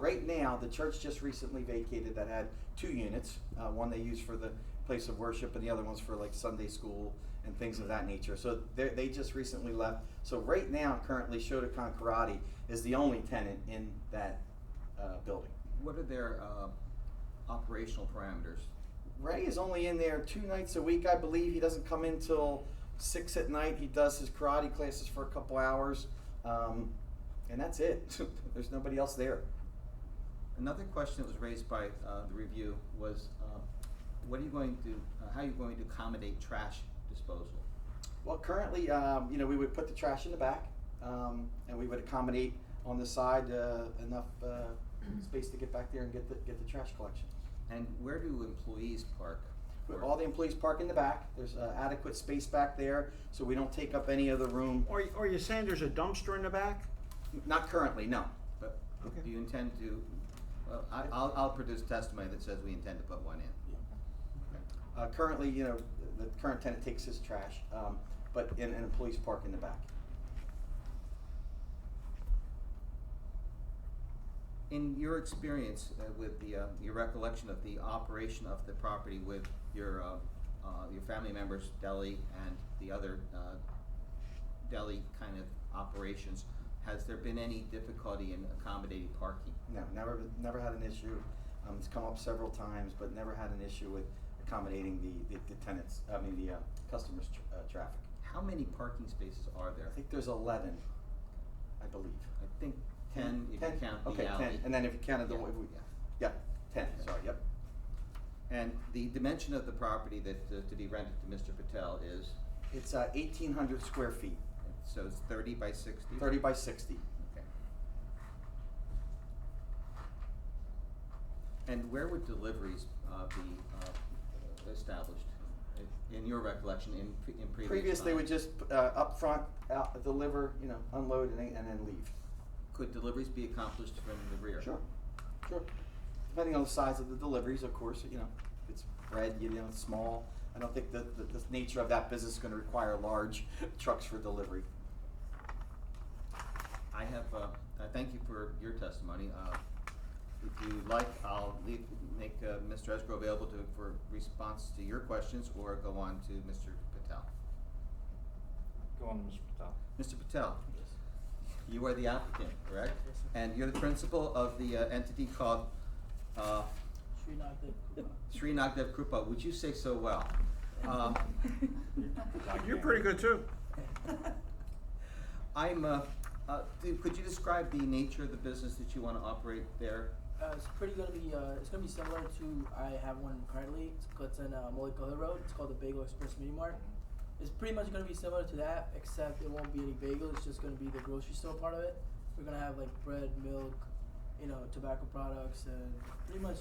Right now, the church just recently vacated that had 2 units. One they use for the place of worship, and the other one's for like Sunday school and things of that nature. So they just recently left. So right now, currently, Shotokan Karate is the only tenant in that building. What are their operational parameters? Ray is only in there 2 nights a week, I believe. He doesn't come in till 6 at night. He does his karate classes for a couple hours, and that's it. There's nobody else there. Another question that was raised by the review was, what are you going to, how are you going to accommodate trash disposal? Well, currently, we would put the trash in the back, and we would accommodate on the side enough space to get back there and get the trash collection. And where do employees park? All the employees park in the back. There's adequate space back there, so we don't take up any of the room. Are you saying there's a dumpster in the back? Not currently, no. But Okay. do you intend to? Well, I'll produce testimony that says we intend to put one in. Currently, the current tenant takes his trash, but an employees park in the back. In your experience with your recollection of the operation of the property with your family members' deli and the other deli kind of operations, has there been any difficulty in accommodating parking? No, never had an issue. It's come up several times, but never had an issue with accommodating the tenants, the customers' traffic. How many parking spaces are there? I think there's 11, I believe. I think 10 if you count the Okay, alley. 10, and then if you counted the, Yeah. yeah, 10, sorry, yep. And the dimension of the property that, to be rented to Mr. Patel is, It's 1,800 square feet, so it's 30 by 60? 30 by 60. Okay. And where would deliveries be established, in your recollection, in previous Previous, they would times? just up front, deliver, unload and then leave. Could deliveries be accomplished from the rear? Sure. Depending on the size of the deliveries, of course, if it's bread, it's small. I don't think the nature of that business is gonna require large trucks for delivery. I have, thank you for your testimony. If you like, I'll make Mr. Escrow available for response to your questions, or go on to Mr. Patel. Go on, Mr. Patel. Mr. Patel, you are the applicant, correct? And you're the principal of the entity called Sri Nagdev Krupa. Would you say so well? You're pretty good too. Could you describe the nature of the business that you want to operate there? It's pretty gonna be. It's gonna be similar to. I have one currently. It's in Mollico Hill Road. It's called the Bagel Express Mini Mart. It's pretty much gonna be similar to that, except it won't be any bagels. It's just gonna be the grocery store part of it. We're gonna have like bread, milk, tobacco products, and pretty much.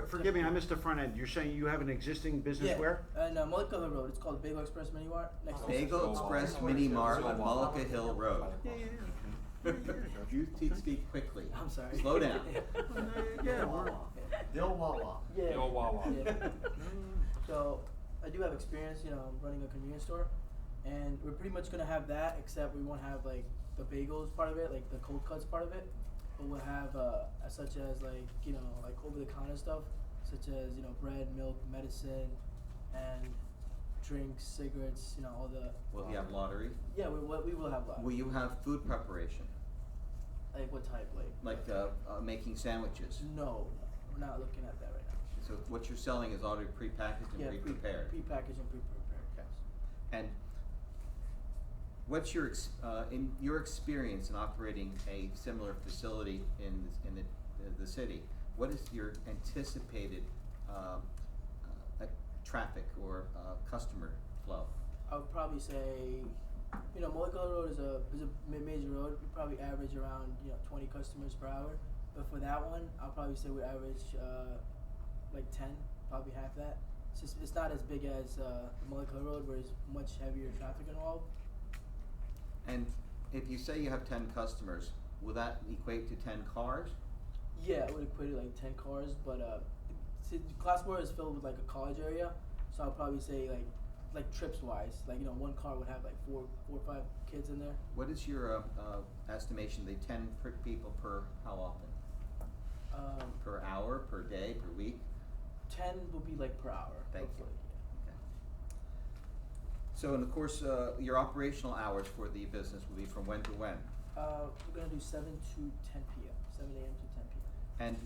Forgive me, I missed the front end. You're saying you have an existing business where? And Mollico Hill Road. It's called Bagel Express Mini Mart. Next to Bagel Express Mini Mart on Mullica Hill Road. You speak quickly. I'm sorry. Slow down. Yeah, we're. Dill Wawa. Yeah. Yo, Wawa. Yeah. So I do have experience, running a convenience store, and we're pretty much gonna have that, except we won't have like the bagels part of it, like the cold cuts part of it, but we'll have such as like over the counter stuff, such as bread, milk, medicine, and drinks, cigarettes, all the. Will you have lottery? Yeah, we will have lottery. Will you have food preparation? Like what type, Like making sandwiches? No, we're not looking at that right now. So what you're selling is already prepackaged and pre-prepared? Prepackaged and pre-prepared. Yes. And what's your in your experience in operating a similar facility in the city? What is your anticipated traffic or customer flow? I would probably say, Mollico Road is a major road. We probably average around 20 customers per hour. But for that one, I'll probably say we average like 10, probably half that. It's not as big as the Mollico Road, where there's much heavier traffic involved. And if you say you have 10 customers, will that equate to 10 cars? Yeah, it would equate to like 10 cars, but Class 4 is filled with like a college area, so I'll probably say like trips wise, one car would have like four or five kids in there. What is your estimation, the 10 people per how often? Per hour, per day, per week? 10 would be like per hour. Thank you. hopefully. Okay. So, and of course, your operational hours for the business will be from when to when? We're gonna do 7 to 10 p.m. 7 a.m. to 10 p.m. And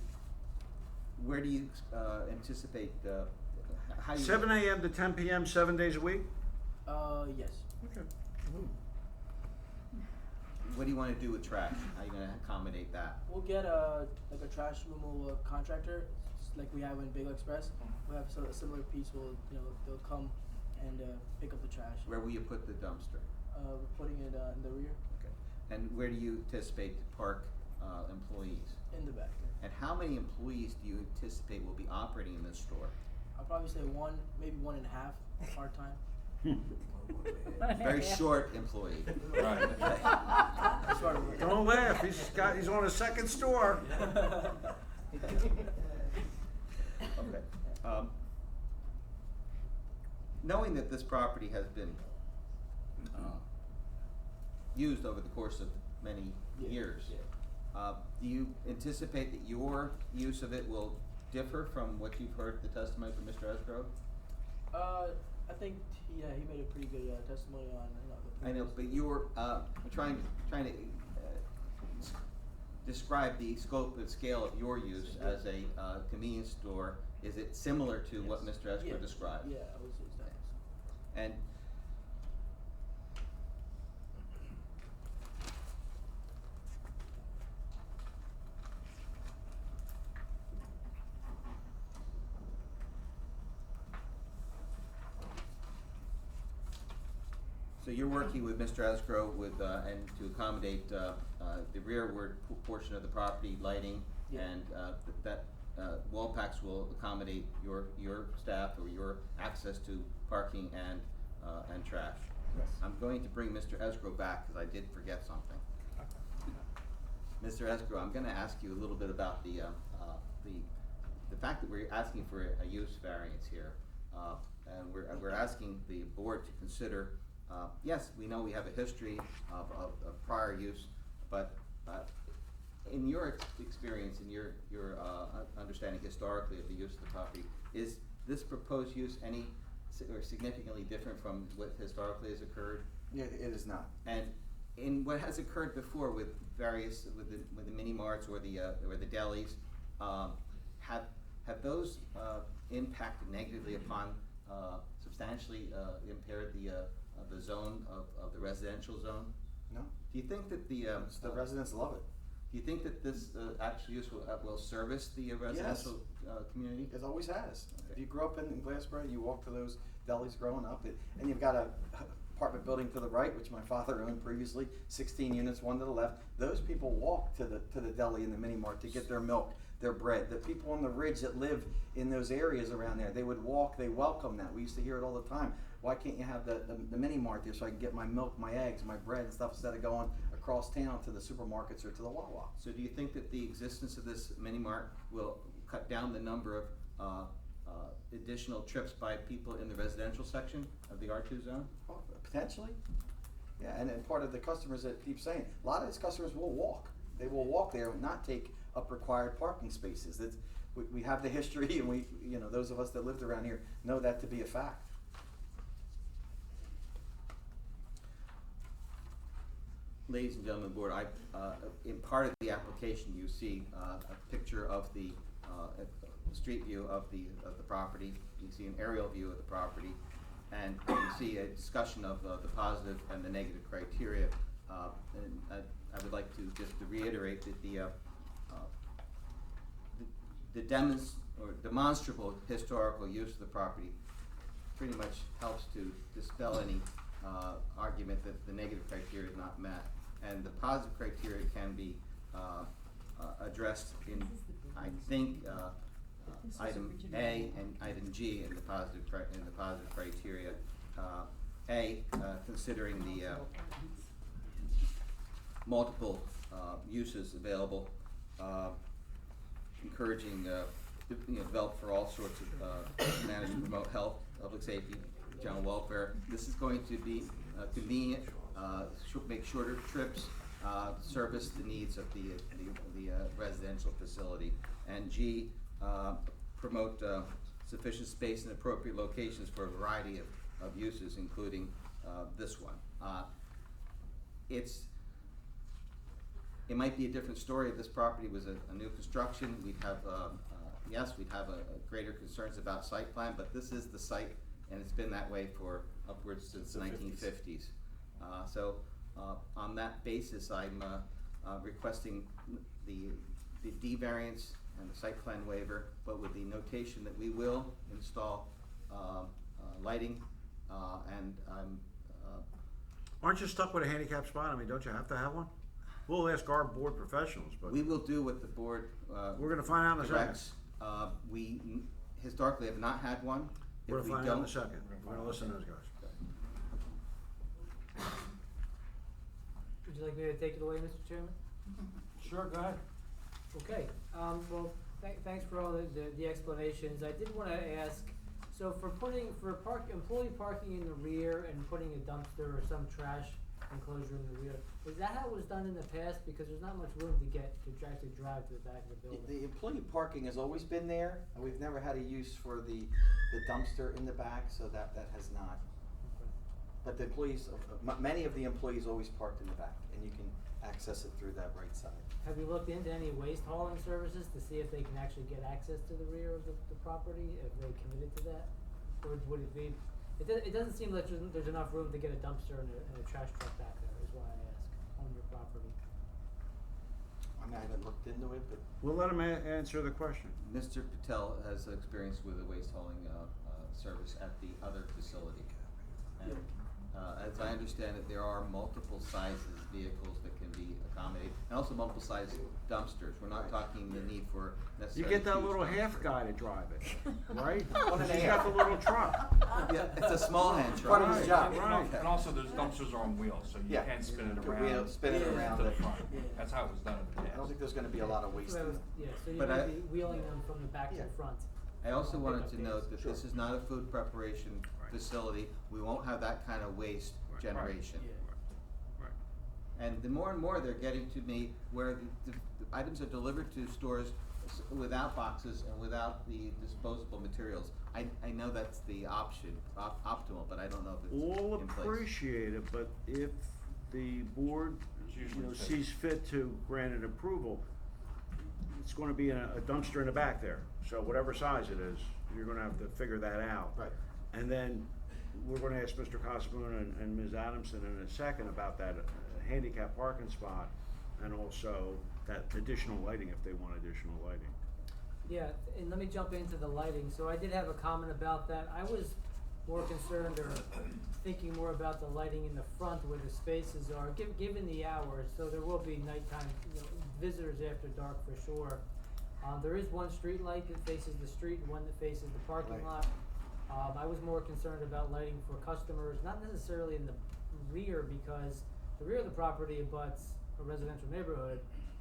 where do you anticipate how you 7 a.m. to 10 p.m. 7 days a week? Yes. Okay. Mm-hmm. What do you want to do with trash? How are you going to accommodate that? We'll get a trash removal contractor, like we have in Bagel Express. We'll have a similar piece. They'll come and pick up the trash. Where will you put the dumpster? We're putting it in the rear. Okay. And where do you anticipate to park employees? In the back. And how many employees do you anticipate will be operating in this store? I'll probably say one, maybe 1.5 part time. Very short employee. Right. Don't laugh. He's on a second store. Okay. Knowing that this property has been used over the course of many years, do you anticipate that your use of it will differ from what you've heard the testimony from Mr. Esgrove? I think he made a pretty good testimony on the I know, but you're trying to describe the scope and scale of your use as a convenience store. Is it similar to what Mr. Esco described? Yeah, I would say that. And so you're working with Mr. Escrow with, and to accommodate, the rearward portion of the property, lighting, Yeah. and, that, wall packs will accommodate your staff or your access to parking and trash. Yes. I'm going to bring Mr. Escrow back, cause I did forget something. Mr. Escrow, I'm gonna ask you a little bit about the fact that we're asking for a use variance here. And we're asking the board to consider, yes, we know we have a history of prior use, but in your experience, in your understanding historically of the use of the property, is this proposed use any or significantly different from what historically has occurred? Yeah, it is not. And in what has occurred before with various, with the mini marts or the delis, have those impacted negatively upon, substantially impaired the zone of the residential zone? No. Do you think that the residents love it. Do you think that this actual use will service the residential community? It always has. Okay. If you grew up in Glassboro, you walk to those delis growing up, and you've got a apartment building to the right, which my father owned previously, 16 units, one to the left. Those people walk to the deli and the mini mart to get their milk, their bread. The people on the ridge that live in those areas around there, they would walk, they welcome that. We used to hear it all the time. Why can't you have the mini mart there so I can get my milk, my eggs, my bread and stuff instead of going across town to the supermarkets or to the Wawa? So do you think that the existence of this mini mart will cut down the number of additional trips by people in the residential section of the R2 zone? Oh, potentially. Yeah, and part of the customers that keep saying, a lot of these customers will walk. They will walk there and not take up required parking spaces. We have the history, and those of us that lived around here know that to be a fact. Ladies and gentlemen of the board, in part of the application, you see a picture of the street view of the property. You see an aerial view of the property, and you see a discussion of the positive and the negative criteria. And I would like to just reiterate that the demonstrable historical use of the property pretty much helps to dispel any argument that the negative criteria is not met. And the positive criteria can be addressed in, I think, item A and item G in the positive criteria. A, considering the multiple uses available, encouraging develop for all sorts of manage and promote health, public safety, general welfare. This is going to be convenient, make shorter trips, service the needs of the residential facility. And G, promote sufficient space and appropriate locations for a variety of uses, including this one. It might be a different story if this property was a new construction. We'd have, yes, we'd have a greater concerns about site plan, but this is the site, and it's been that way for upwards since the 1950s. So on that basis, I'm requesting the D variance and the site plan waiver, but with the notation that we will install lighting, and I'm Aren't you stuck with a handicap spot? I mean, don't you have to have one? We'll ask our board professionals, but we will do what the board we're gonna find out in a second. directs. We historically have not had one. We're If we gonna find out in a don't- second. We're gonna listen to those guys. Would you like me to take it away, Mr. Chairman? Sure, go ahead. Okay, well, thanks for all the explanations. I did wanna ask, so for employee parking in the rear and putting a dumpster or some trash enclosure in the rear, is that how it was done in the past? Because there's not much room to actually drive to the back of the building. The employee parking has always been there, and we've never had a use for the dumpster in the back, so that has not. But the employees, many of the employees always parked in the back, and you can access it through that right side. Have you looked into any waste hauling services to see if they can actually get access to the rear of the property, if they committed to that? Or would it be, it doesn't seem like there's enough room to get a dumpster and a trash truck back there, is why I ask, on your property. I mean, I haven't looked into it, but. We'll let him answer the question. Mr. Patel has experience with a waste hauling service at the other facility. And as I understand it, there are multiple sizes vehicles that can be accommodated, and also multiple size dumpsters. We're not talking the need for You necessarily get that huge little dumpsters. half guy to drive it, right? One and a He's half. got the little truck. Yeah, it's a small hand truck. Part of his job. Right. And also those dumpsters are on wheels, so you Yeah. can spin it You can around. spin it around To the it. front. Yeah. That's how it was done in the past. I don't think there's gonna be a lot of waste. So that in was, it. yeah, so you But might I- be wheeling them from the back to Yeah. the front. I also on wanted pickup to note days. that this is not a food preparation Right. facility. We won't have that kind of waste Right. generation. Yeah. Right. And the more and more they're getting to me where the items are delivered to stores without boxes and without the disposable materials. I know that's the option, optimal, but I don't know if it's All in place. appreciate it, but if the board, It's usually safe. sees fit to grant an approval, it's gonna be a dumpster in the back there. So whatever size it is, you're gonna have to figure that out. Right. And then we're gonna ask Mr. Cosmoon and Ms. Adamson in a second about that handicap parking spot and also that additional lighting if they want additional lighting. Yeah, and let me jump into the lighting. So I did have a comment about that. I was more concerned or thinking more about the lighting in the front where the spaces are, given the hours. So there will be nighttime, visitors after dark for sure. There is one street light that faces the street and one that faces the parking Right. lot. I was more concerned about lighting for customers, not necessarily in the rear, because the rear of the property abuts a residential neighborhood,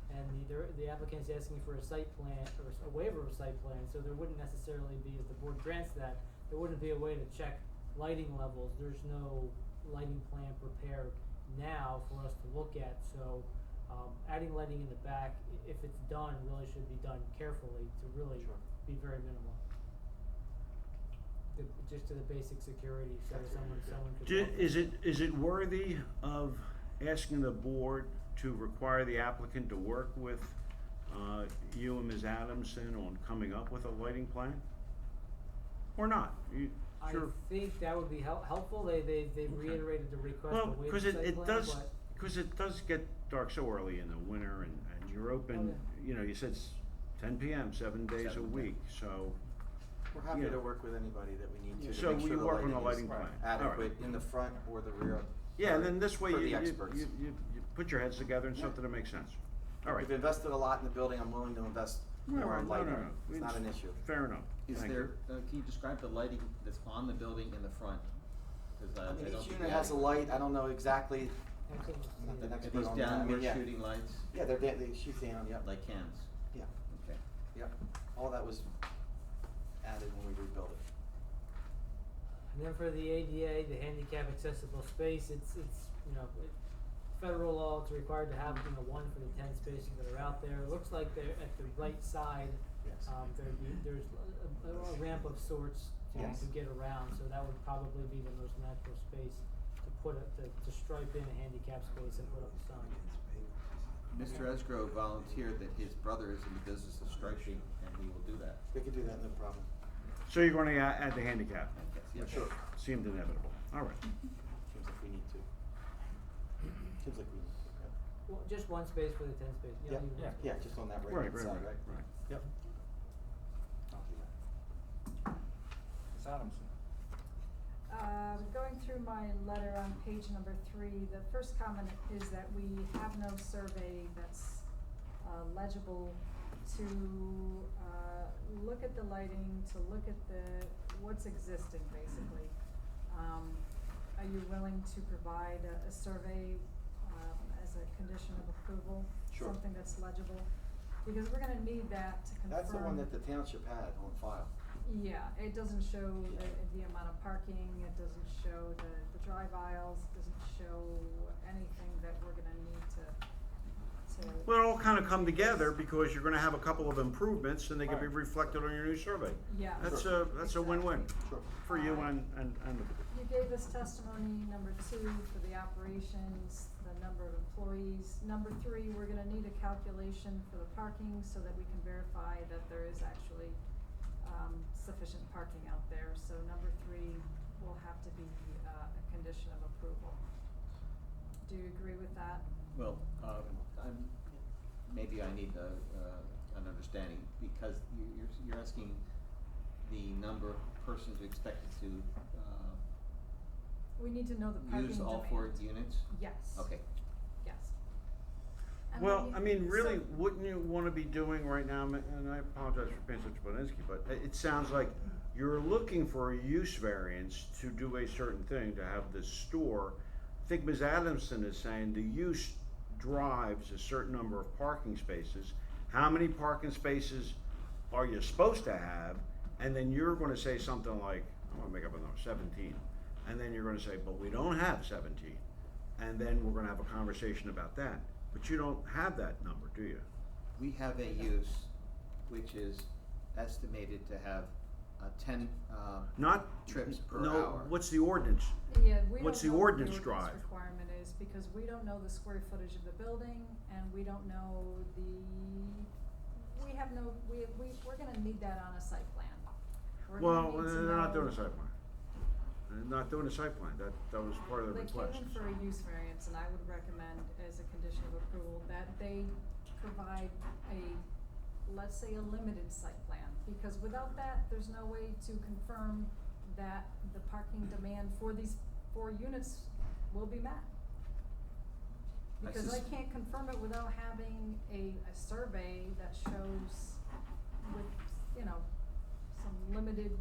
and the applicant's asking for a site plan, or a waiver of site plan, so there wouldn't necessarily be, if the board grants that, there wouldn't be a way to check lighting levels. There's no lighting plan prepared now for us to look at, so, adding lighting in the back, if it's done, really should be done carefully to really Sure. be very minimal. Just to the basic security, so someone could. walk in. Is it worthy of asking the board to require the applicant to work with you and Ms. Adamson on coming up with a lighting plan? Or not? I Sure. think that would be helpful. They've reiterated the request Well, to waive cause the site it plan, does, but cause it does get dark so early in the winter and you're open, you know, you said 10 PM, 7 days a 7 week, so. We're happy Yeah. to work with anybody that we need to So make we sure the work on the lighting lighting is plan. All right. adequate in the front or the rear. Yeah, and then this way for you, the you, experts. you put your heads together and something that makes sense. All right. We've invested a lot in the building, I'm willing to invest No, more on no, lighting. no. It's not an issue. Fair enough. Is Thank there, you. can you describe the lighting that's on the building in the front? 'Cause I mean, I don't each think unit we has a have- light, I don't know exactly, I couldn't see I'm not it. the Are expert these on that, I mean, downward yeah. shooting lights? Yeah, they shoot down, yep, Like cans? yeah, Okay. yep. All that was added when we rebuilt it. And then for the ADA, the handicap accessible space, it's, federal law, it's required to have, one for the 10 spaces that are out there. It looks like they're at the right side. Yes. There's a ramp of sorts Yes. to get around, so that would probably be the most natural space to stripe in a handicap space and put up a sign. Mr. Esgrove volunteered that his brother is in the business of striping, and he will do that. We could do that, no problem. So you're gonna add the handicap? Yeah. Sure. Seemed inevitable. All right. Seems like we need to. Seems like we need to, yep. Well, just one space for the 10 space, you Yep, don't need one space. yeah, just on that right Right, hand right, side, right, right? right. Yep. I'll do that. Ms. Adamson? Going through my letter on page number 3, the first comment is that we have no survey that's legible to look at the lighting, to look at what's existing basically. Are you willing to provide a survey as a condition of approval? Sure. Something that's legible? Because we're gonna need that to confirm. That's the one that the township had on file. Yeah, it doesn't show the amount of parking, it doesn't show the drive aisles, it doesn't show anything that we're gonna need to to. Well, it'll all kind of come together because you're gonna have a couple of improvements and they can be Right. reflected on your new survey. Yeah. That's a win-win for you and the You gave us testimony number 2 for the operations, the number of employees. Number 3, we're gonna need a calculation for the parking so that we can verify that there is actually, sufficient parking out there. So number 3 will have to be, a condition of approval. Do you agree with that? Well, maybe I need an understanding, because you're asking the number of persons expected to We need to know the parking use demand. all 4 units? Yes. Okay. Yes. And Well, then I mean, really, so- wouldn't you wanna be doing right now, and I apologize for being such a Boninski, but it sounds like you're looking for a use variance to do a certain thing, to have this store. I think Ms. Adamson is saying the use drives a certain number of parking spaces. How many parking spaces are you supposed to have? And then you're gonna say something like, I'm gonna make up a number, 17. And then you're gonna say, but we don't have 17. And then we're gonna have a conversation about that. But you don't have that number, do you? We have a use which is estimated to have 10 Not trips per no, hour. what's the ordinance? Yeah, we What's don't the know what the ordinance drive? requirement is, because we don't know the square footage of the building, and we don't know we're gonna need that on a site plan. We're Well, gonna need to they're not know- doing a site plan. They're not doing a site plan. That was part of the They request. came in for a use variance, and I would recommend as a condition of approval that they provide let's say a limited site plan, because without that, there's no way to confirm that the parking demand for these 4 units will be met. Because I can't confirm it without having a survey that shows with, some limited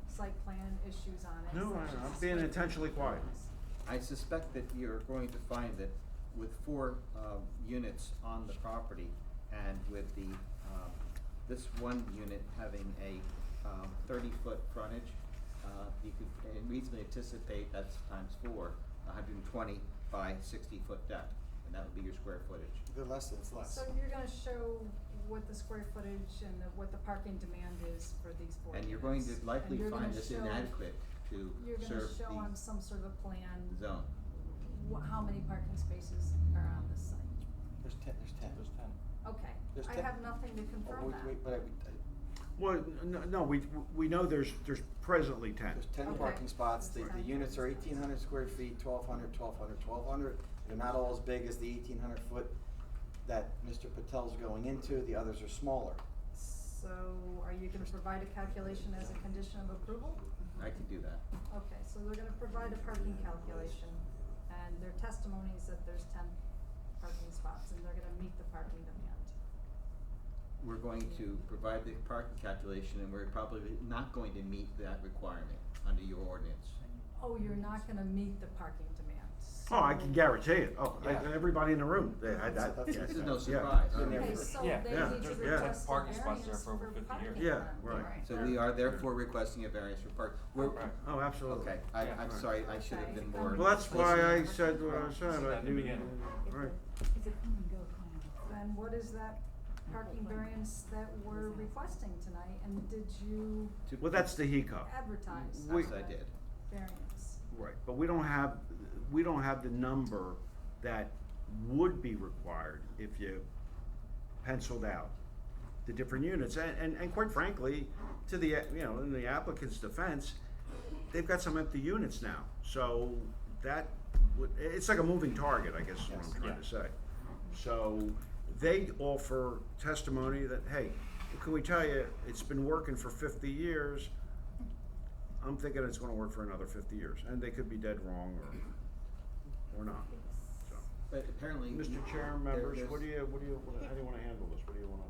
site plan issues on it. No, such I'm as being square intentionally quiet. I suspect that you're going to find that with 4 units on the property, and with the this one unit having a 30-foot frontage, you could reasonably anticipate that's times 4, 120 by 60-foot depth, and that would be your square footage. They're less, it's less. So you're gonna show what the square footage and what the parking demand is for these 4 And units. you're going to likely And you're find gonna this show- inadequate to You're gonna serve show on the some sort of a plan zone. how many parking spaces are on this site. There's 10. There's 10. Okay, There's I 10. have nothing to confirm that. Well, no, we know there's presently 10. There's 10 Okay. parking spots. There's The 10 units are parking spots. 1,800 square feet, 1,200, 1,200, 1,200. They're not all as big as the 1,800 foot that Mr. Patel's going into. The others are smaller. So are you gonna provide a calculation as a condition of approval? I can do that. Okay, so they're gonna provide a parking calculation, and their testimony is that there's 10 parking spots, and they're gonna meet the parking demand. We're going to provide the parking calculation, and we're probably not going to meet that requirement under your ordinance. Oh, you're not gonna meet the parking demand. Oh, I can guarantee it. Oh, Yeah. everybody in the room, they had that. This This is no Yeah. surprise. Okay, so Yeah. they Yeah. need to There's request a parking spots there variance for over for 50 years. parking. Yeah, right. So we are therefore requesting a variance for park. Right. Oh, absolutely. Okay, Yeah. I'm sorry, I should have been more. Well, that's why I explicit. said what I said. Said I that in the knew- beginning. Right. It's a come and go kind of. Then what is that parking variance that we're requesting tonight, and did you Well, that's the HECO. advertise We- Yes, I did. variance? Right, but we don't have the number that would be required if you penciled out the different units. And quite frankly, to the, in the applicant's defense, they've got some empty units now. So that it's like a moving target, I guess is what I'm trying to say. So they offer testimony that, hey, can we tell you, it's been working for 50 years. I'm thinking it's gonna work for another 50 years, and they could be dead wrong or not. So, But apparently. Mr. Chair, members, how do you wanna handle this? What do you wanna?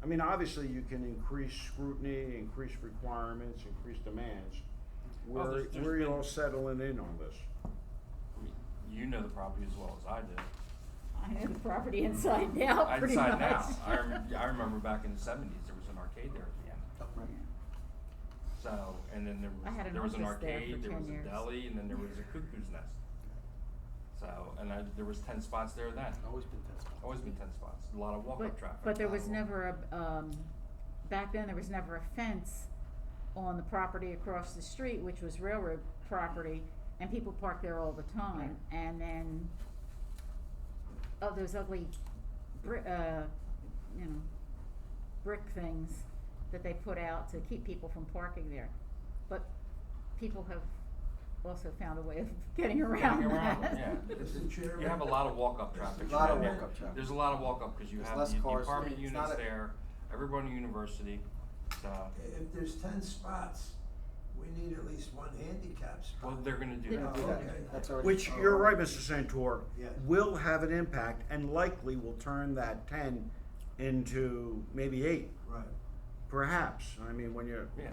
I mean, obviously, you can increase scrutiny, increase requirements, increase demands. Well, Where there's are you been- all settling in on this? You know the property as well as I do. I know the property inside now, pretty much. Inside now. I remember back in the 70s, there was an arcade there at the end. So, and then I had an there was an office there arcade, for there 10 was a years. deli, and then there was a cuckoo's nest. So, and there was 10 spots there then. Always been 10 spots. Always been 10 spots. A lot of walk-up traffic. But there not a was lot. never a, back then, there was never a fence on the property across the street, which was railroad property, and people parked there all the time. And then, those ugly brick things that they put out to keep people from parking there. But people have also found a way of getting around Getting that. around, yeah. Mr. Chairman. You have a lot of walk-up traffic. A lot of Yeah. walk-up traffic. There's a lot of walk-up, because you There's have less the cars. apartment It's units not a- there, everybody in university, so, If there's 10 spots, we need at least one handicap spot. well, they're gonna do They that. don't do Okay. That's already. Which, you're right, Mr. Santor, Yes. will have an impact and likely will turn that 10 into maybe 8, Right, perhaps. I mean, when you're, Yeah.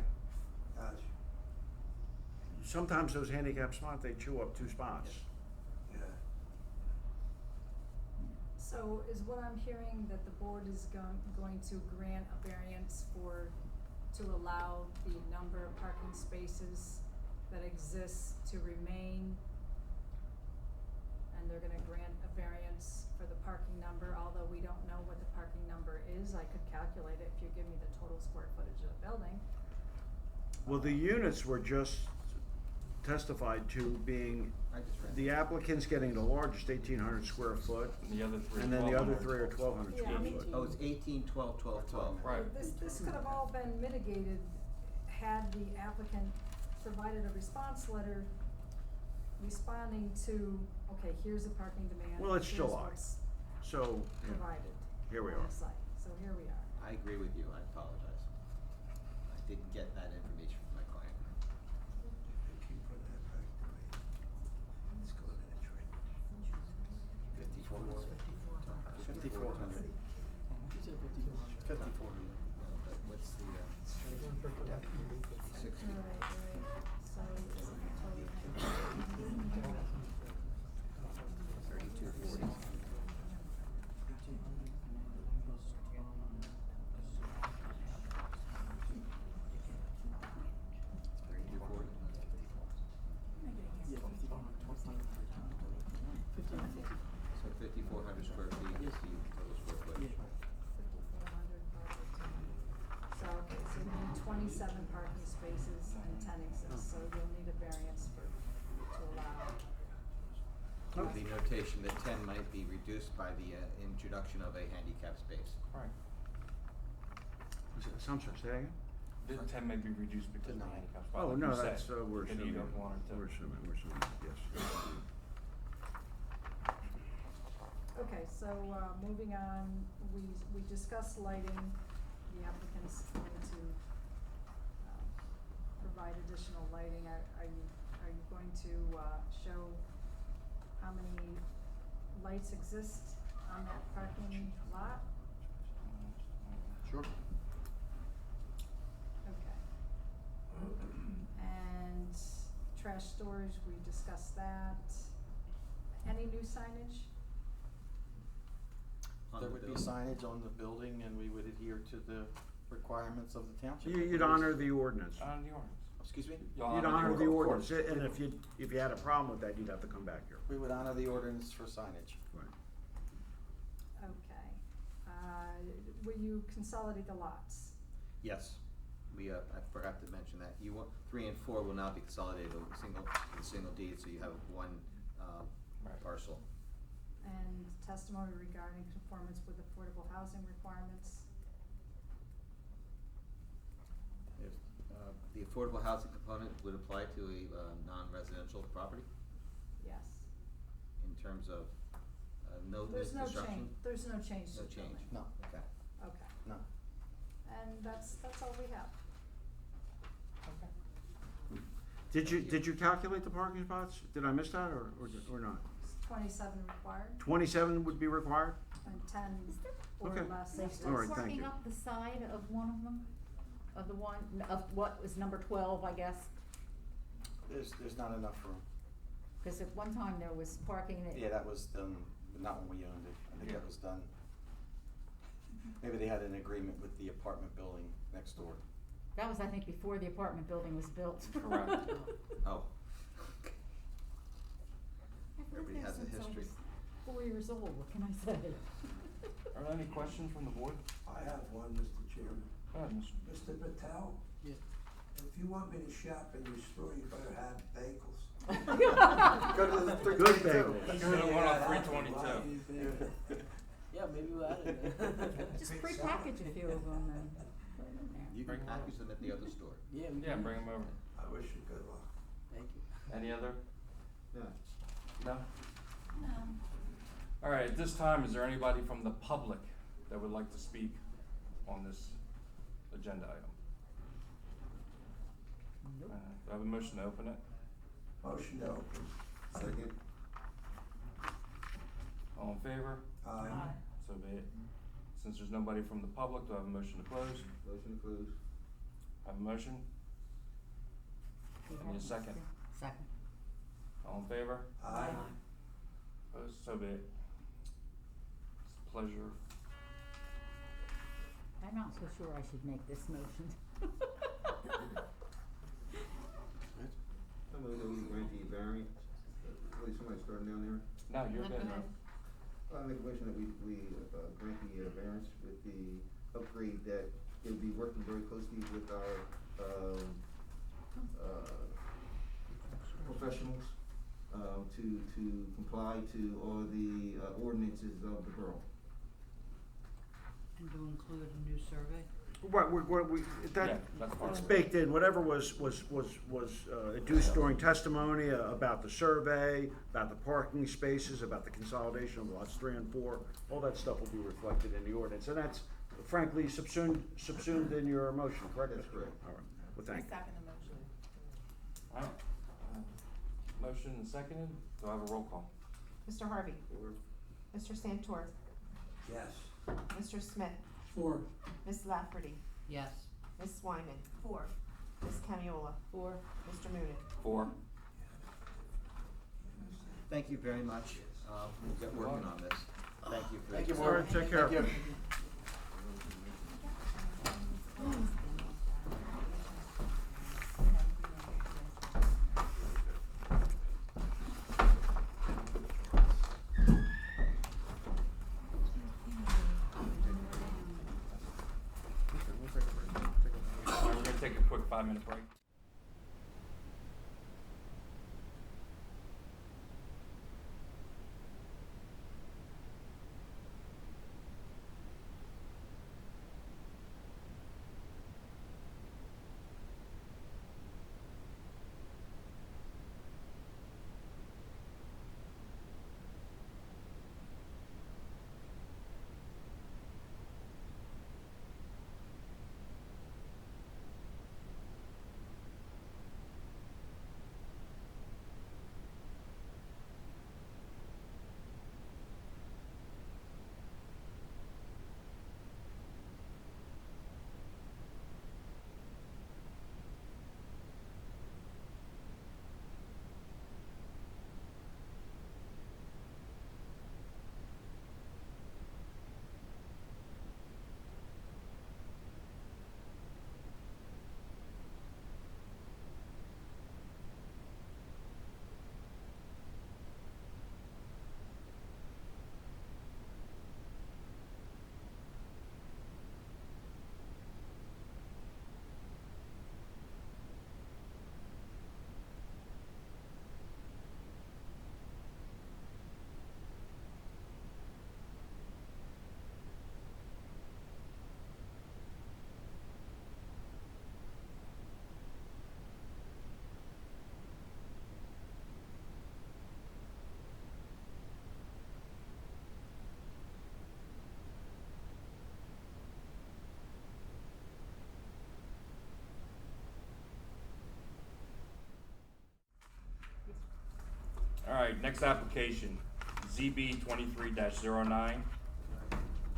gotcha, sometimes those handicap spots, they chew up 2 spots. yeah. So is what I'm hearing that the board is going to grant a variance to allow the number of parking spaces that exists to remain? And they're gonna grant a variance for the parking number, although we don't know what the parking number is. I could calculate it if you give me the total square footage of the building. Well, the units were just testified to being, I just read the it. applicant's getting the largest 1,800 square foot, And the other three. and then the other 1,200. 3 are 1,200 Yeah, I square mean- foot. Oh, it's 18, 12, 12, 12. Right. This could have all been mitigated had the applicant provided a response letter responding to, okay, here's the parking demand. Well, it's here's July. what's So, yeah, provided here we on are. the site. So here we are. I agree with you, I apologize. I didn't get that information from my client. They keep putting that back to me. Let's go to the trade. 5400. 5400. You said 5400. 5400. But what's the, 60? Right. So it's a total. 3240. So 5,400 square feet is the total square footage. 5,400 by 15. So, okay, so you need 27 parking spaces and 10 exist, so you'll need a variance to allow. With the notation that 10 might be reduced by the introduction of a handicap space. Right. I'm sorry, say that again? The 10 may be reduced because of the Denied. handicap spot. Oh, like no, you said. that's, we're And assuming. you don't want it to. We're assuming, yes. Okay, so, moving on, we discussed lighting. The applicant's going to, provide additional lighting. Are you going to, show how many lights exist on that parking lot? Sure. Okay. And trash storage, we discussed that. Any new signage? On There the would be building. signage on the building and we would adhere to the requirements of the township. You'd honor the ordinance. On the ordinance. Excuse me? You'll You'd honor the of ordinance, course. and if you had a problem with that, you'd have to come back here. We would honor the ordinance for signage. Right. Okay. Will you consolidate the lots? Yes, I forgot to mention that. 3 and 4 will now be consolidated with a single deed, so you have one Right. parcel. And testimony regarding conformance with affordable housing requirements? If, the affordable housing component would apply to a non-residential property Yes. in terms of no new There's no construction? change, there's no change to No the change. building. No, Okay. Okay. no. And that's all we have. Did you calculate the parking spots? Did I miss that, or not? 27 required 27 would be required? and 10 or Okay. less. They're All still right, thank parking you. up the side of one of them, of the one, of what was number 12, I guess. There's not enough room. Cause at one time there was parking that. Yeah, that was done, not when we owned it. I think that was done. Maybe they had an agreement with the apartment building next door. That was, I think, before the apartment building was built. Correct. Oh, I've lived Everybody there has a since I history. was 4 years old, what can I say? Are there any questions from the board? I have one, Mr. Chairman. Go ahead, Mr. Mr. Patel, Yeah. if you want me to shop in your store, you better have bagels. Go to the Good 322. bagel. Go to the one on Yeah, 322. Yeah, maybe we'll add it. Just pre-package a few of them and put them in there. You can package them at the other store. Yeah, we Yeah, can. bring them over. I wish you good luck. Thank you. Any other? Yeah. No? No. All right, at this time, is there anybody from the public that would like to speak on this agenda item? Do I have a motion to open it? Motion to open. Second. All in favor? Aye. So be it. Since there's nobody from the public, do I have a motion to close? Motion to close. Have a motion? I need a second. Second. All in favor? Aye. Opposed? So be it. It's a pleasure. I'm not so sure I should make this motion. I move that we grant the variance. Wait, somebody starting down there? No, you're No, good. go ahead. I make a motion that we grant the variance with the upgrade that it'll be working very closely with our, professionals, to comply to all the, ordinances of the borough. And to include a new survey? Right, Yeah, that, that's fine. it's baked in, whatever was adduced during testimony about the survey, about the parking spaces, about the consolidation of lots 3 and 4, all that stuff will be reflected in the ordinance, and that's frankly subsumed in your motion, correct? That's correct. All right, well, thank you. Second the motion. All right. Motion and seconded. Do I have a roll call? Mr. Harvey? Mr. Santor? Yes. Mr. Smith? Four. Ms. Lafferty? Yes. Ms. Wyman? 4. Ms. Camiola? 4. Mr. Moonin? 4. Thank you very much. We'll get working on this. Thank you for Thank you, your All Board. right, take care. Thank you. All right, we're gonna take a quick 5-minute break. All right, next application, ZB 23-09,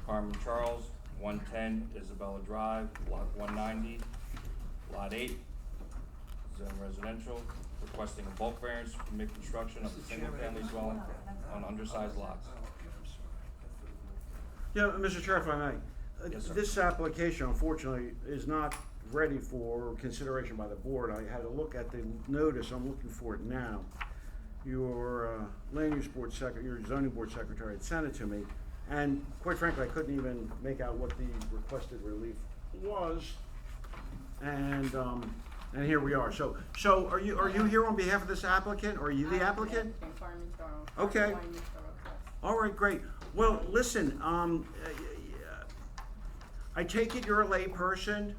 Carmen Charles, 110 Isabella Drive, lot 190, lot 8, zone residential, requesting a bulk variance to permit construction of a single-family dwelling on undersized lots. Yeah, Mr. Chair, if I may. Yes, sir. This application unfortunately is not ready for consideration by the board. I had a look at the notice, I'm looking for it now. your land use board your zoning board secretary had sent it to me, and quite frankly, I couldn't even make out what the requested relief was. And here we are. So are you here on behalf of this applicant, or are you the applicant? Carmen Charles. Okay. All right, great. Well, listen, I take it you're a lay person.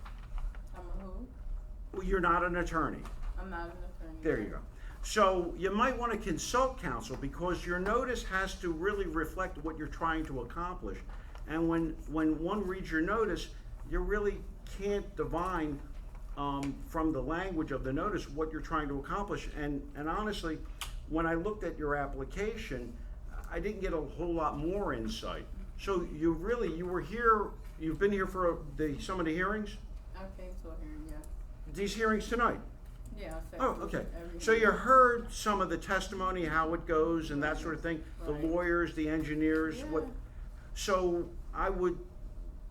I'm a who? Well, you're not an attorney. I'm not an attorney. There you go. So you might want to consult counsel, because your notice has to really reflect what you're trying to accomplish. And when one reads your notice, you really can't divine from the language of the notice what you're trying to accomplish. And honestly, when I looked at your application, I didn't get a whole lot more insight. So you were here, you've been here for some of the hearings? I came to a hearing, yeah. These hearings tonight? Yeah, I said. Oh, okay. So you heard some of the testimony, how it goes and that sort of thing? The Right. lawyers, the engineers, Yeah. what? So I would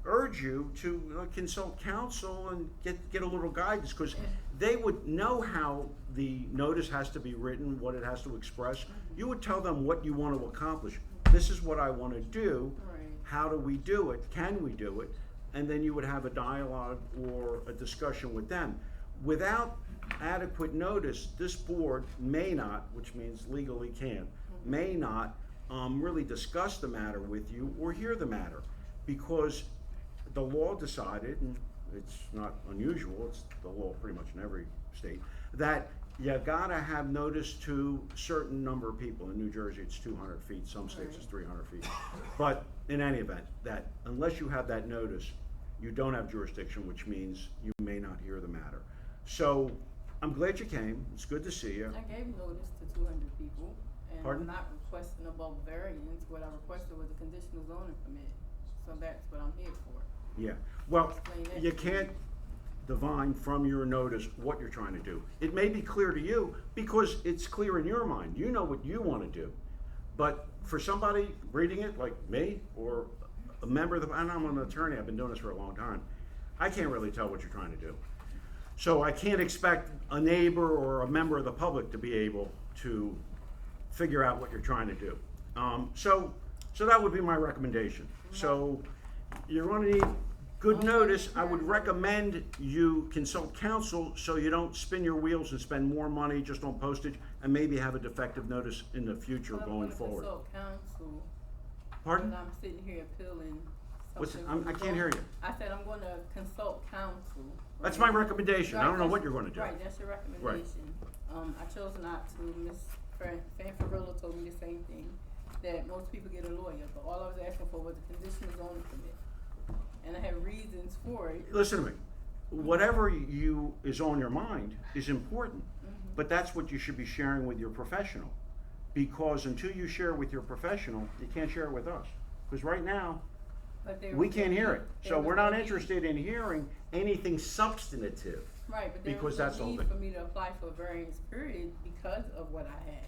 urge you to consult counsel and get a little guidance, because they would know how the notice has to be written, what it has to express. You would tell them what you want to accomplish. This is what I want to do. Right. How do we do it? Can we do it? And then you would have a dialogue or a discussion with them. Without adequate notice, this board may not, which means legally can't, may not really discuss the matter with you or hear the matter, because the law decided, and it's not unusual, it's the law pretty much in every state, that you gotta have notice to a certain number of people. In New Jersey, it's 200 feet, some states it's 300 feet. But in any event, that unless you have that notice, you don't have jurisdiction, which means you may not hear the matter. So I'm glad you came. It's good to see you. I gave notice to 200 people, and Pardon? I'm not requesting a bulk variance. What I requested was a conditional zoning permit. So that's what I'm here for. Yeah. Well, Explain that you to me. can't divine from your notice what you're trying to do. It may be clear to you because it's clear in your mind. You know what you want to do. But for somebody reading it like me or a member of the, and I'm an attorney, I've been doing this for a long time, I can't really tell what you're trying to do. So I can't expect a neighbor or a member of the public to be able to figure out what you're trying to do. So that would be my recommendation. So you're going to need good notice. I would recommend you consult counsel so you don't spin your wheels and spend more money just on postage and maybe have a defective notice in the future going forward. I'm gonna consult counsel. Pardon? And I'm sitting here appealing What's, something. I can't hear you. I said I'm gonna consult counsel. That's my recommendation. I don't know Right, what you're going to do. Right, that's your recommendation. I chose not to. Miss Fanfarilla told me the same thing, that most people get a lawyer, but all I was asking for was a conditional zoning permit. And I have reasons for it. Listen to me. Whatever you is on your mind is important, but that's what you should be sharing with your professional. Because until you share with your professional, you can't share it with us. Because right now, we can't hear it. So we're not interested in hearing anything substantive. Right, but there because was that's the no whole need thing. for me to apply for a variance period because of what I had.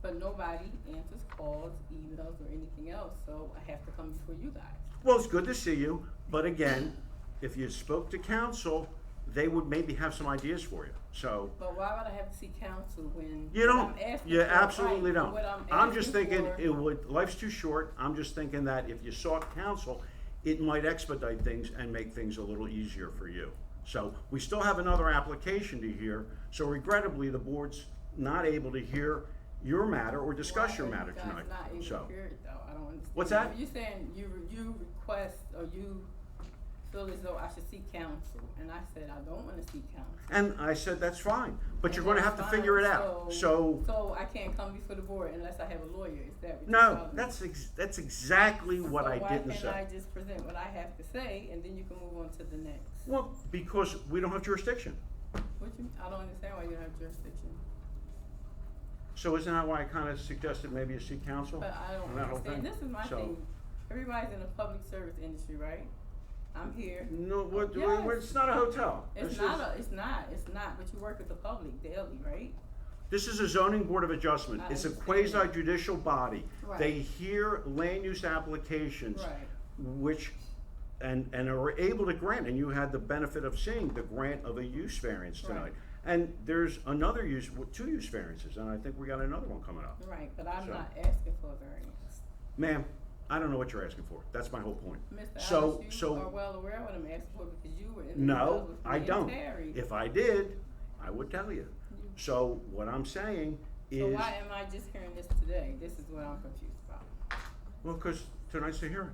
But nobody answers calls, emails, or anything else, so I have to come before you guys. Well, it's good to see you, but again, if you spoke to counsel, they would maybe have some ideas for you. So But why would I have to see counsel when you don't. what I'm asking You for, absolutely right, don't. what I'm just asking thinking for- it would. Life's too short. I'm just thinking that if you sought counsel, it might expedite things and make things a little easier for you. So we still have another application to hear. So regrettably, the board's not able to hear your matter or discuss Why your are you matter guys tonight. not able to So hear it, though? I don't understand. What's that? You saying you request or you feel as though I should seek counsel, and I said I don't want to seek counsel. and I said that's fine, but And you're going to that's have to figure it fine, out. So so I can't come before the board unless I have a lawyer. Is that what you're no, telling me? that's exactly what So I didn't why say. can't I just present what I have to say and then you can move on to the next? Well, because we don't have jurisdiction. I don't understand why you don't have jurisdiction. So isn't that why I kind of suggested maybe you seek counsel? But I don't on that whole understand. thing? This is my So- thing. Everybody's in the public service industry, right? I'm here. No, what, Yes. it's not a hotel. It's not. It's not. But you work with the public daily, right? This is a zoning board of adjustment. I It's a understand that. quasi judicial body. Right. They hear land use applications, Right. which, and are able to grant, and you had the benefit of seeing the grant of a use variance tonight. Right. And there's another use, 2 use variances, and I think we got another one coming up. Right, but I'm So- not asking for a variance. Ma'am, I don't know what you're asking for. That's my whole point. Mr. So, Ellis, you so. are well aware what I'm asking for because you were in the No, middle with I me and don't. Terry. If I did, I would tell you. So what I'm saying So is, why am I just hearing this today? This is what I'm confused about. well, because tonight's the hearing.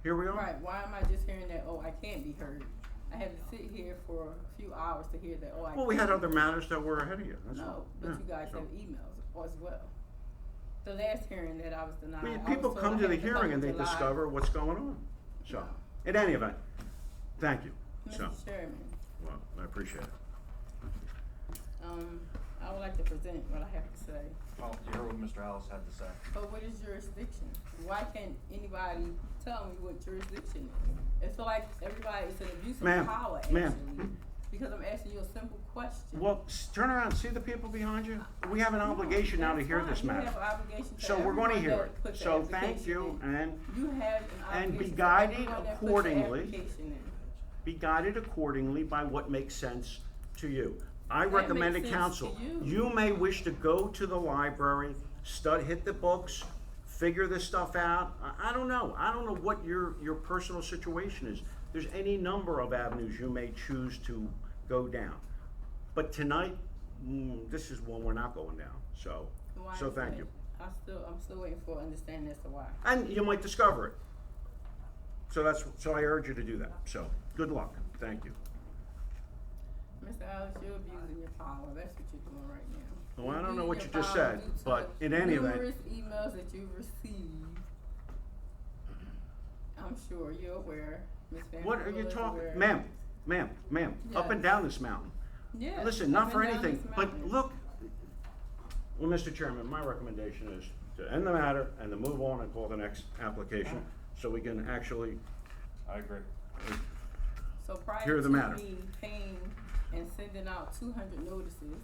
Here we are. Right, why am I just hearing that, oh, I can't be heard? I had to sit here for a few hours to hear that, oh, I Well, we had can't. other matters that were ahead of you, that's all. No, but Yeah, you guys so. have emails as well. The last hearing that I was denied, Well, I was people told come I to the had come hearing and in they July. discover what's going on. So, in any event, thank you. So, Mr. Chairman, well, I appreciate it. I would like to present what I have to say. Well, you heard what Mr. Ellis had to say. But what is jurisdiction? Why can't anybody tell me what jurisdiction is? It's like everybody, it's an abuse of Ma'am, power, ma'am. actually. Because I'm asking you a simple question. Well, turn around, see the people behind you? We have an obligation now to That's hear fine. this You matter. have an obligation to So we're gonna everyone hear that it. put the So thank application you, in. and You have an and be obligation to guided everyone that put the accordingly. application in. be guided accordingly by what makes sense to you. I That recommend to makes sense council, to you. you may wish to go to the library, hit the books, figure this stuff out. I don't know. I don't know what your personal situation is. There's any number of avenues you may choose to go down. But tonight, this is one we're not going down, so Why is thank that? you. I'm still waiting for understanding as to why. And you might discover it. So I urge you to do that. So, good luck. Thank you. Mr. Alex, you're abusing your power. That's what you're doing right now. Well, I don't know You're what you abusing just your power said, due to but in any event. numerous emails that you've received. I'm sure you're aware. Ms. Van What are you Hoover is talking, aware. ma'am, up and Yes. down this mountain. Yeah, Listen, up not and for down anything, this but mountain. look, well, Mr. Chairman, my recommendation is to end the matter and to move on and call the next application, so we can actually I agree. So prior hear to the matter. me paying and sending out 200 notices,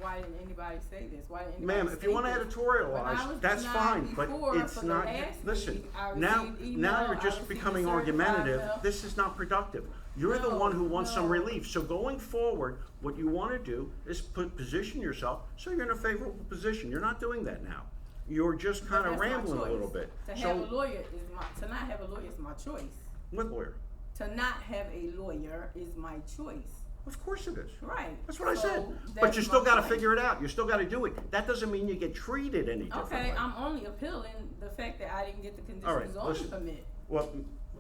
why didn't anybody say this? Why didn't anybody Ma'am, if you say wanna this? When I editorialize, was that's denied fine, but before it's for the not, last listen, meeting, I now, received email, now I you're just received becoming certified argumentative, mail. this is not productive. You're the No, one who wants some no. relief, so going forward, what you wanna do is position yourself, so you're in a favorable position, you're not doing that now. You're just But kinda that's my rambling a choice. little bit. To have So, a lawyer is to not have a lawyer is my choice. what lawyer? To not have a lawyer is my choice. Of course it is. Right. That's what I So said. But that's you still my gotta choice. figure it out. You still gotta do it. That doesn't mean you get treated any differently. Okay, I'm only appealing the fact that I didn't get the All right, conditional zoning listen. permit. Well,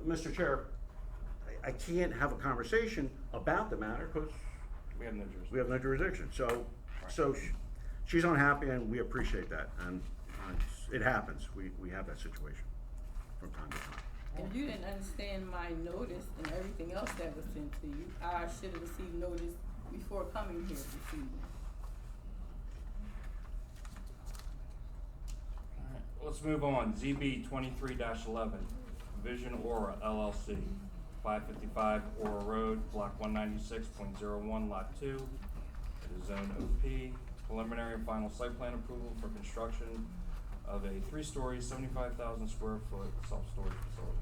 Mr. Chair, I can't have a conversation about the matter because We have no jurisdiction. we have no jurisdiction. So she's unhappy and we appreciate that. And it happens. We have that situation from time to time. If you didn't understand my notice and everything else that was sent to you, I should have received notice before coming here this evening. Alright, let's move on. ZB 23-11, Vision Aura LLC, 555 Aura Road, Block 196.01, Lot 2. It is Zone OP. Preliminary and final site plan approval for construction of a 3-story, 75,000 square foot self-storage facility.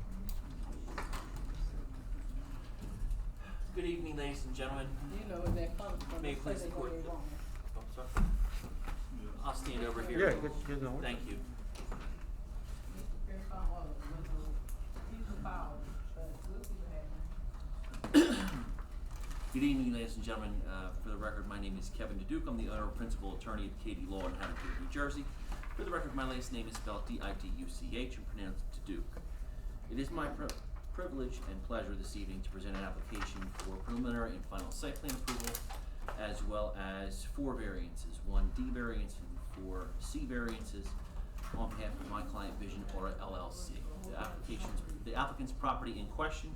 Good evening, ladies and gentlemen. You know where that comes from. May it They please the say court. they wrong. Oh, sorry. I'll stand over here. Yeah, get in order. Thank you. Good evening, ladies and gentlemen. For the record, my name is Kevin DeDuke. I'm the owner and principal attorney of Katie Law in Haddonfield, New Jersey. For the record, my last name is spelled D-I-D-U-C-H and pronounced DeDuke. It is my privilege and pleasure this evening to present an application for preliminary and final site plan approval, as well as 4 variances, 1 D variance and 4 C variances on behalf of my client Vision Aura LLC. The applicant's property in question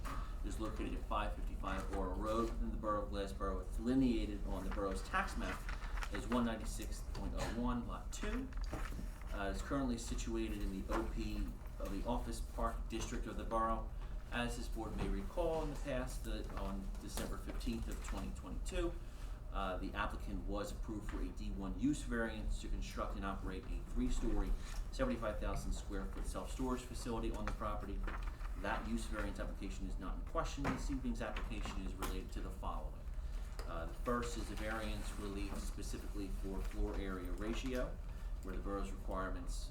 is located at 555 Aura Road within the Borough of Glassboro. It's delineated on the borough's tax map as 196.01 Lot 2. It's currently situated in the OP of the Office Park District of the borough. As this board may recall in the past, on December 15th of 2022, the applicant was approved for a D1 use variance to construct and operate a 3-story, 75,000 square foot self-storage facility on the property. That use variance application is not in question. This evening's application is related to the following. The first is a variance relief specifically for floor area ratio, where the borough's requirements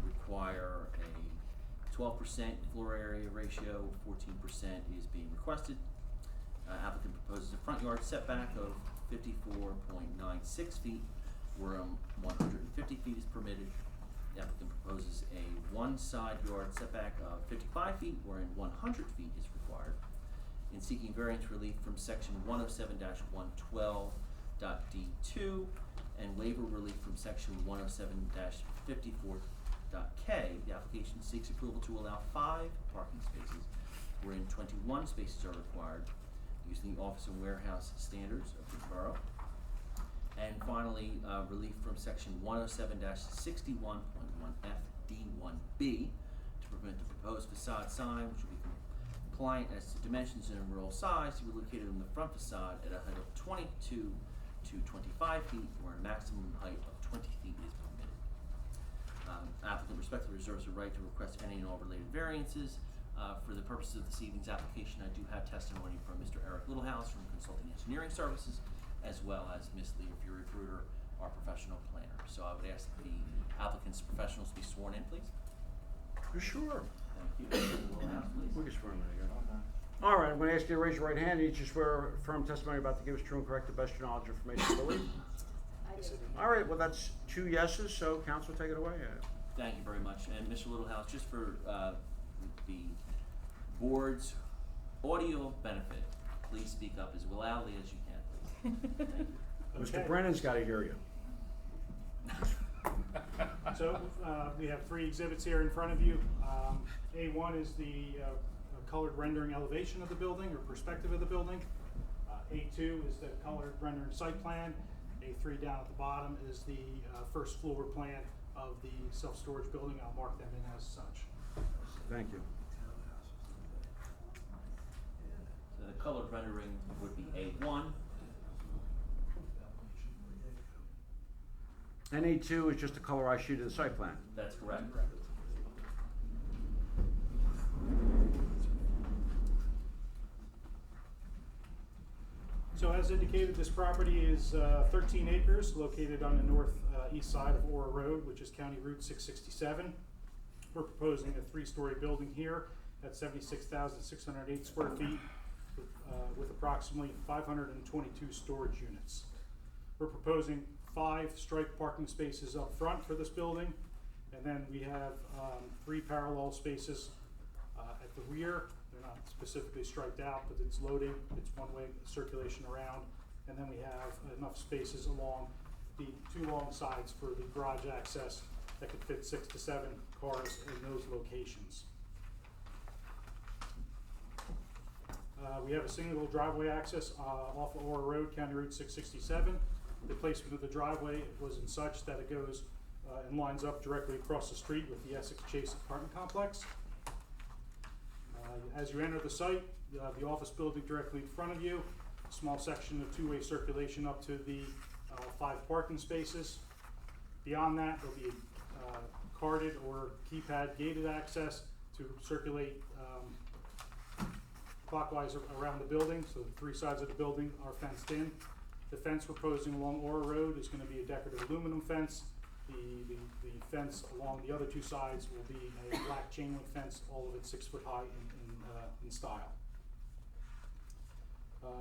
require a 12% floor area ratio, 14% is being requested. Applicant proposes a front yard setback of 54.96 feet, where 150 feet is permitted. The applicant proposes a one side yard setback of 55 feet, wherein 100 feet is required. In seeking variance relief from section 107-112.d2 and waiver relief from section 107-54.k, the application seeks approval to allow 5 parking spaces, wherein 21 spaces are required, using the office and warehouse standards of the borough. And finally, relief from section 107-61.1f(d)(1)b to permit the proposed facade sign, which will be compliant as to dimensions and overall size, to be located on the front facade at a height of 22 to 25 feet, where a maximum height of 20 feet is permitted. Applicant respectfully reserves the right to request any and all related variances. For the purposes of this evening's application, I do have testimony from Mr. Eric Littlehouse from Consulting Engineering Services, as well as Ms. Leah Fury-Bruder, our professional planner. So I would ask that the applicant's professionals be sworn in, please. Sure. Thank you. Mr. Littlehouse, please. We can swear in again. All right, I'm going to ask you to raise your right hand. Each you swear or affirm testimony about to give us true and correct, the best of your knowledge, information, and belief. I do. All right, well, that's 2 yeses, so council, take it away. Thank you very much. And Mr. Littlehouse, just for the board's audio benefit, please speak up as loudly as you can, please. Thank you. Mr. Brennan's got to hear you. So, we have 3 exhibits here in front of you. A1 is the colored rendering elevation of the building, or perspective of the building. A2 is the colored rendering site plan. A3 down at the bottom is the first floor plan of the self-storage building. I'll mark them in as such. Thank you. So the colored rendering would be A1. And A2 is just a colorized sheet of the site plan. That's correct. So as indicated, this property is 13 acres located on the northeast side of Ora Road, which is County Route 667. We're proposing a 3-story building here at 76,608 square feet with approximately 522 storage units. We're proposing 5 striped parking spaces up front for this building, and then we have 3 parallel spaces at the rear. They're not specifically striped out, but it's loading, it's one-way circulation around, and then we have enough spaces along the 2 long sides for the garage access that could fit 6 to 7 cars in those locations. We have a single driveway access off of Ora Road, County Route 667. The placement of the driveway was in such that it goes and lines up directly across the street with the Essex Chase apartment complex. As you enter the site, you have the office building directly in front of you, a small section of 2-way circulation up to the 5 parking spaces. Beyond that, there'll be carded or keypad gated access to circulate clockwise around the building, so the 3 sides of the building are fenced in. The fence we're proposing along Ora Road is going to be a decorative aluminum fence. The fence along the other 2 sides will be a black chain link fence, all of it 6 foot high in style.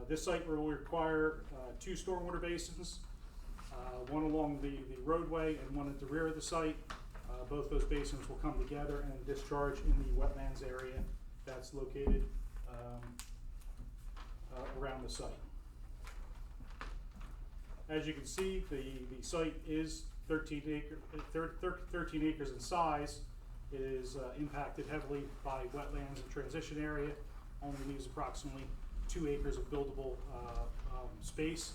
This site will require 2 stormwater basins, one along the roadway and one at the rear of the site. Both those basins will come together and discharge in the wetlands area that's located around the site. As you can see, the site is 13 acres in size. It is impacted heavily by wetlands and transition area, only leaves approximately 2 acres of buildable space,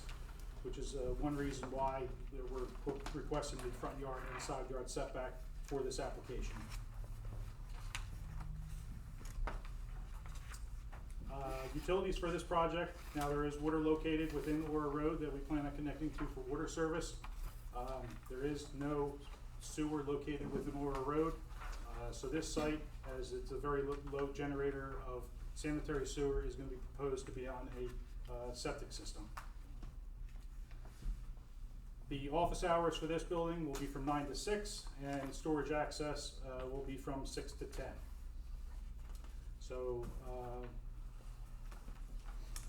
which is one reason why we're requesting the front yard and side yard setback for this application. Utilities for this project. Now, there is water located within Ora Road that we plan on connecting to for water service. There is no sewer located within Ora Road. So this site, as it's a very low generator of sanitary sewer, is going to be proposed to be on a septic system. The office hours for this building will be from 9 to 6, and storage access will be from 6 to 10. So,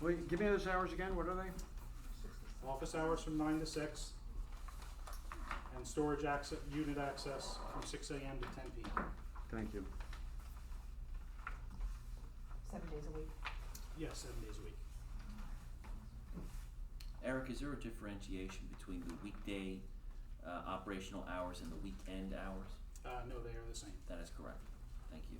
Wait, give me those hours again, what are they? office hours from 9 to 6, and storage access, unit access from 6 a.m. to 10 p.m. Thank you. 7 days a week. Yes, 7 days a week. Eric, is there a differentiation between the weekday operational hours and the weekend hours? No, they are the same. That is correct. Thank you.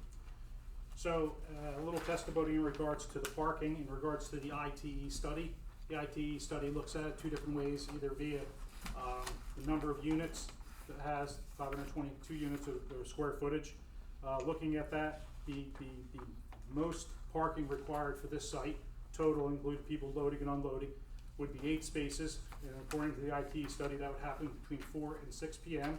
So, a little testimony in regards to the parking, in regards to the ITE study. The ITE study looks at it two different ways, either via the number of units that has 522 units of square footage. Looking at that, the most parking required for this site, total including people loading and unloading, would be 8 spaces. And according to the ITE study, that would happen between 4 and 6 p.m.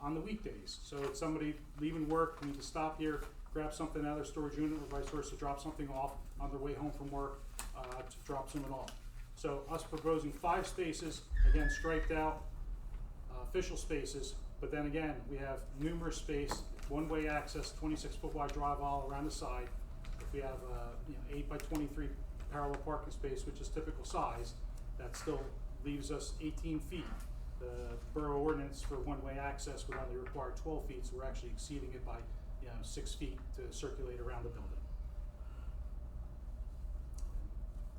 On the weekdays. So if somebody leaving work, need to stop here, grab something out of their storage unit, or vice versa, drop something off on their way home from work, to drop someone off. So us proposing 5 spaces, again striped out, official spaces, but then again, we have numerous space, one-way access, 26-foot wide drive aisle around the side. If we have 8 by 23 parallel parking space, which is typical size, that still leaves us 18 feet. The borough ordinance for one-way access would only require 12 feet, so we're actually exceeding it by 6 feet to circulate around the building.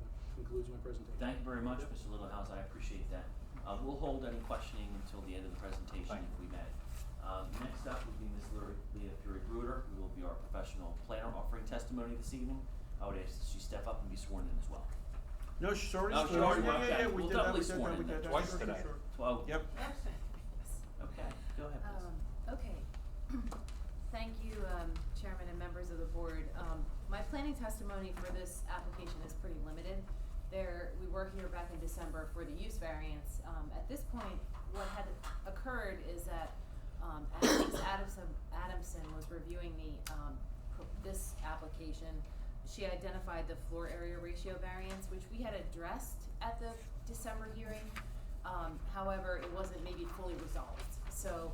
That concludes my presentation. Thank you very much, Yep. Mr. Littlehouse. I appreciate that. We'll hold any questioning until the end of the presentation if we may. Next up will be Ms. Leah Fury-Bruder, who will be our professional planner offering testimony this evening. I would ask that she step up and be sworn in as well. No, she's already Oh, sworn. she's already- okay. We We'll did that, doubly we did sworn that, we in did then. that. Twice Sure, sure, today. sure. Well, Yep. okay, go ahead, please. Okay. Thank you, Chairman and members of the board. My planning testimony for this application is pretty limited. We were here back in December for the use variance. At this point, what had occurred is that as Adamson was reviewing this application, she identified the floor area ratio variance, which we had addressed at the December hearing. However, it wasn't maybe fully resolved. So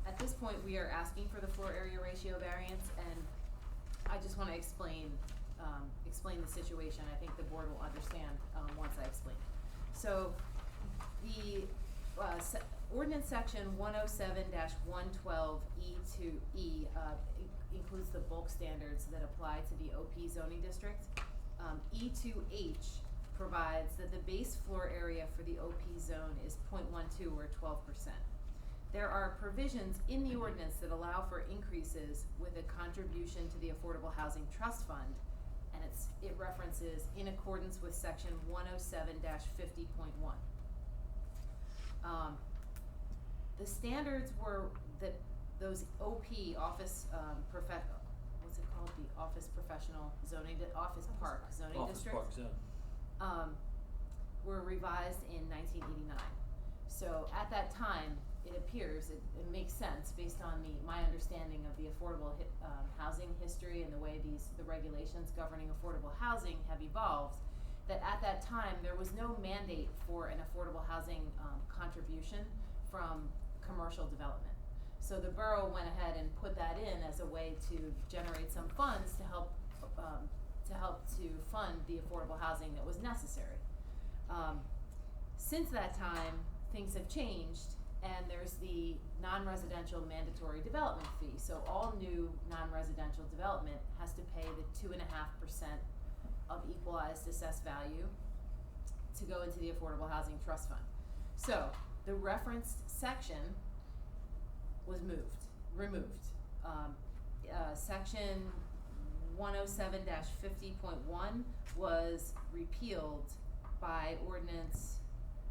at this point, we are asking for the floor area ratio variance, and I just want to explain the situation. I think the board will understand once I explain it. So the ordinance section 107-112E2E includes the bulk standards that apply to the OP zoning district. E2H provides that the base floor area for the OP zone is 0.12 or 12%. There are provisions in the ordinance that allow for increases with a contribution to the Affordable Housing Trust Fund, and it references in accordance with section 107-50.1. The standards were that those OP office what's it called? The office professional zoning, office park zoning district. Office park zone. Were revised in 1989. So at that time, it appears, it makes sense based on my understanding of the affordable housing history and the way the regulations governing affordable housing have evolved, that at that time there was no mandate for an affordable housing contribution from commercial development. So the borough went ahead and put that in as a way to generate some funds to help to fund the affordable housing that was necessary. Since that time, things have changed, and there's the non-residential mandatory development fee. So all new non-residential development has to pay the 2.5% of equalized assessed value to go into the Affordable Housing Trust Fund. So the referenced section was removed. Section 107-50.1 was repealed by an ordinance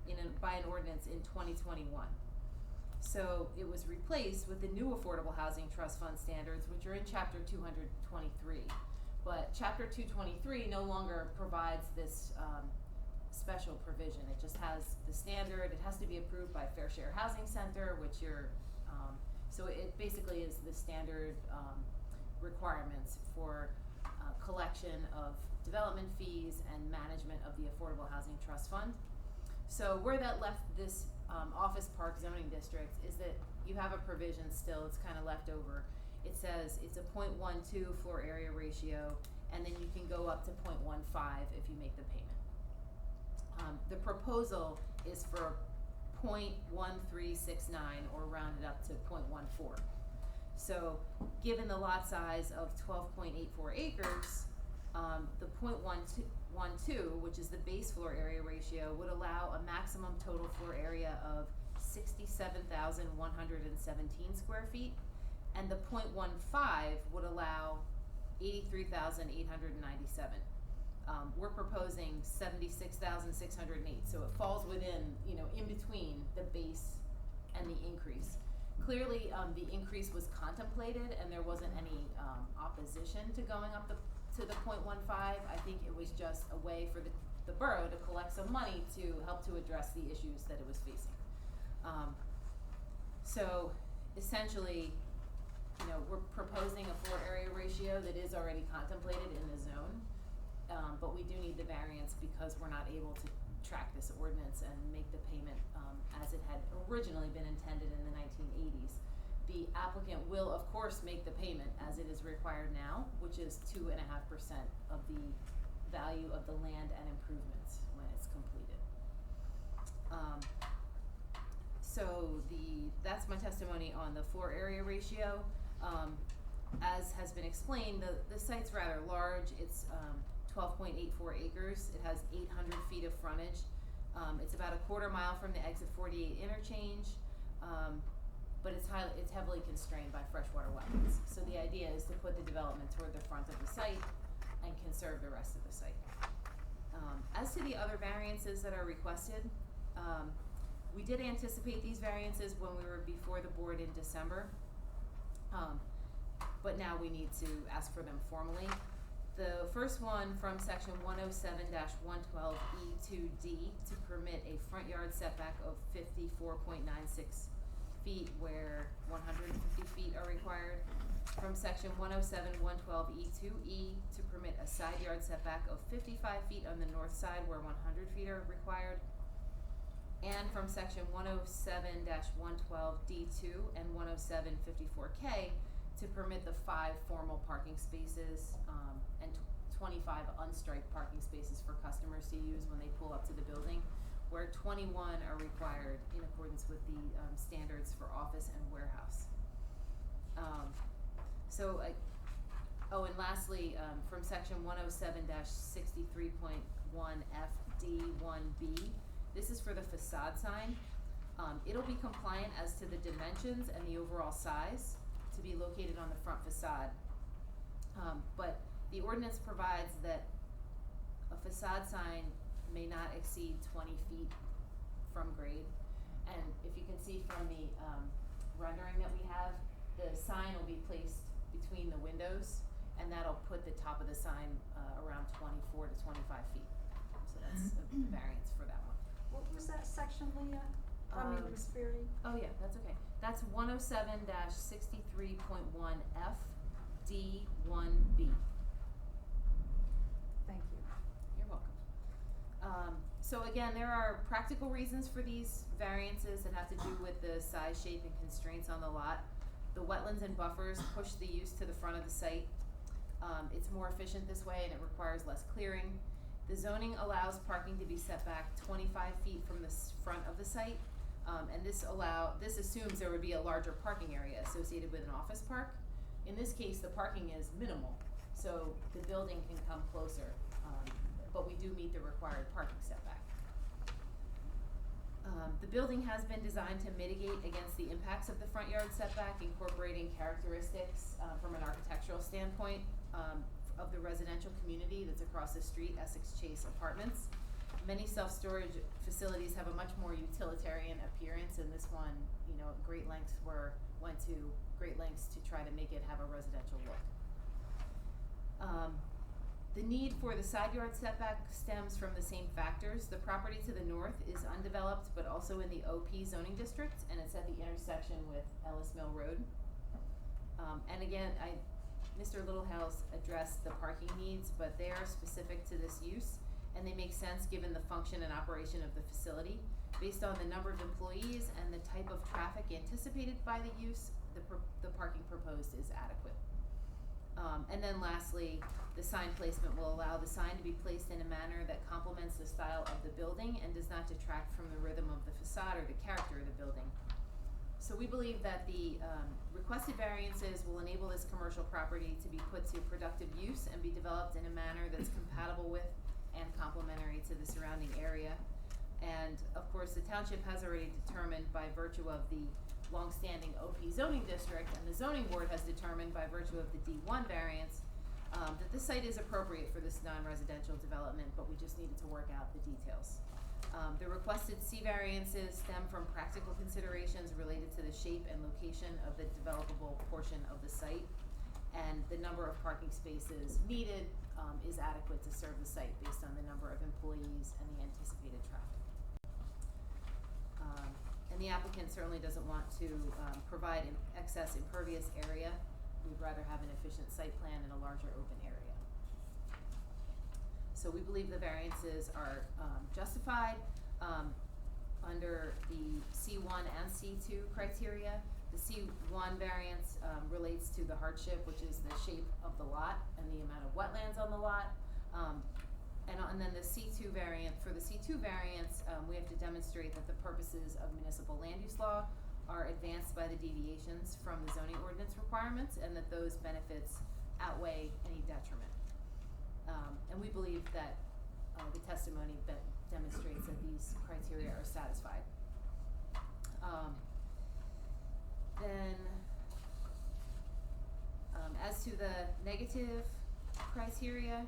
in 2021. So it was replaced with the new Affordable Housing Trust Fund standards, which are in Chapter 223. But Chapter 223 no longer provides this special provision. It just has the standard. It has to be approved by Fair Share Housing Center, which so it basically is the standard requirements for collection of development fees and management of the Affordable Housing Trust Fund. So where that left this office park zoning district is that you have a provision still, it's kind of left over. It says it's a 0.12 floor area ratio, and then you can go up to 0.15 if you make the payment. The proposal is for 0.1369 or rounded up to 0.14. So given the lot size of 12.84 acres, the 0.12, which is the base floor area ratio, would allow a maximum total floor area of 67,117 square feet, and the 0.15 would allow 83,897. We're proposing 76,608, so it falls within, in between the base and the increase. Clearly, the increase was contemplated, and there wasn't any opposition to going up to the 0.15. I think it was just a way for the borough to collect some money to help to address the issues that it was facing. So essentially, we're proposing a floor area ratio that is already contemplated in the zone, but we do need the variance because we're not able to track this ordinance and make the payment as it had originally been intended in the 1980s. The applicant will, of course, make the payment as it is required now, which is 2.5% of the value of the land and improvements when it's completed. That's my testimony on the floor area ratio. As has been explained, the site's rather large. It's 12.84 acres. It has 800 feet of frontage. It's about a quarter mile from the exit 48 interchange, but it's heavily constrained by freshwater wetlands. So the idea is to put the development toward the front of the site and conserve the rest of the site. As to the other variances that are requested, we did anticipate these variances when we were before the board in December, but now we need to ask for them formally. The first one from section 107-112E2D to permit a front yard setback of 54.96 feet where 150 feet are required. From section 107-112E2E to permit a side yard setback of 55 feet on the north side where 100 feet are required. And from section 107-112D2 and 107-54K to permit the 5 formal parking spaces and 25 unstriped parking spaces for customers to use when they pull up to the building, where 21 are required in accordance with the standards for office and warehouse. And lastly, from section 107-63.1FD1B, this is for the facade sign. It'll be compliant as to the dimensions and the overall size to be located on the front facade. But the ordinance provides that a facade sign may not exceed 20 feet from grade. And if you can see from the rendering that we have, the sign will be placed between the windows, and that'll put the top of the sign around 24 to 25 feet. So that's a variance for that one. What was that section, Leah? Ms. Berry? Oh yeah, that's okay. That's 107-63.1FD1B. Thank you. You're welcome. So again, there are practical reasons for these variances that have to do with the size, shape, and constraints on the lot. The wetlands and buffers push the use to the front of the site. It's more efficient this way and it requires less clearing. The zoning allows parking to be set back 25 feet from the front of the site. And this assumes there would be a larger parking area associated with an office park. In this case, the parking is minimal, so the building can come closer, but we do meet the required parking setback. The building has been designed to mitigate against the impacts of the front yard setback, incorporating characteristics from an architectural standpoint of the residential community that's across the street, Essex Chase Apartments. Many self-storage facilities have a much more utilitarian appearance, and this one, went to great lengths to try to make it have a residential look. The need for the side yard setback stems from the same factors. The property to the north is undeveloped, but also in the OP zoning district, and it's at the intersection with Ellis Mill Road. And again, Mr. Littlehouse addressed the parking needs, but they are specific to this use, and they make sense given the function and operation of the facility. Based on the number of employees and the type of traffic anticipated by the use, the parking proposed is adequate. And then lastly, the sign placement will allow the sign to be placed in a manner that complements the style of the building and does not detract from the rhythm of the facade or the character of the building. So we believe that the requested variances will enable this commercial property to be put to productive use and be developed in a manner that's compatible with and complementary to the surrounding area. And of course, the township has already determined by virtue of the longstanding OP zoning district, and the zoning board has determined by virtue of the D1 variance, that the site is appropriate for this non-residential development, but we just needed to work out the details. The requested C variances stem from practical considerations related to the shape and location of the developable portion of the site, and the number of parking spaces needed is adequate to serve the site based on the number of employees and the anticipated traffic. And the applicant certainly doesn't want to provide an excess impervious area. We'd rather have an efficient site plan and a larger open area. So we believe the variances are justified under the C1 and C2 criteria. The C1 variance relates to the hardship, which is the shape of the lot and the amount of wetlands on the lot. And then the C2 variant, for the C2 variance, we have to demonstrate that the purposes of municipal land use law are advanced by the deviations from the zoning ordinance requirements, and that those benefits outweigh any detriment. And we believe that the testimony demonstrates that these criteria are satisfied. As to the negative criteria,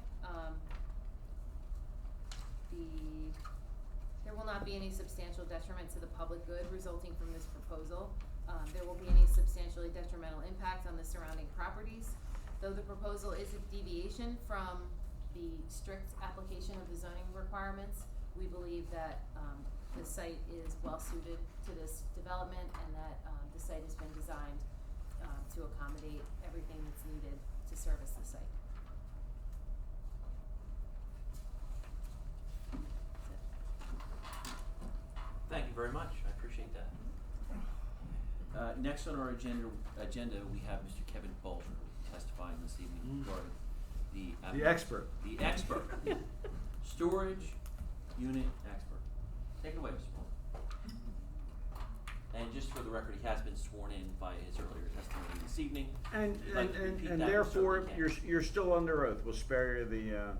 there will not be any substantial detriment to the public good resulting from this proposal. There will be any substantially detrimental impact on the surrounding properties. Though the proposal is a deviation from the strict application of the zoning requirements, we believe that the site is well suited to this development, and that the site has been designed to accommodate everything that's needed to service the site. Thank you very much, I appreciate that. Next on our agenda, we have Mr. Kevin Bolger testifying this evening regarding The expert. The expert. Storage unit expert. Take it away, Mr. Bolger. And just for the record, he has been sworn in by his earlier testimony this evening. And If you'd like to repeat that, you therefore, certainly can. you're still under oath. We'll spare you the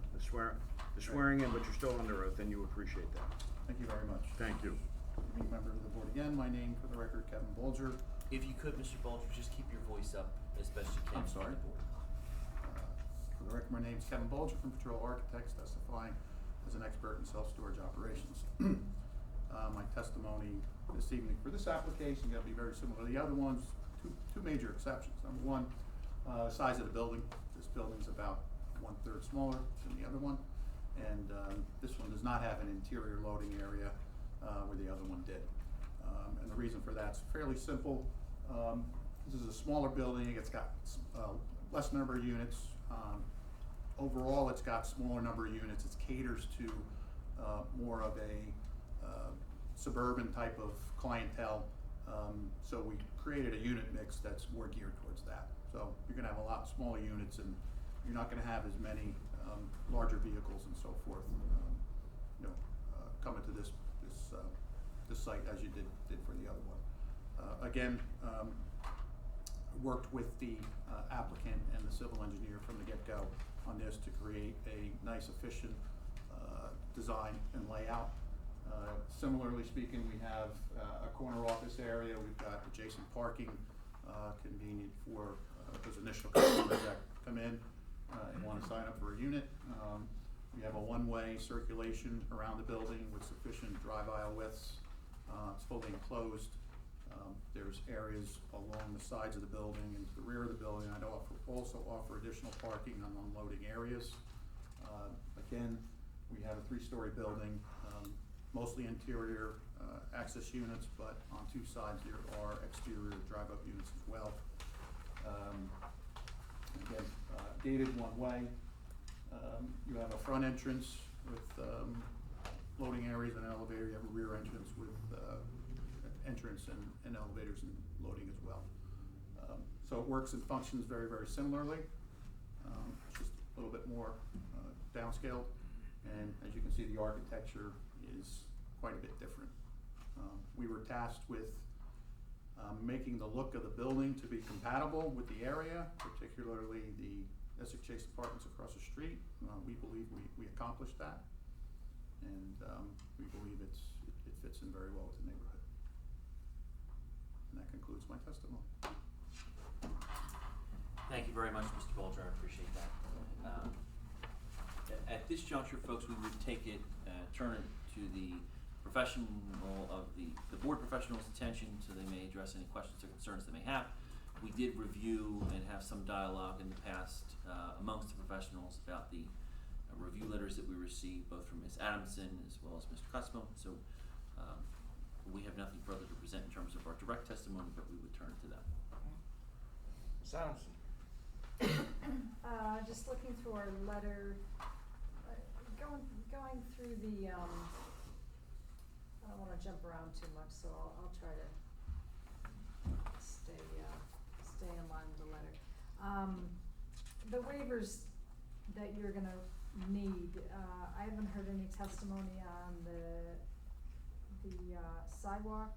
swearing in, but you're still under oath, and you appreciate that. Thank you very much. Thank you. Members of the board again, my name for the record, Kevin Bolger. If you could, Mr. Bolger, just keep your voice up as best you can. I'm sorry. for the board. For the record, my name is Kevin Bolger from Patrol Architects, testifying as an expert in self-storage operations. My testimony this evening for this application is going to be very similar to the other ones. Two major exceptions. Number one, the size of the building. This building's about 1/3 smaller than the other one, and this one does not have an interior loading area where the other one did. And the reason for that's fairly simple. This is a smaller building. It's got less number of units. Overall, it's got smaller number of units. It caters to more of a suburban type of clientele. So we created a unit mix that's more geared towards that. So you're gonna have a lot smaller units, and you're not gonna have as many larger vehicles and so forth, coming to this site as you did for the other one. Again, worked with the applicant and the civil engineer from the get-go on this to create a nice, efficient design and layout. Similarly speaking, we have a corner office area. We've got adjacent parking, convenient for those initial customers that come in and want to sign up for a unit. We have a one-way circulation around the building with sufficient drive aisle widths. It's fully enclosed. There's areas along the sides of the building and to the rear of the building. I'd also offer additional parking on unloading areas. Again, we have a 3-story building, mostly interior access units, but on 2 sides there are exterior drive-up units as well. Again, gated one way. You have a front entrance with loading areas and an elevator. You have a rear entrance with entrance and elevators and loading as well. So it works and functions very, very similarly. Just a little bit more downscaled. And as you can see, the architecture is quite a bit different. We were tasked with making the look of the building to be compatible with the area, particularly the Essex Chase Apartments across the street. We believe we accomplished that, and we believe it fits in very well with the neighborhood. And that concludes my testimony. Thank you very much, Mr. Bolger, I appreciate that. At this juncture, folks, we would take it, turn it to the professional of the board professional's attention so they may address any questions or concerns they may have. We did review and have some dialogue in the past amongst the professionals about the review letters that we received, both from Ms. Adamson as well as Mr. Cutsmo. So we have nothing further to present in terms of our direct testimony, but we would turn it to them. Ms. Adamson. Just looking through our letter, going through the, I don't wanna jump around too much, so I'll try to stay in line with the letter. The waivers that you're gonna need, I haven't heard any testimony on the sidewalk.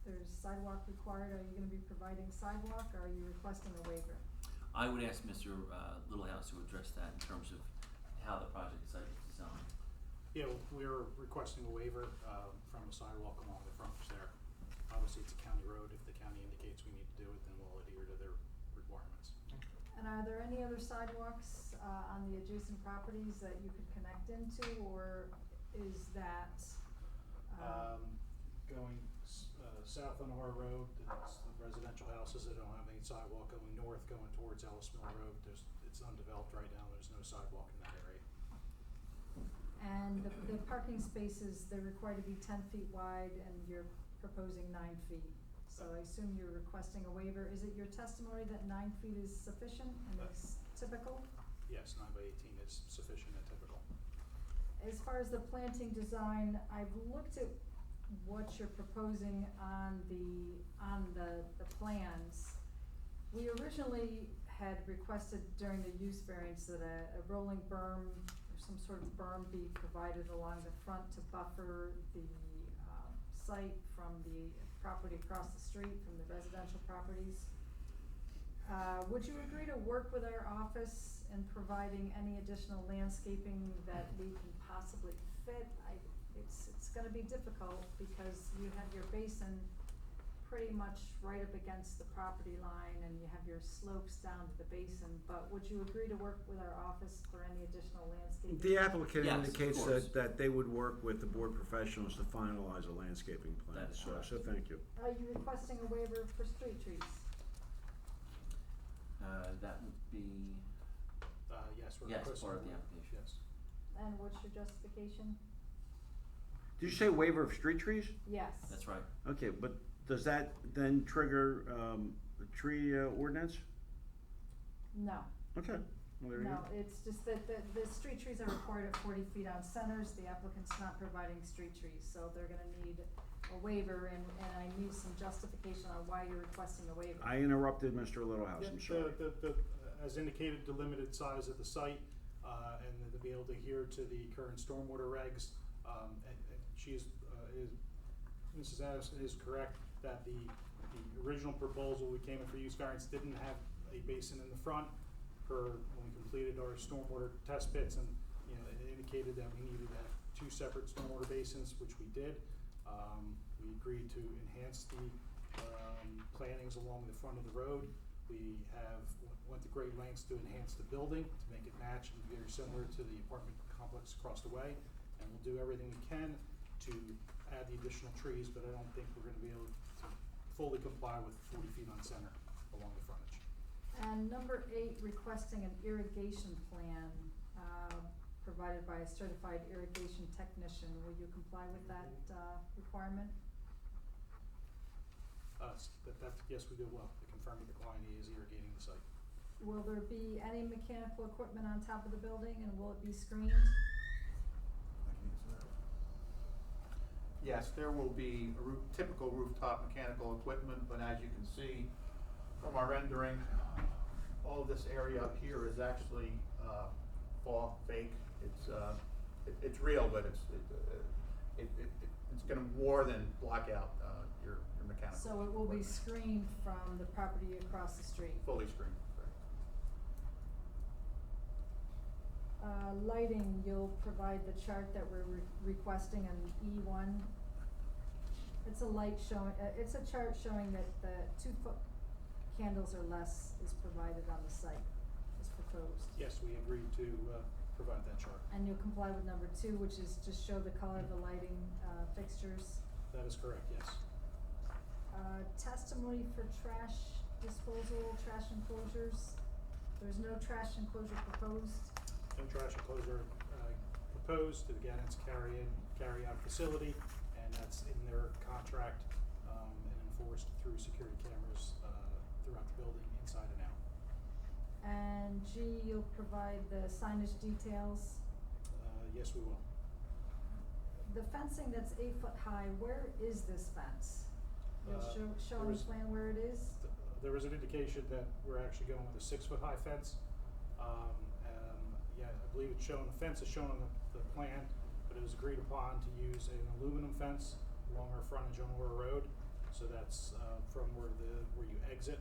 There's sidewalk required. Are you gonna be providing sidewalk, or are you requesting a waiver? I would ask Mr. Littlehouse to address that in terms of how the project site is designed. Yeah, we're requesting a waiver from the sidewalk along the frontage there. Obviously, it's a county road. If the county indicates we need to do it, then we'll adhere to their requirements. And are there any other sidewalks on the adjacent properties that you could connect into, or is that? Going south on our road, it's the residential houses that don't have any sidewalk. Going north, going towards Ellis Mill Road, it's undeveloped right now. There's no sidewalk in that area. And the parking spaces, they're required to be 10 feet wide, and you're proposing 9 feet. So I assume you're requesting a waiver. Is it your testimony that 9 feet is sufficient and is typical? Yes, 9 by 18 is sufficient and typical. As far as the planting design, I've looked at what you're proposing on the plans. We originally had requested during the use variance that a rolling berm or some sort of berm be provided along the front to buffer the site from the property across the street from the residential properties. Would you agree to work with our office in providing any additional landscaping that we can possibly fit? It's gonna be difficult because you have your basin pretty much right up against the property line, and you have your slopes down to the basin, but would you agree to work with our office for any additional landscaping? The applicant Yes, of indicates course. that they would work with the board professionals to finalize a landscaping plan, That is correct. so thank you. Are you requesting a waiver for street trees? That would be, Yes, we're yes, requesting. part of the application. Yes. And what's your justification? Did you say waiver of street trees? Yes. That's right. Okay, but does that then trigger the tree ordinance? No. Okay, well, there you No, go. it's just that the street trees are required at 40 feet on centers. The applicant's not providing street trees, so they're gonna need a waiver, and I need some justification on why you're requesting a waiver. I interrupted Mr. Littlehouse, I'm sorry. As indicated, the limited size of the site, and then to be able to adhere to the current stormwater regs. And she Mrs. Addison is correct that the original proposal we came in for use variance didn't have a basin in the front. When we completed our stormwater test pits, and it indicated that we needed to have 2 separate stormwater basins, which we did. We agreed to enhance the plantings along the front of the road. We went to great lengths to enhance the building to make it match and very similar to the apartment complex across the way. And we'll do everything we can to add the additional trees, but I don't think we're gonna be able to fully comply with 40 feet on center along the frontage. And number 8, requesting an irrigation plan provided by a certified irrigation technician. Will you comply with that requirement? Yes, we do well. To confirm that the client is irrigating the site. will there be any mechanical equipment on top of the building, and will it be screened? Yes, there will be a typical rooftop mechanical equipment, but as you can see from our rendering, all of this area up here is actually, fake. It's real, but it's gonna more than block out, your mechanical. So it will be equipment. screened from the property across the street? Fully screened, correct. Lighting, you'll provide the chart that we're requesting on E1. It's a light showing, it's a chart showing that the 2-foot candles or less is provided on the site, is proposed. Yes, we agreed to, provide that chart. And you'll comply with number 2, which is just show the color of the lighting, fixtures. That is correct, yes. Testimony for trash disposal, trash enclosures. There's no trash enclosure proposed. No trash enclosure, proposed. Again, it's carry-out facility, and that's in their contract, and enforced through security cameras, throughout the building, inside and out. And G, you'll provide the signage details. Yes, we will. The fencing that's 8 foot high, where is this fence? You'll show on the there was- plan where it is? There was an indication that we're actually going with a 6-foot-high fence. Yeah, I believe it's shown, the fence is shown on the plan, but it was agreed upon to use an aluminum fence along our frontage on Orr Road. So that's, from where you exit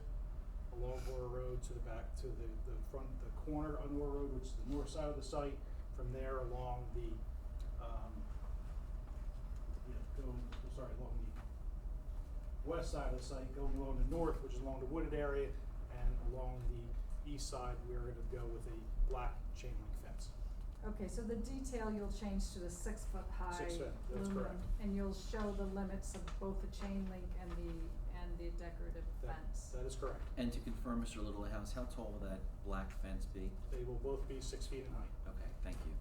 along Orr Road to the back, to the front, the corner on Orr Road, which is the north side of the site. From there along the, along the west side of the site, going along the north, which is along the wooded area, and along the east side, we're gonna go with a black chain link fence. Okay, so the detail you'll change to the 6-foot-high 6 foot, that's aluminum, correct. and you'll show the limits of both the chain link and the decorative fence. That is correct. And to confirm, Mr. Littlehouse, how tall will that black fence be? They will both be 6 feet in height. Okay, thank you.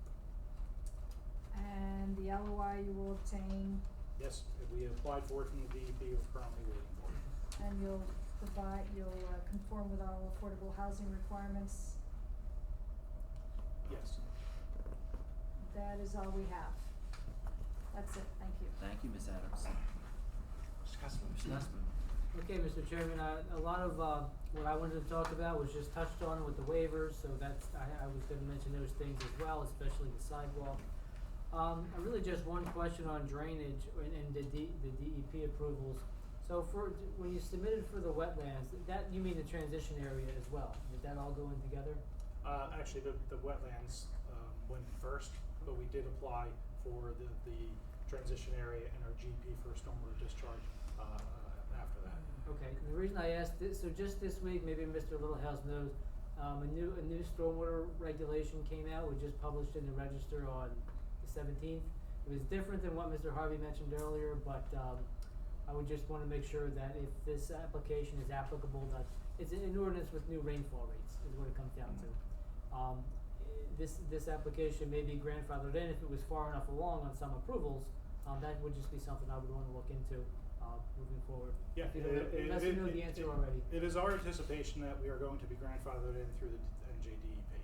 And the LOI you will obtain, Yes, we applied for it from the DEP, we're currently waiting for it. and you'll conform with all affordable housing requirements. Yes. That is all we have. That's it, thank you. Thank you, Ms. Adams. Mr. Cuthbert. Mr. Nussbaum. Okay, Mr. Chairman, a lot of, what I wanted to talk about was just touched on with the waivers, so that's, I was gonna mention those things as well, especially the sidewalk. I really just one question on drainage and the DEP approvals. So when you submitted for the wetlands, that, you mean the transition area as well? Did that all go in together? Actually, the wetlands, went first, but we did apply for the transition area and our GP for stormwater discharge, after that. Okay, and the reason I asked this, so just this week, maybe Mr. Littlehouse knows, a new stormwater regulation came out, was just published in the Register on the 17th. It was different than what Mr. Harvey mentioned earlier, but, I would just wanna make sure that if this application is applicable, that it's an ordinance with new rainfall rates, is what it comes down to. This application may be grandfathered in if it was far enough along on some approvals, that would just be something I would wanna look into, moving forward. Yeah, Unless you know the answer already. It is our anticipation that we are going to be grandfathered in through the NJDEP.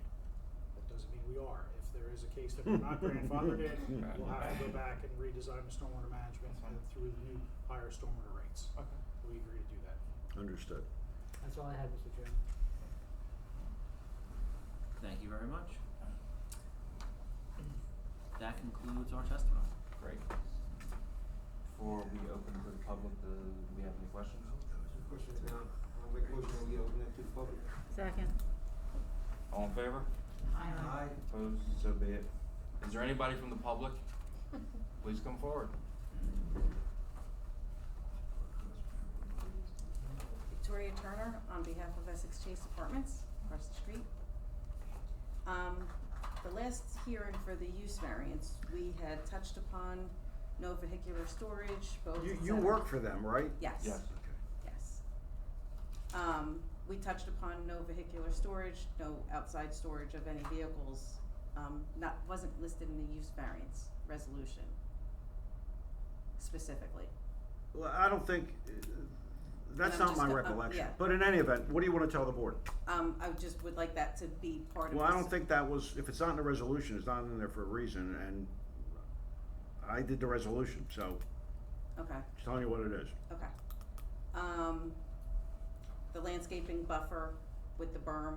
That doesn't mean we are. If there is a case that we're not grandfathered in, we'll have to go back and redesign the stormwater management through the new higher stormwater rates. Okay. We agree to do that. Understood. That's all I had, Mr. Chairman. Thank you very much. That concludes our testimony. Great. Before we open to the public, do we have any questions? Questions now, I'll make a motion that we open it to the public. Second. All in favor? Aye. Opposed? So be it. Is there anybody from the public? Please come forward. Victoria Turner on behalf of Essex Chase Apartments across the street. The last hearing for the use variance, we had touched upon no vehicular storage, boats, et You cetera. work for them, right? Yes. Yes. Yes. We touched upon no vehicular storage, no outside storage of any vehicles, wasn't listed in the use variance resolution specifically. Well, I don't think, That's And I'm not my just go- recollection. yeah. But in any event, what do you wanna tell the board? I just would like that to be part of this. Well, I don't think that was, if it's not in the resolution, it's not in there for a reason, and I did the resolution, so Okay, just telling you what it is. okay. The landscaping buffer with the berm,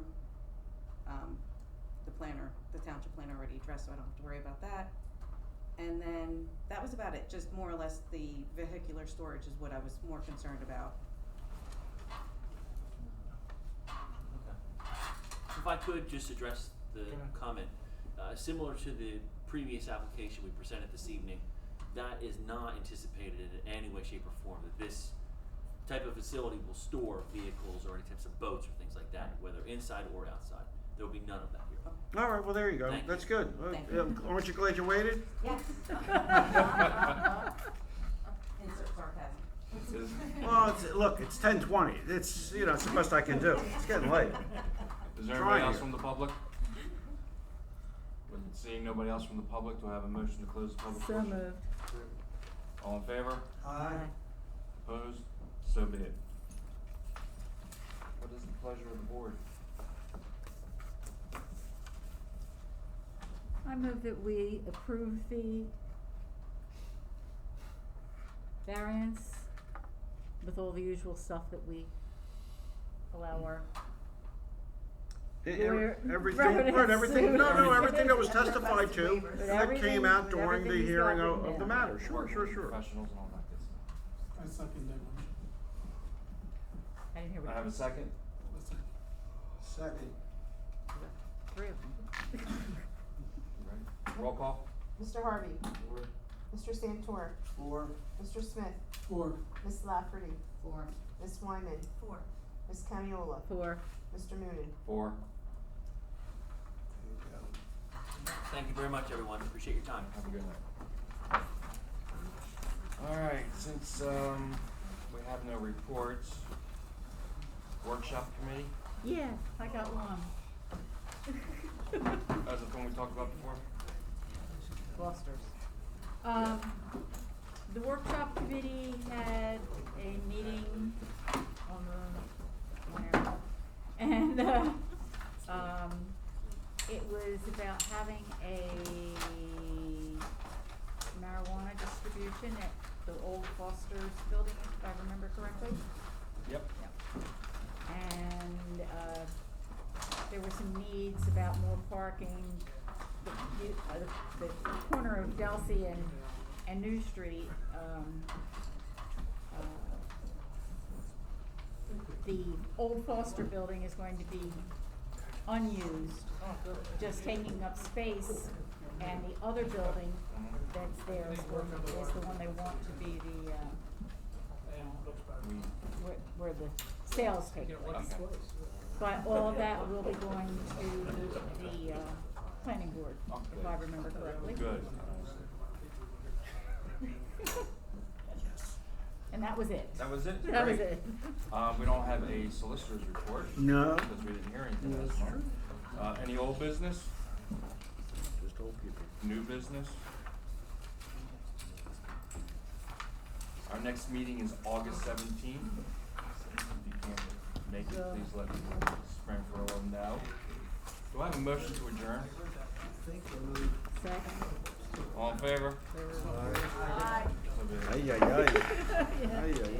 the township planner already addressed, so I don't have to worry about that. And then, that was about it, just more or less the vehicular storage is what I was more concerned about. If I could just address the Go ahead. comment, similar to the previous application we presented this evening, that is not anticipated in any way, shape, or form that this type of facility will store vehicles or any types of boats or things like that, whether inside or outside. There will be none of that here. All right, well, there you go. Thank you. That's good. Thank you. Aren't you glad you waited? Yes. Insert sarcasm. Well, look, it's 10:20. It's, it's the best I can do. It's getting late. Is there Try anybody else here. from the public? With seeing nobody else from the public, do I have a motion to close the public So portion? moved. All in favor? Aye. Opposed? So be it. What is the pleasure of the board? I move that we approve the variance with all the usual stuff that we allow our lawyer- Everything, right, everything, no, everything that was testified to, But that everything- came out during the everything he's hearing got of written the down. matter. Sure, Working sure, with sure. Professionals and all that good stuff. I second that motion. I didn't hear what I have a second? Second. three of them. You ready? Roll call? Mr. Harvey, Four. Mr. Santor, Four. Mr. Smith, Four. Ms. Lafferty, Four. Ms. Wyman, Four. Ms. Camiola, Four. Mr. Noonan. 4. There you go. Thank you very much, everyone. Appreciate your time. Have a good night. Alright, since, we have no reports, workshop committee, Yeah, I got one. as the one we talked about before? Clusters. The workshop committee had a meeting on the, and, it was about having a marijuana distribution at the old Foster's building, if I remember correctly. Yep. And, there were some needs about more parking. The corner of Delsey and New Street, the old Foster building is going to be unused, just taking up space, and the other building that's there is the one they want to be the, where the sales take place. Okay. But all of that will be going to the, planning board, if I remember correctly. Good. And that was it. That was it? That was Great. it. We don't have a solicitor's report. No. Because we didn't hear anything last month. Any old business? Just old people. New business? Our next meeting is August 17th. If you can't make it, please let Springfield know. Do I have a motion to adjourn? Second. All in favor? Aye. So be it. Ay, ay, ay. Ay, ay,